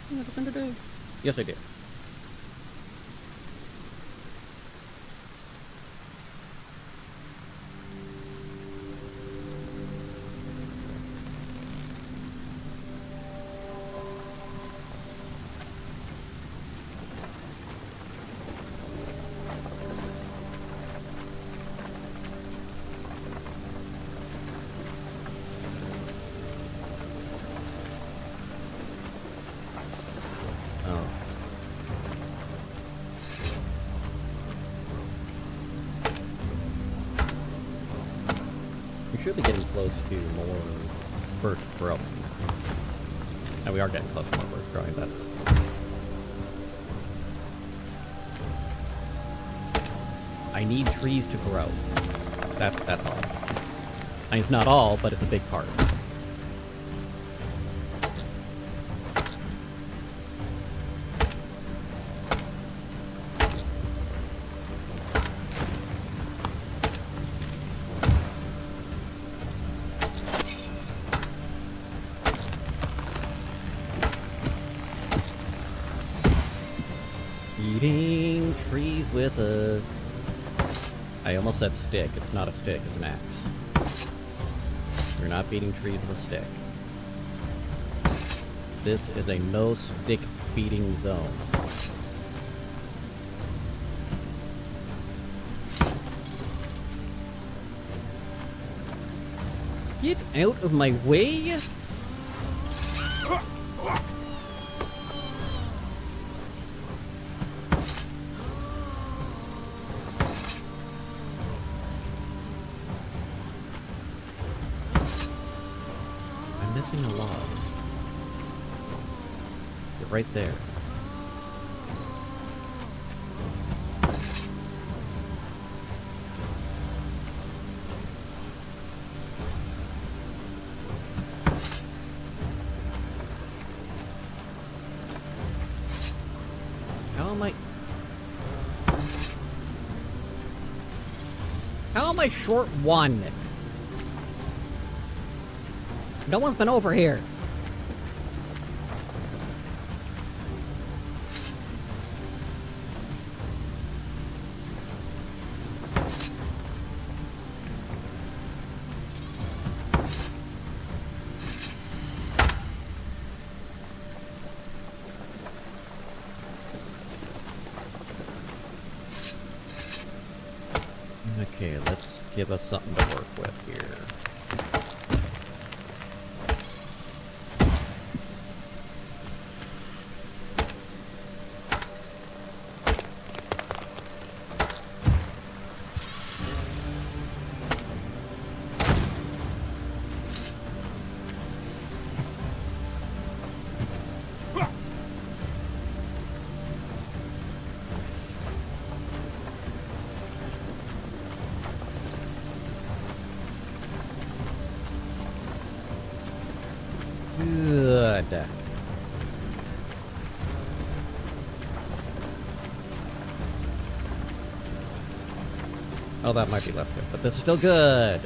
Nothing to do. Yes, I did. We should be getting close to more first growing. And we are getting close to more first growing, that's... I need trees to grow. That's all. I mean, it's not all, but it's a big part. Eating trees with a... I almost said stick. It's not a stick, it's an axe. You're not beating trees with a stick. This is a no-stick beating zone. Get out of my way! Missing a log. You're right there. How am I... How am I short one? No one's been over here. Okay, let's give us something to work with here. Good. Oh, that might be less good, but this is still good.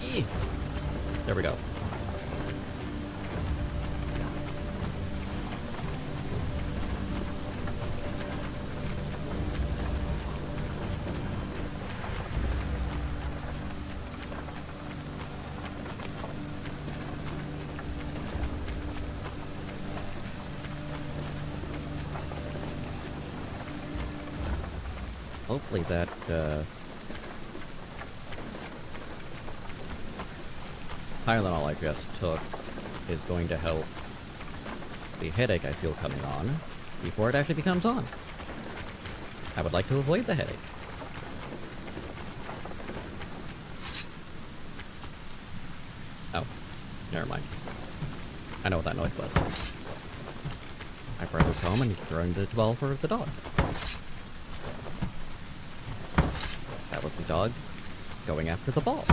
Eeh. There we go. Hopefully that, Tylenol I just took is going to help the headache I feel coming on before it actually becomes on. I would like to avoid the headache. Oh, never mind. I know what that noise was. I brought it home and throwing the ball for the dog. That was the dog going after the ball.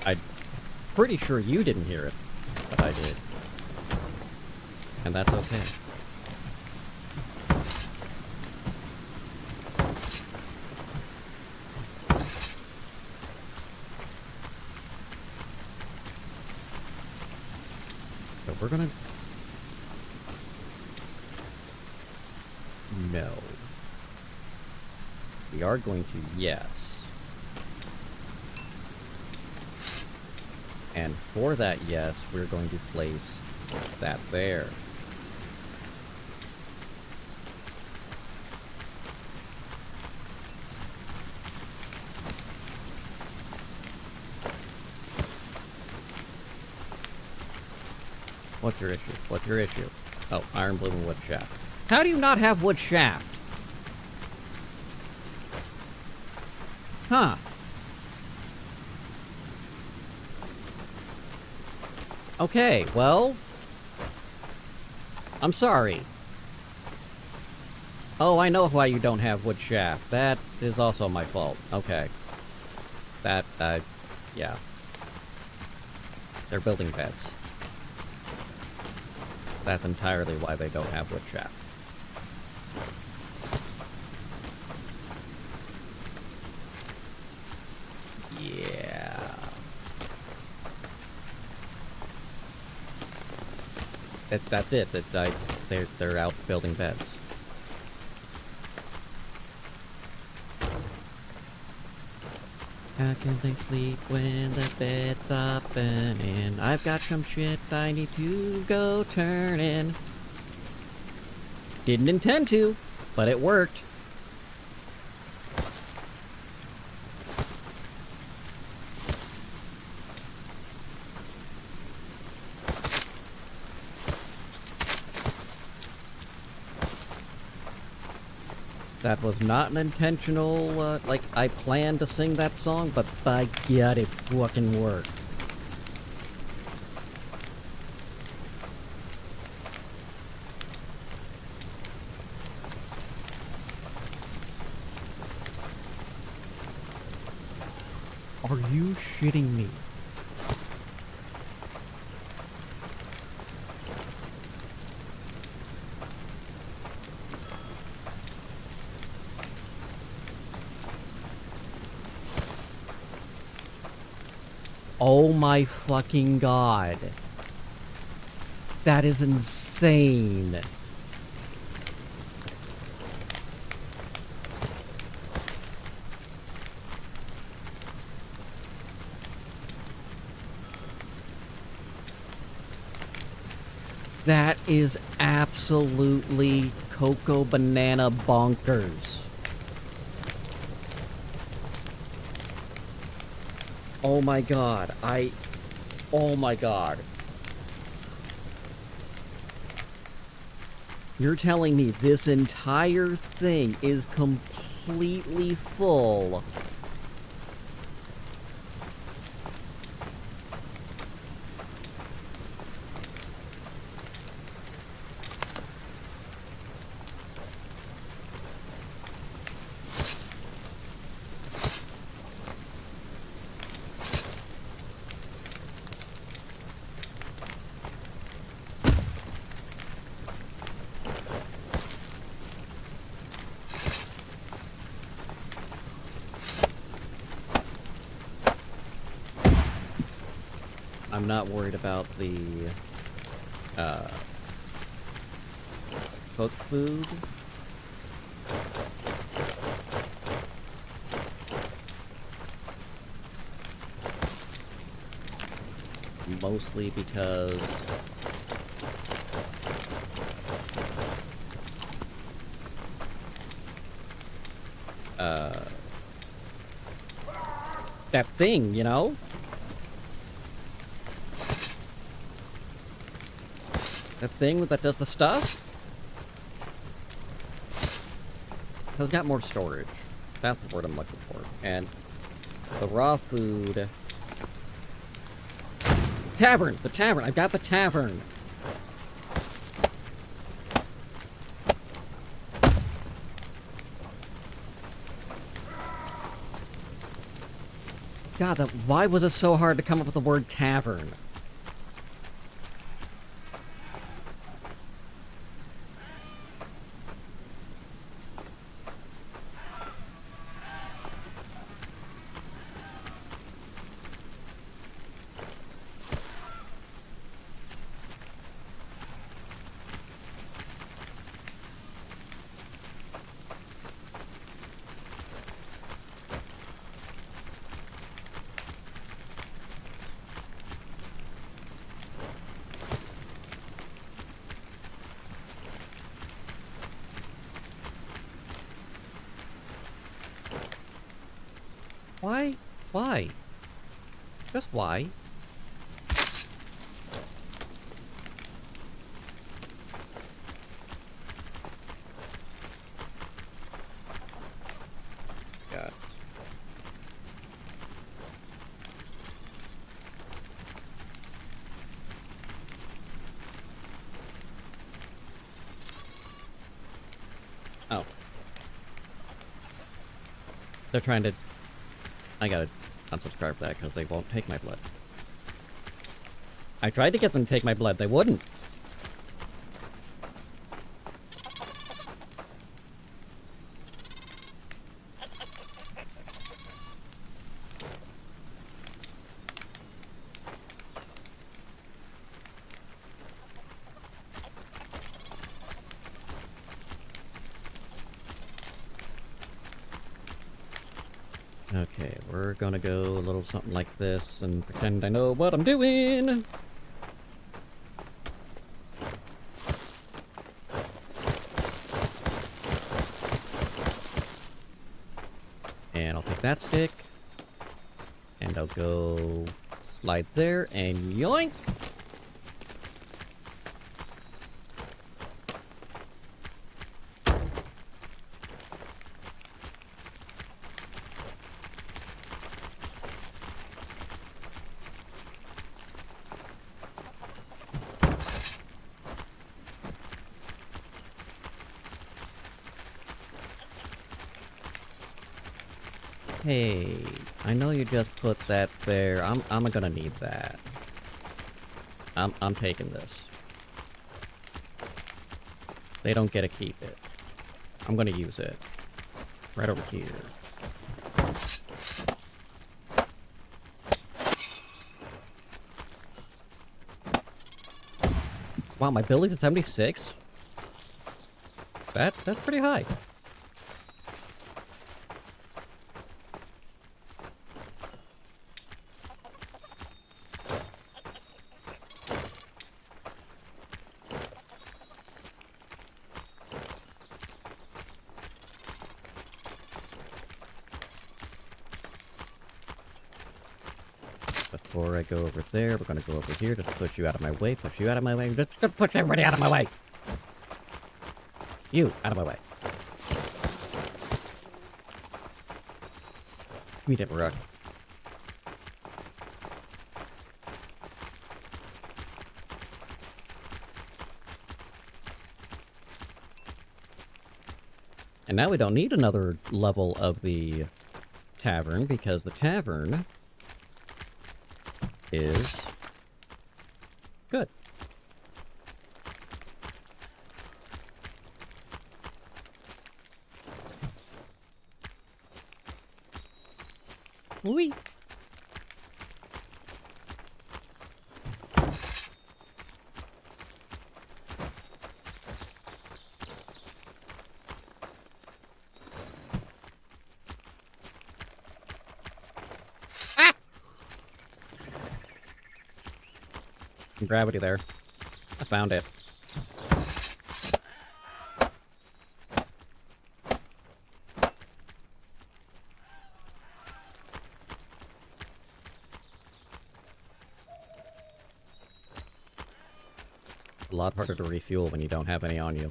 I'm pretty sure you didn't hear it, but I did. And that's okay. So we're gonna... No. We are going to yes. And for that yes, we're going to place that there. What's your issue? What's your issue? Oh, iron bloom and wood shaft. How do you not have wood shaft? Huh. Okay, well... I'm sorry. Oh, I know why you don't have wood shaft. That is also my fault. Okay. That, yeah. They're building beds. That's entirely why they don't have wood shaft. Yeah. That's it. They're out building beds. How can they sleep when the bed's up and in? I've got some shit I need to go turn in. Didn't intend to, but it worked. That was not an intentional, like, I planned to sing that song, but by God, it fucking worked. Are you shitting me? Oh my fucking god. That is insane. That is absolutely cocoa banana bonkers. Oh my god, oh my god. You're telling me this entire thing is completely full? I'm not worried about the, cooked food. Mostly because that thing, you know? That thing that does the stuff? Has got more storage. That's the word I'm looking for. And the raw food... Tavern! The tavern! I've got the tavern! God, why was it so hard to come up with the word tavern? Why? Why? Just why? God. Oh. They're trying to... I gotta unsubscribe that because they won't take my blood. I tried to get them to take my blood, they wouldn't. Okay, we're gonna go a little something like this and pretend I know what I'm doing! And I'll take that stick. And I'll go slide there and yoink! Hey, I know you just put that there. I'm gonna need that. I'm taking this. They don't get to keep it. I'm gonna use it. Right over here. Wow, my building's at 76? That's pretty high. Before I go over there, we're gonna go over here. Just push you out of my way. Push you out of my way. Just gonna push everybody out of my way. You out of my way. Meet it, Rook. And now we don't need another level of the tavern because the tavern is good. Whee! Gravity there. I found it. A lot harder to refuel when you don't have any on you.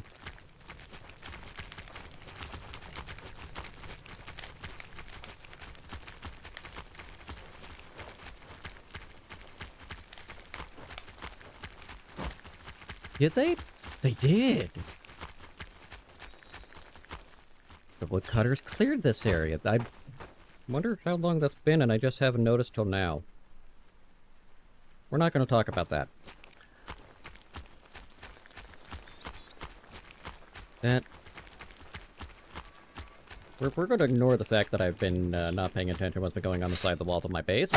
Did they? They did! The woodcutters cleared this area. I wonder how long that's been, and I just haven't noticed till now. We're not going to talk about that. We're going to ignore the fact that I've been not paying attention to what's been going on inside the walls of my base.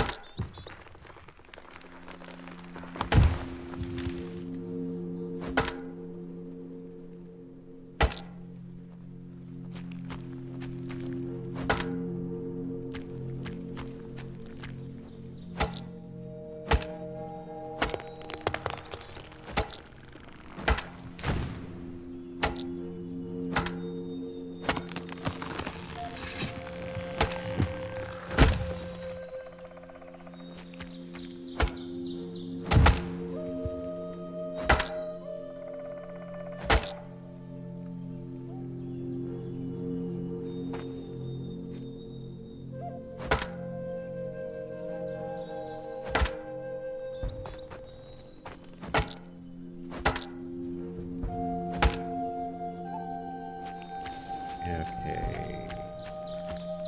Okay.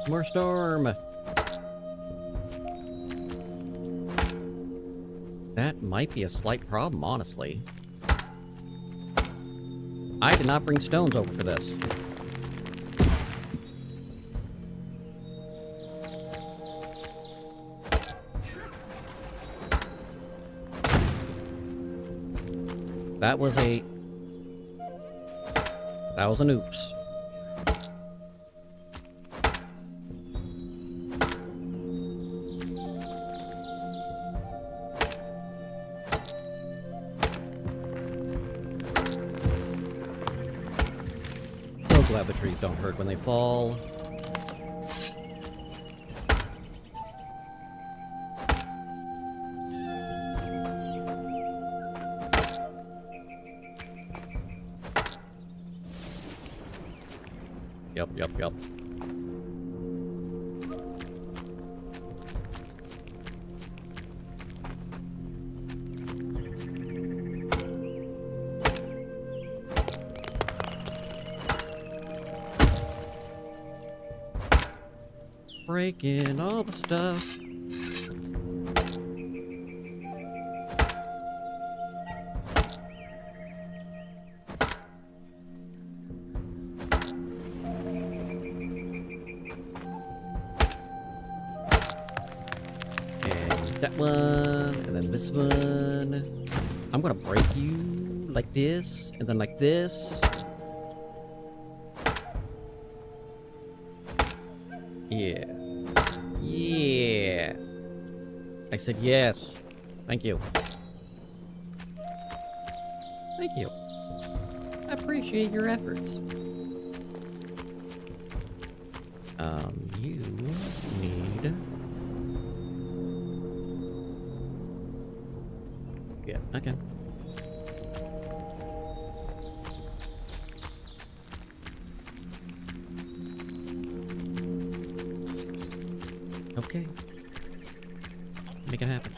More storm! That might be a slight problem, honestly. I did not bring stones over for this. That was an oops. So glad the trees don't hurt when they fall. Yep. Breaking all the stuff. That one, and then this one. I'm gonna break you. like this, and then like this. Yeah. Yeah. I said yes. Thank you. Thank you. I appreciate your efforts. You need... Yeah, okay. Okay. Make it happen.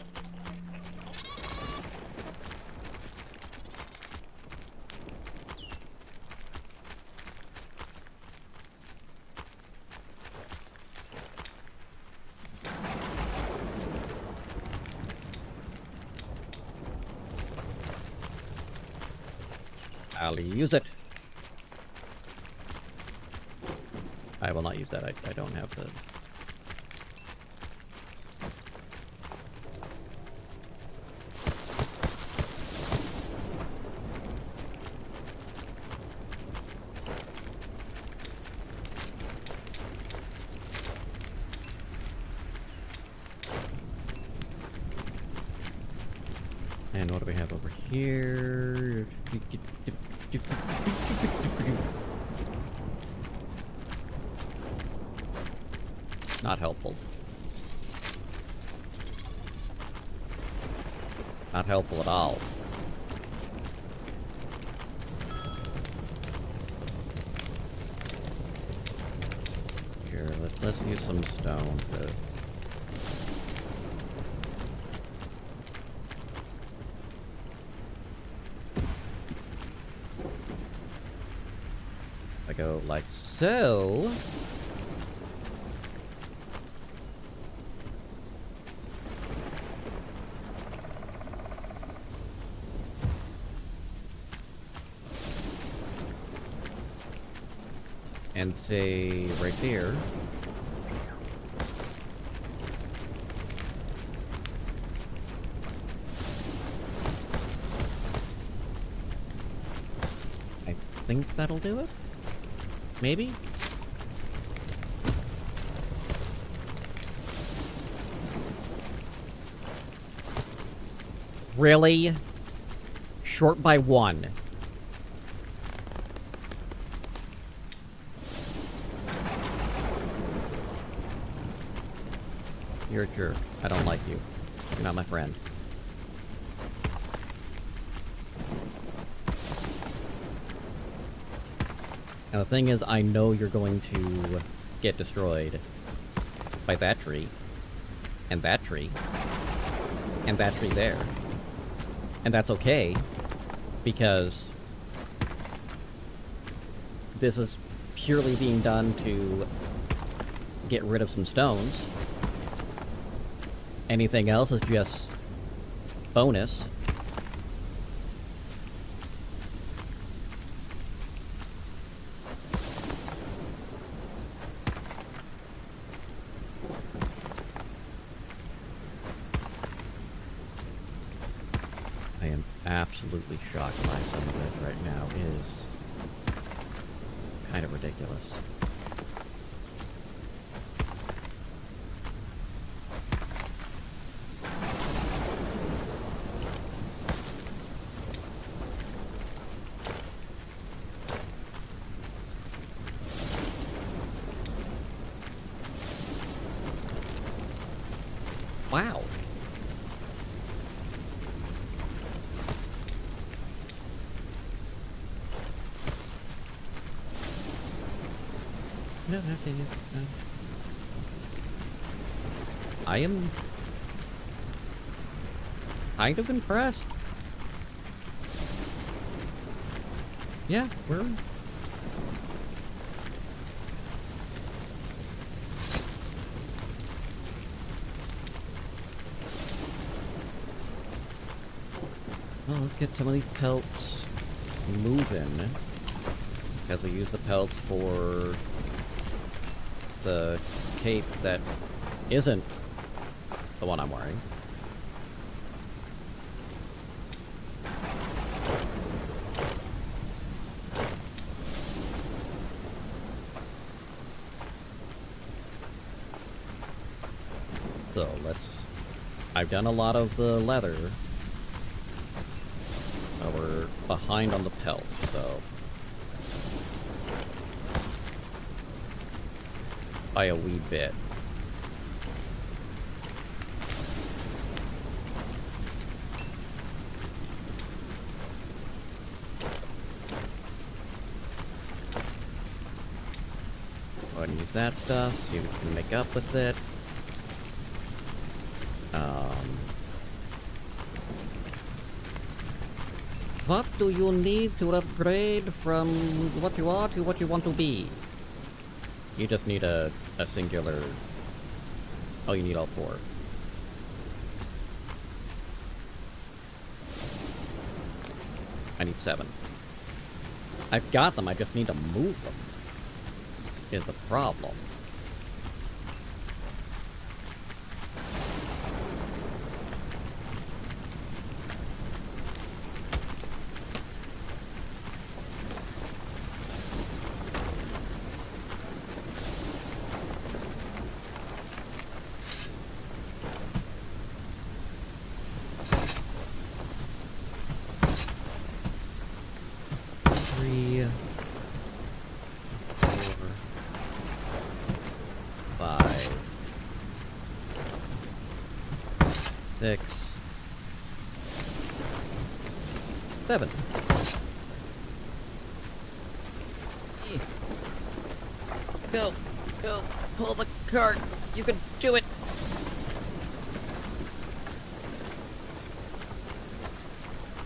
I'll use it. I will not use that. I don't have the... And what do we have over here? Not helpful. Not helpful at all. Here, let's use some stone to... I go like so. And say right there. I think that'll do it. Maybe? Really? Short by 1. You're a jerk. I don't like you. You're not my friend. Now the thing is, I know you're going to get destroyed by that tree, and that tree, and that tree there. And that's okay, because this is purely being done to get rid of some stones. Anything else is just bonus. I am absolutely shocked by some of this right now. It is kind of ridiculous. Wow. No, nothing. No. I am kind of impressed. Yeah, we're... Well, let's get some of these pelts moving. Because we use the pelts for the cape that isn't the one I'm wearing. I've done a lot of the leather. We're behind on the pelt, so... by a wee bit. Go ahead and use that stuff, see what we can make up with it. What do you need to upgrade from what you are to what you want to be? You just need a singular... Oh, you need all four. I need 7. I've got them, I just need to move them. Is the problem. Six, 7. Go, pull the cart. You can do it.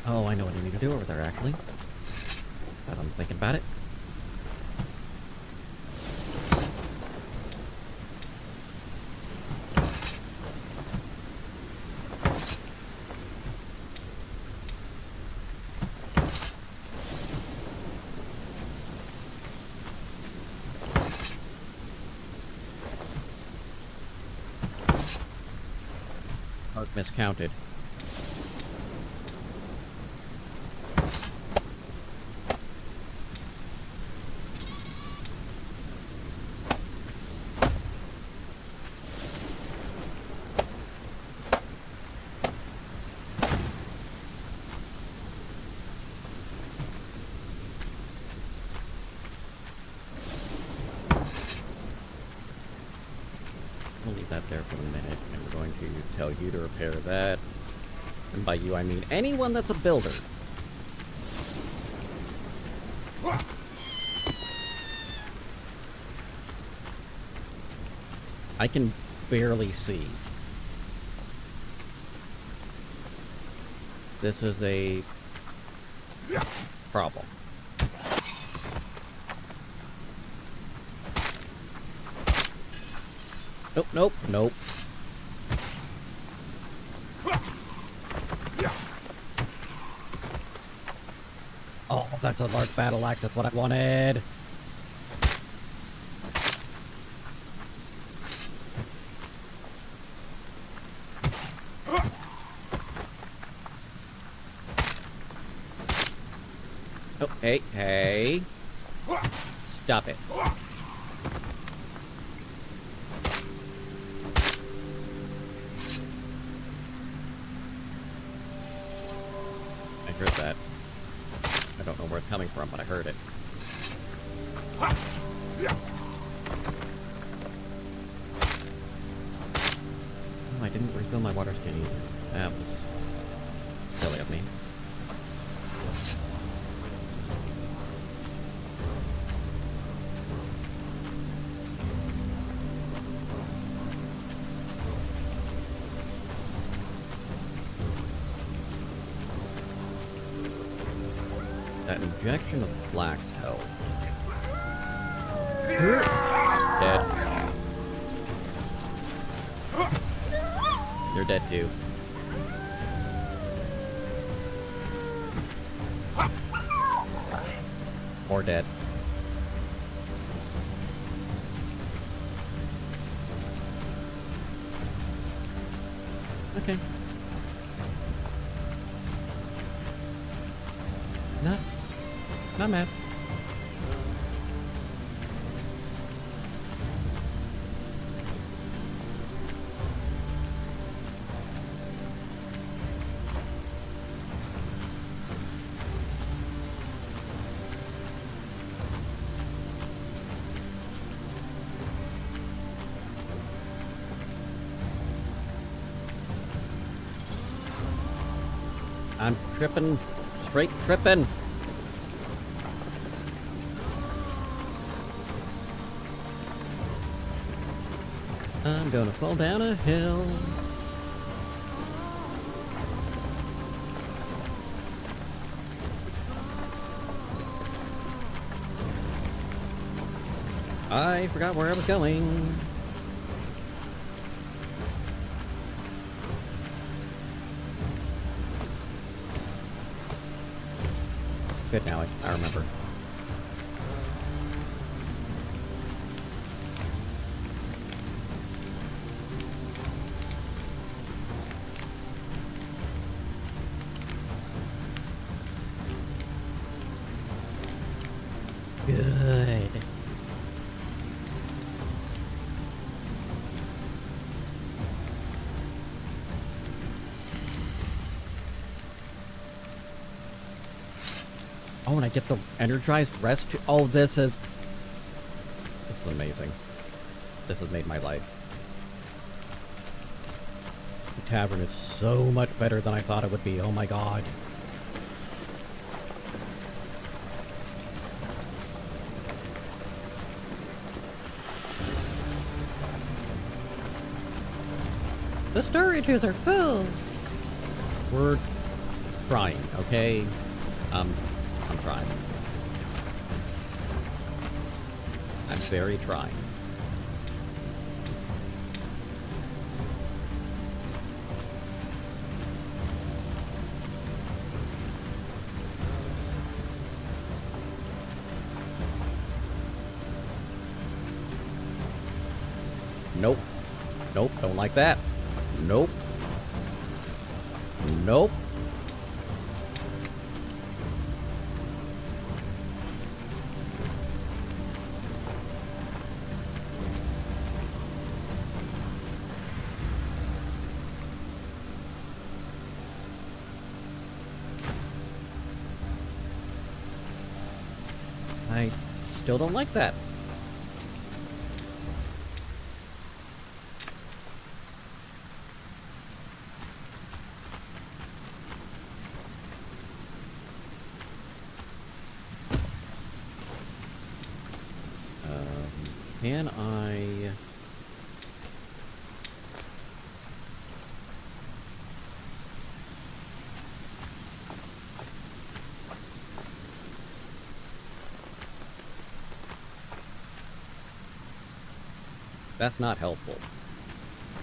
Oh, I know what you need to do over there, actually. Now I'm thinking about it. Miscounted. We'll leave that there for a minute. I'm going to tell you to repair that. And by you, I mean anyone that's a builder. I can barely see. This is a problem. Nope. Oh, that's a large battle axe. That's what I wanted. Oh, hey. Stop it. I heard that. I don't know where it's coming from, but I heard it. Oh, I didn't refill my water skin either. That was silly of me. That injection of flax helped. Dead. You're dead too. Or dead. Okay. Not mad. I'm tripping. Straight tripping. I'm gonna fall down a hill. I forgot where I was going. Good, now I remember. Good. Oh, and I get the energized rest. Oh, this is amazing. This has made my life. The tavern is so much better than I thought it would be. Oh my god. The storages are full. We're trying, okay? I'm trying. I'm very trying. Nope. Nope, don't like that. Nope. Nope. I still don't like that. Can I... That's not helpful.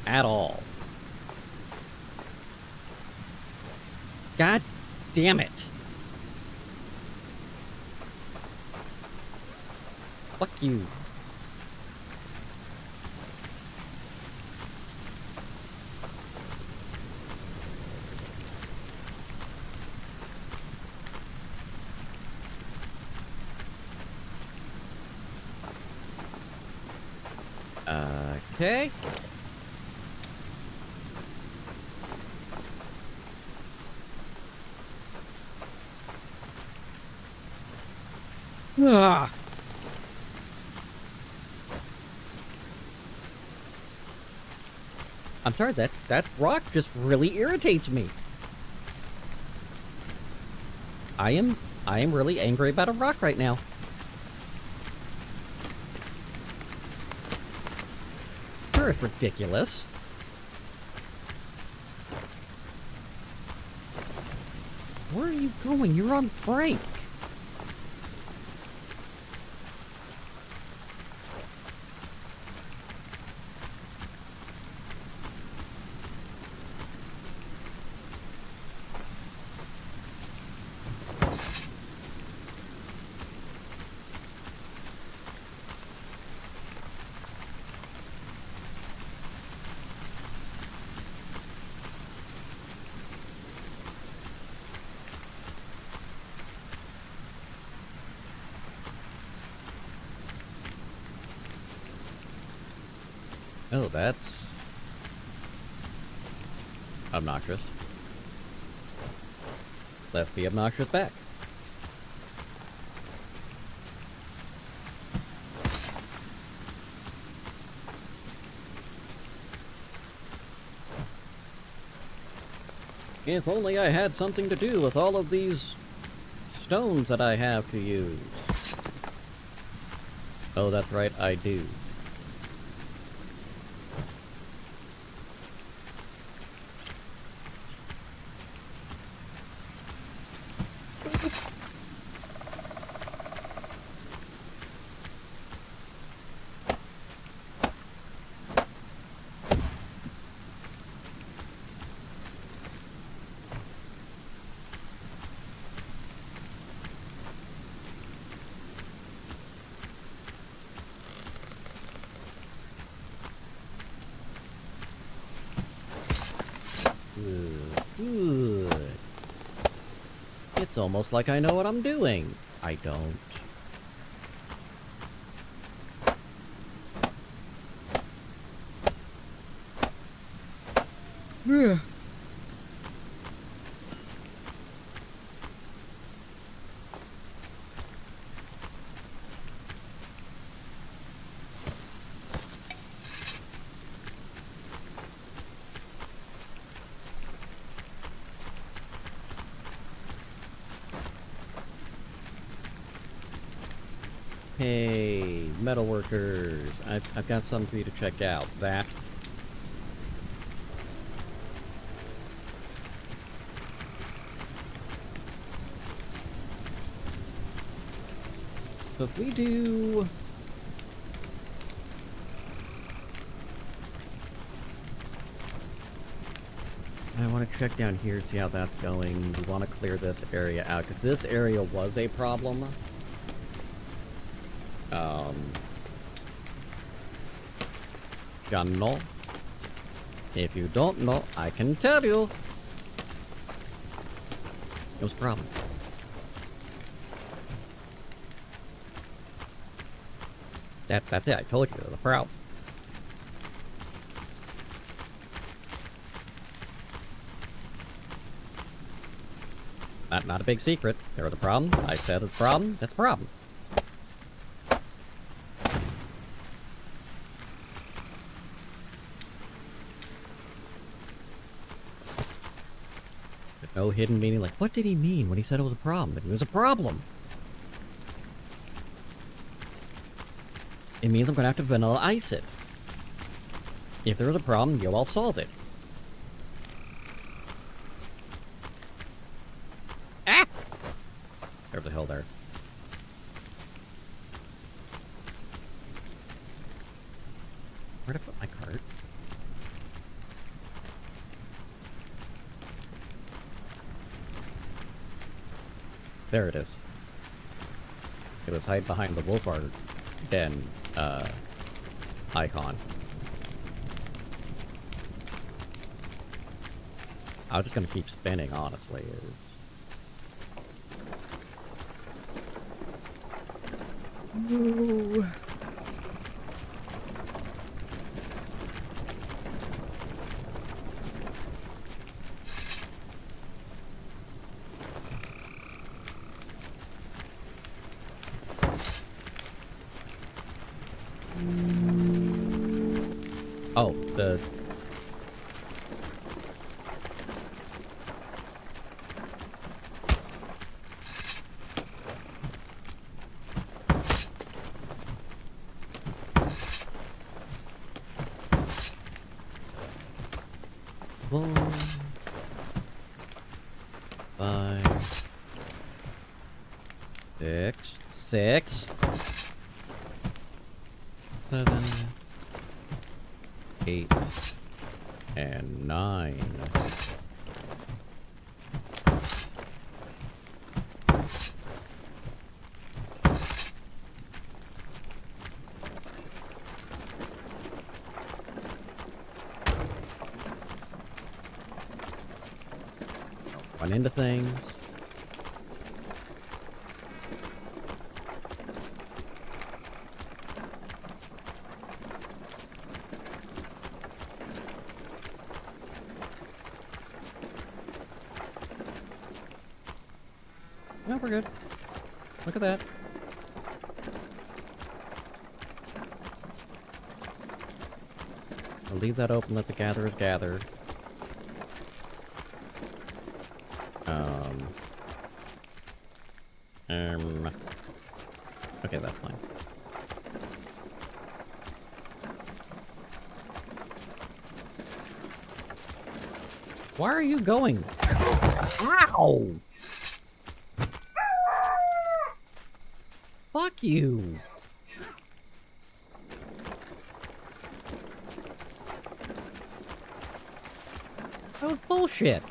At all. God damn it. Fuck you. Okay. Ah. I'm sorry, that rock just really irritates me. I am really angry about a rock right now. Sure, it's ridiculous. Where are you going? You're on break. Oh, that's obnoxious. Let's be obnoxious back. If only I had something to do with all of these stones that I have to use. Oh, that's right, I do. Good. It's almost like I know what I'm doing. I don't. Hey, metalworkers, I've got something for you to check out. That. So if we do... I want to check down here, see how that's going. We want to clear this area out, because this area was a problem. Channel. If you don't know, I can tell you. It was a problem. That's it, I told you, it was a problem. Not a big secret. There was a problem. I said it's a problem. It's a problem. No hidden meaning, like, what did he mean when he said it was a problem? It was a problem! It means I'm gonna have to vanilla ice it. If there is a problem, yo, I'll solve it. Ah! There's a hill there. Where'd I put my cart? There it is. It was hide behind the Wolfart Den icon. I was just gonna keep spinning, honestly. Ooh. Oh, the... Four, 5, 6, 7, 8, and 9. Run into things. No, we're good. Look at that. I'll leave that open, let the gatherers gather. Okay, that's fine. Why are you going? Ow! Fuck you! That was bullshit.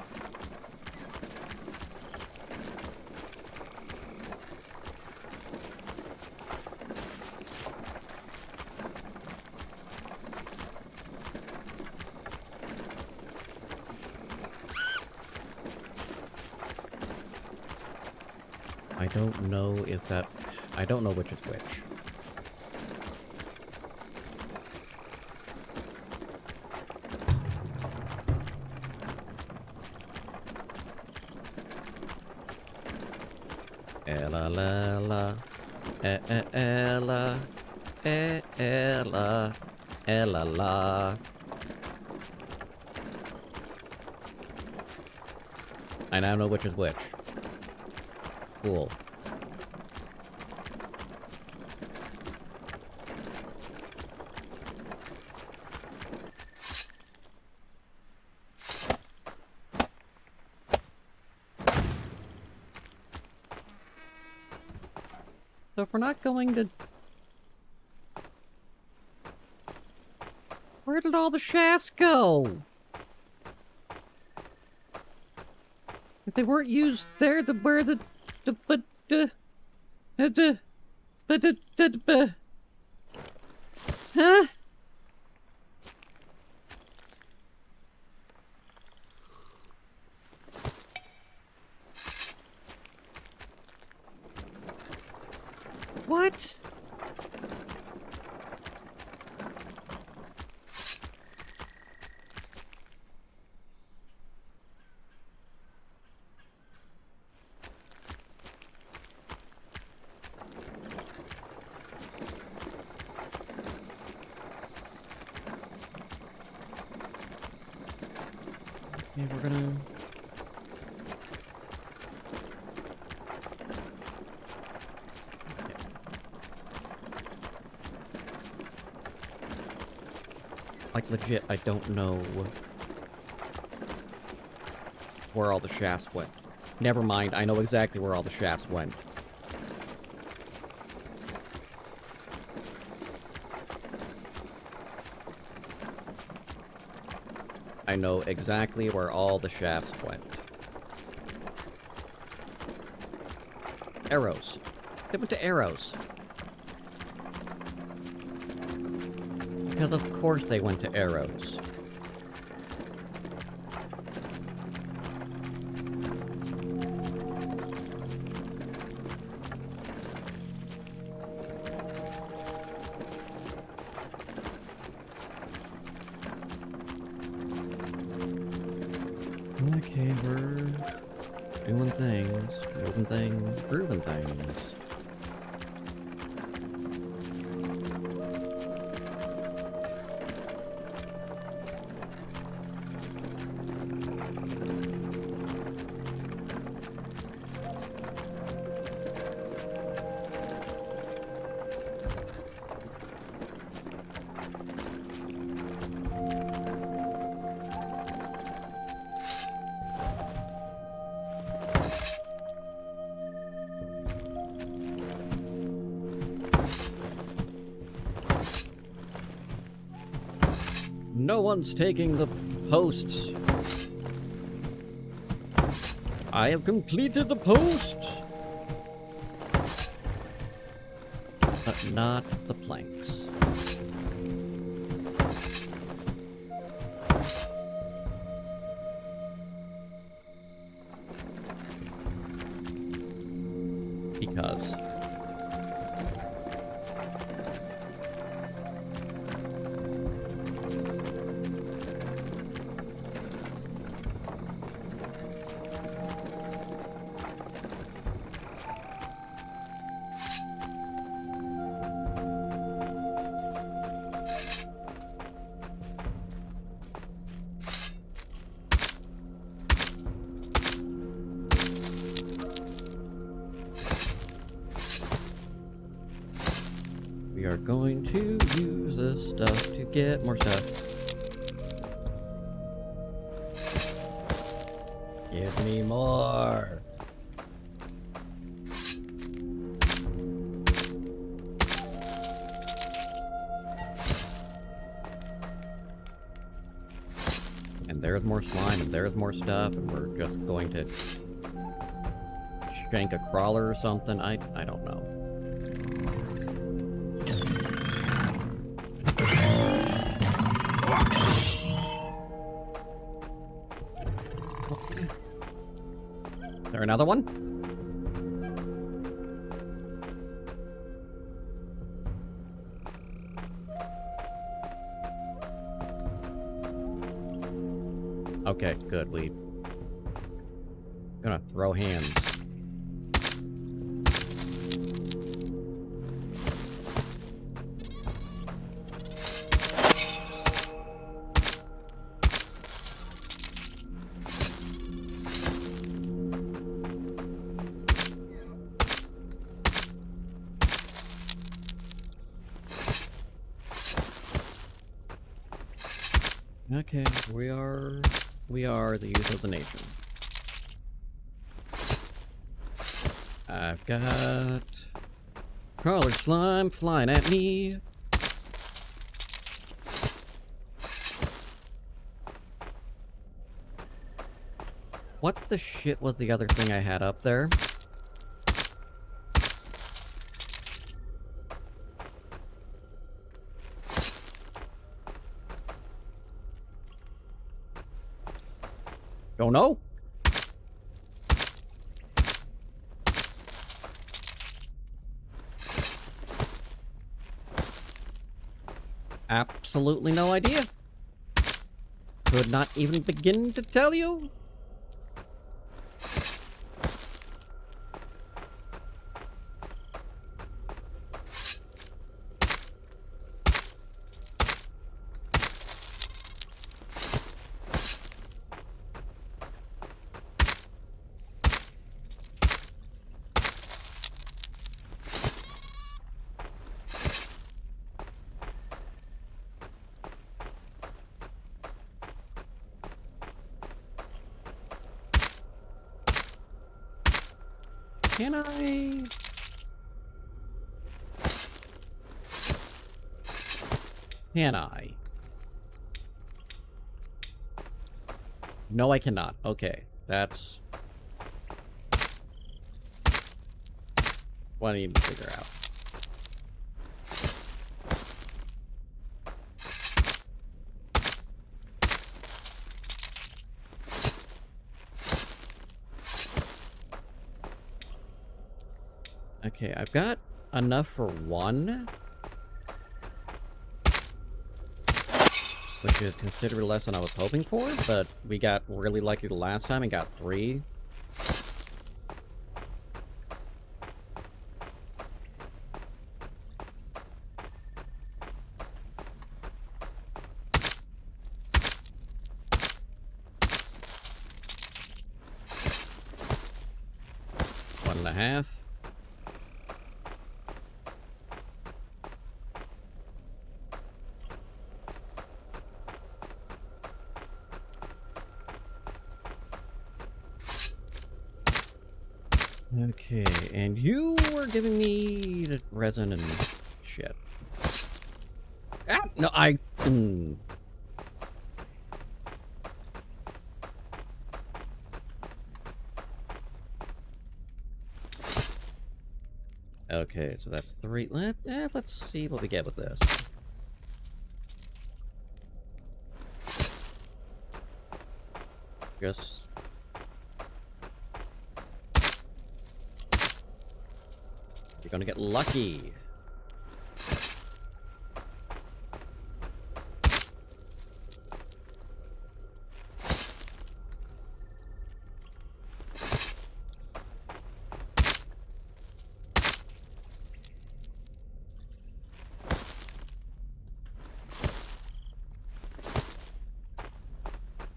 I don't know if that... I don't know which is which. Ella la la, ella, ella, ella la. I now know which is which. Cool. So if we're not going to... Where did all the shafts go? If they weren't used there, where the huh? What? Okay, we're gonna... Like, legit, I don't know where all the shafts went. Never mind, I know exactly where all the shafts went. I know exactly where all the shafts went. Arrows. They went to arrows. Because of course they went to arrows. Okay, we're doing things, moving things, proving things. No one's taking the posts. I have completed the post. But not the planks. Because... are going to use this stuff to get more stuff. Give me more. And there's more slime, and there's more stuff, and we're just going to shank a crawler or something. I don't know. Is there another one? Okay, good. We gonna throw hands. Okay, we are the youth of the nation. I've got crawler slime flying at me. What the shit was the other thing I had up there? Don't know. Absolutely no idea. Could not even begin to tell you. Can I? Can I? No, I cannot. Okay, that's what I need to figure out. Okay, I've got enough for one, which is considerably less than I was hoping for, but we got really lucky the last time and got 3. One and a half. Okay, and you were giving me the resin and shit. Ah, no, Okay, so that's 3. Let's see what we get with this. Just... You're gonna get lucky.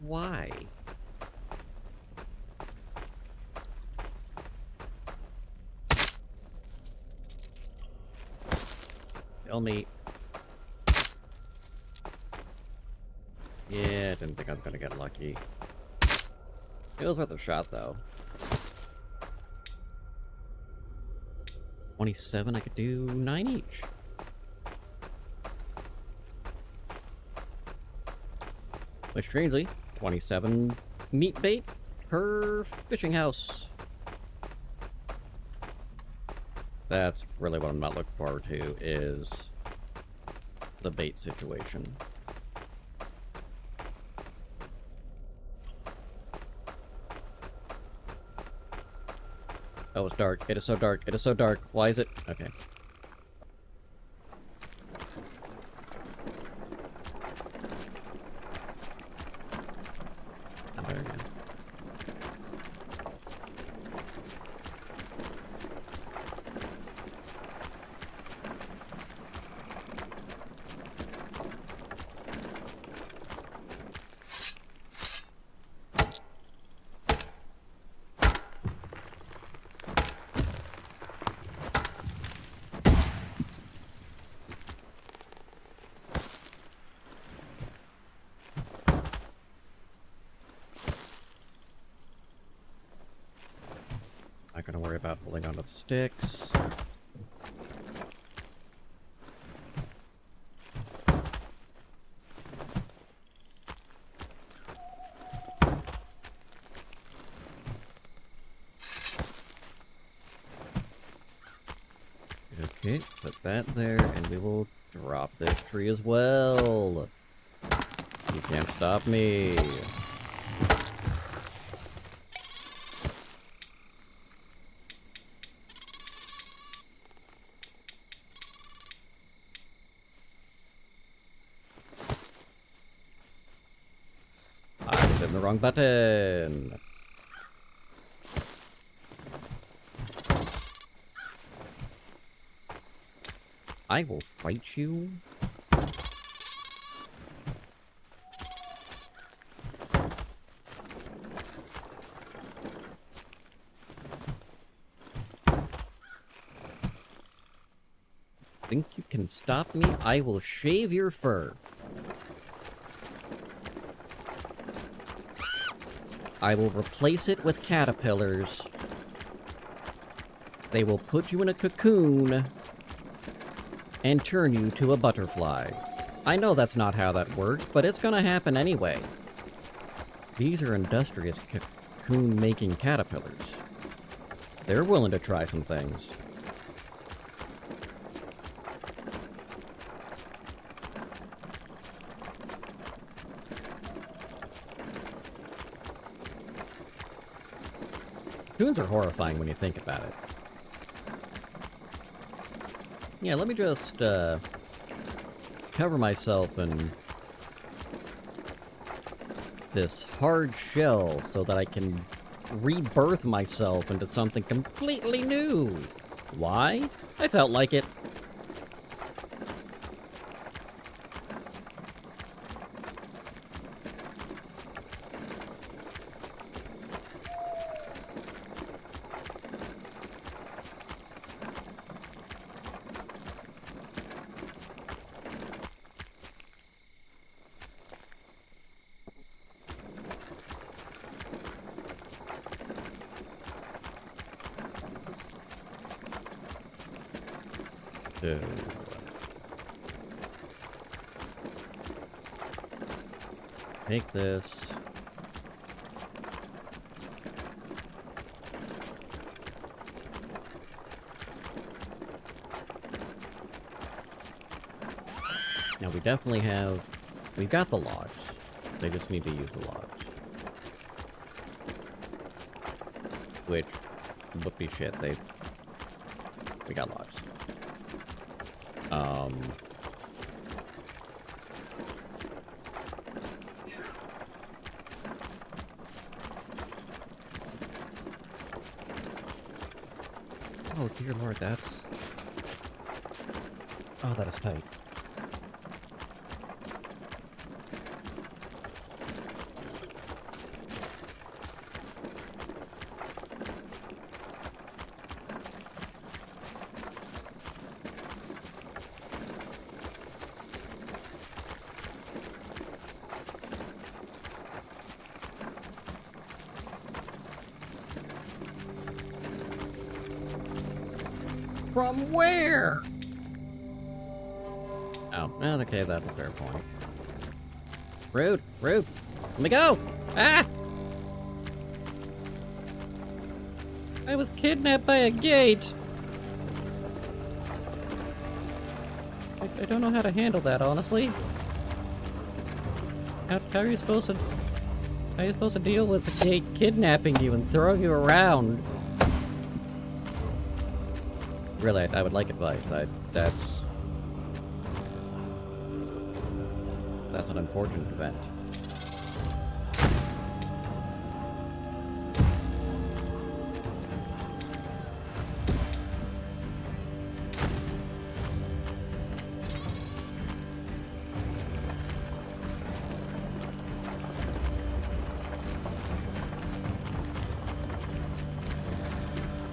Why? Kill me. Yeah, didn't think I was gonna get lucky. It was worth a shot, though. 27, I could do 9 each. Which, strangely, 27 meat bait per fishing house. That's really what I'm not looking forward to, is the bait situation. Oh, it's dark. It is so dark. It is so dark. Why is it? Okay. I'm there again. Not gonna worry about holding onto the sticks. Okay, put that there, and we will drop this tree as well. You can't stop me. I hit the wrong button. I will fight you. Think you can stop me? I will shave your fur. I will replace it with caterpillars. They will put you in a cocoon and turn you to a butterfly. I know that's not how that works, but it's gonna happen anyway. These are industrious cocoon-making caterpillars. They're willing to try some things. Cocoons are horrifying when you think about it. Yeah, let me just, cover myself in this hard shell so that I can rebirth myself into something completely new. Why? I felt like it. So, take this. Now we definitely have, we've got the logs. They just need to use the logs. Which, whoopie shit, we got logs. Oh dear lord, that's... Oh, that is tight. From where? Oh, well, okay, that's a fair point. Rude, rude. Let me go! Ah! I was kidnapped by a gate! I don't know how to handle that, honestly. How are you supposed to... How are you supposed to deal with the gate kidnapping you and throwing you around? Really, I would like advice. That's an important event.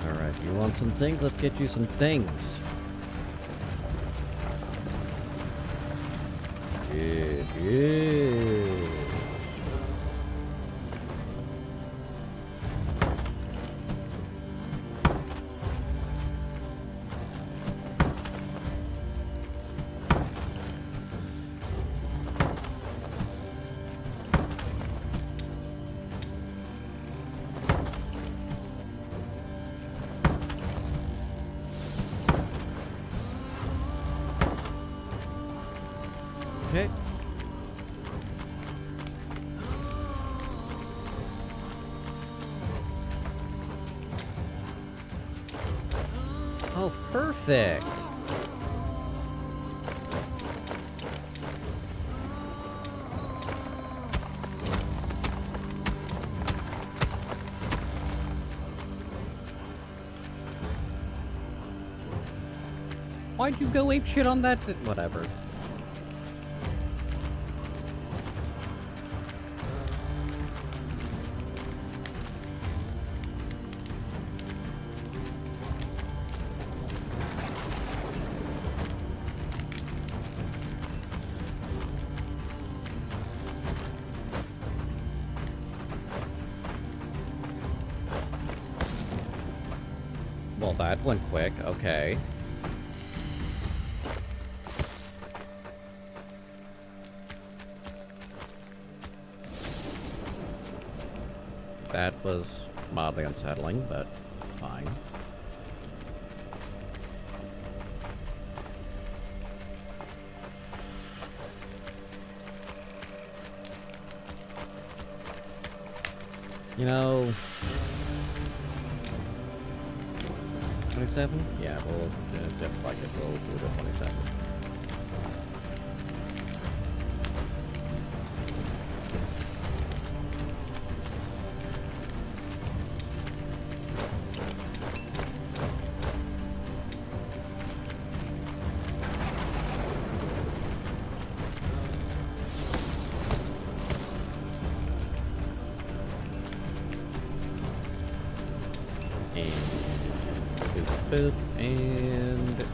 Alright, you want some things? Let's get you some things. Yeah. Okay. Oh, perfect. Why'd you go ape shit on that? Whatever. Well, that went quick. Okay. That was mildly unsettling, but fine. You know... 27? Yeah, we'll just like it. We'll do the 27. Boop, and...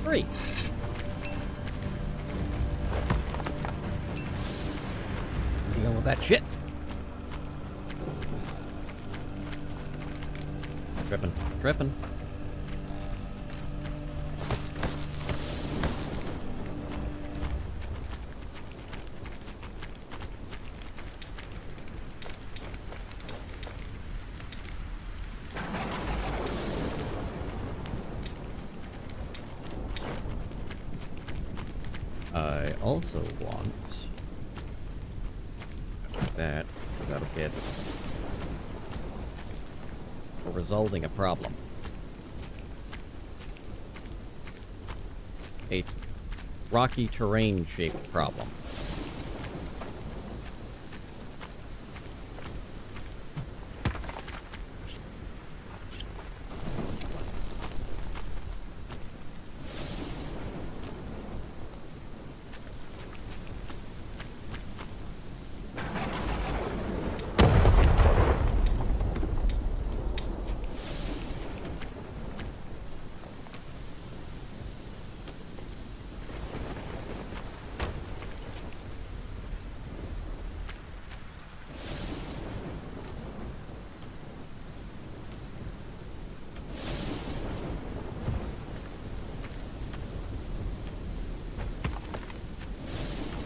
3. Dealing with that shit. Tripping, tripping. I also want that that'll get for resolving a problem. A rocky terrain shaped problem.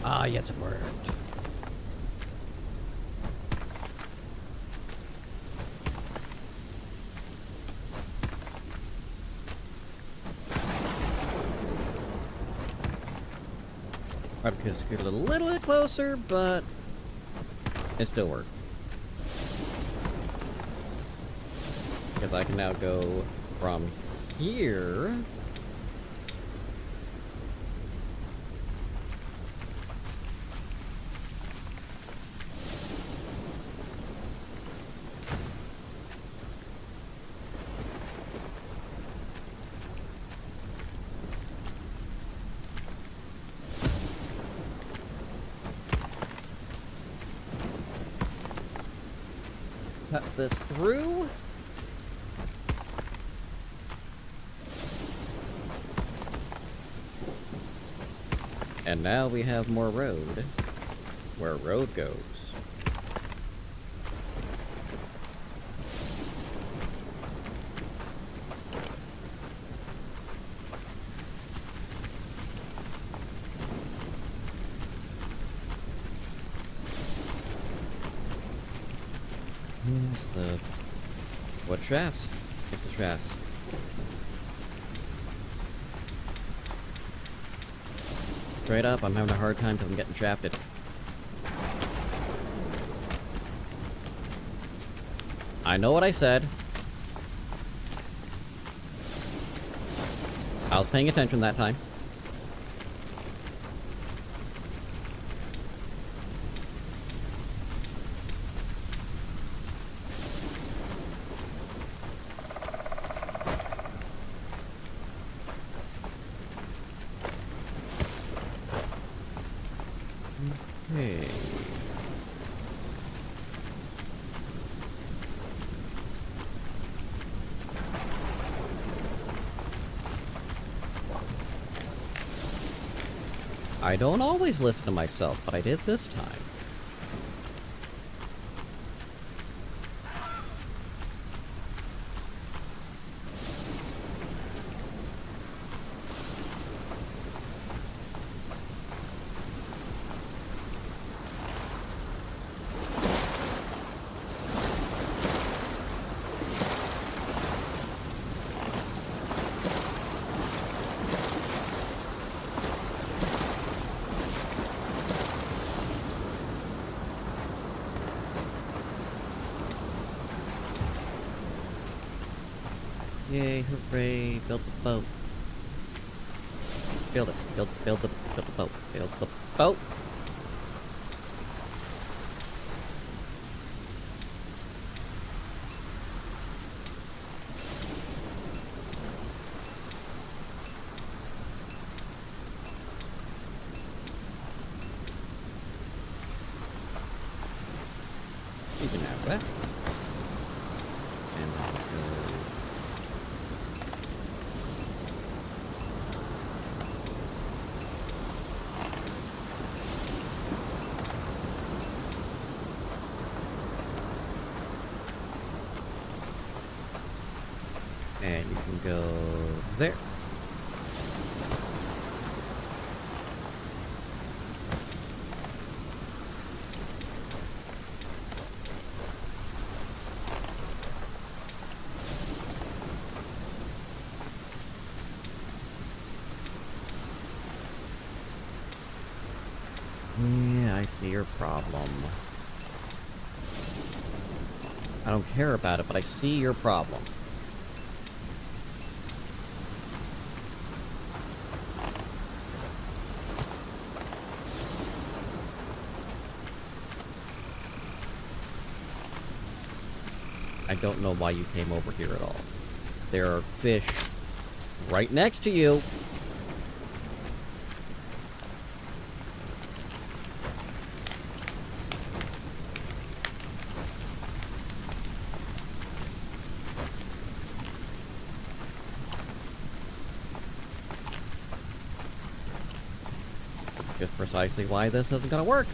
Ah, yes, it worked. Probably could have scooted a little bit closer, but it still worked. Because I can now go from here. Cut this through. And now we have more road where road goes. Here's the... What shafts? It's the shafts. Straight up, I'm having a hard time because I'm getting shafted. I know what I said. I was paying attention that time. Okay. I don't always listen to myself, but I did this time. Yay, hooray, build the boat. Build it, build the boat, build the boat. You can have that. And I'll go. And you can go there. Yeah, I see your problem. I don't care about it, but I see your problem. I don't know why you came over here at all. There are fish right next to you. Just precisely why this isn't gonna work.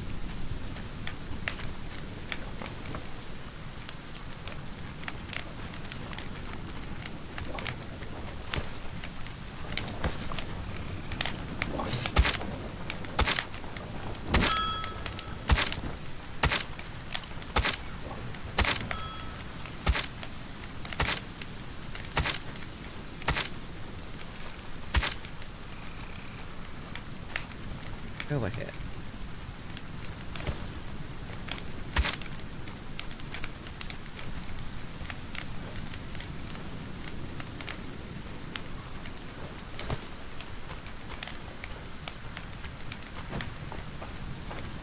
Go ahead.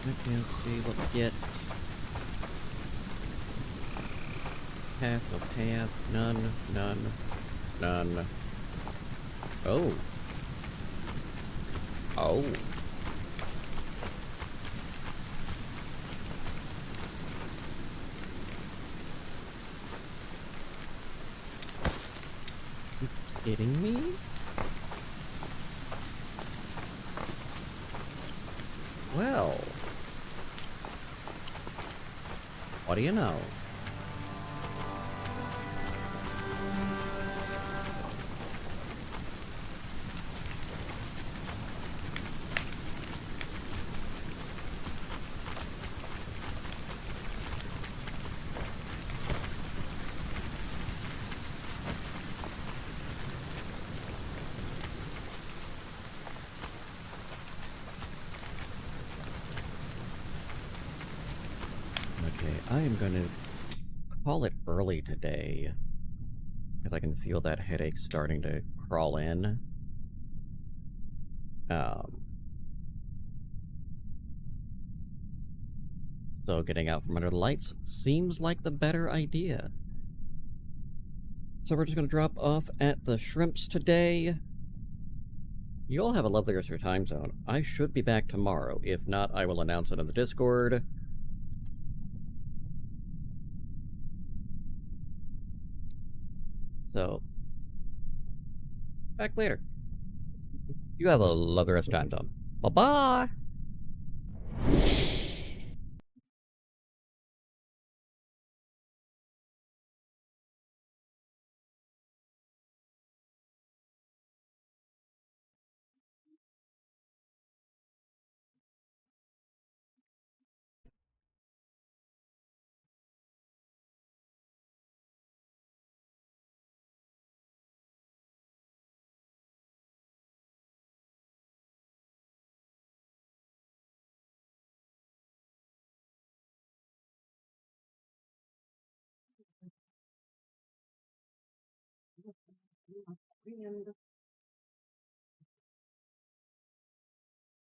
Okay, let's see what we get. Path, no path, none, none. Oh. Oh. You kidding me? Well. What do you know? Okay, I am gonna call it early today, because I can feel that headache starting to crawl in. So getting out from under the lights seems like the better idea. So we're just gonna drop off at the Shrimps today. You all have a lovely rest of your time zone. I should be back tomorrow. If not, I will announce it on the Discord. So, back later. You have a lovely rest of your time zone. Bye-bye!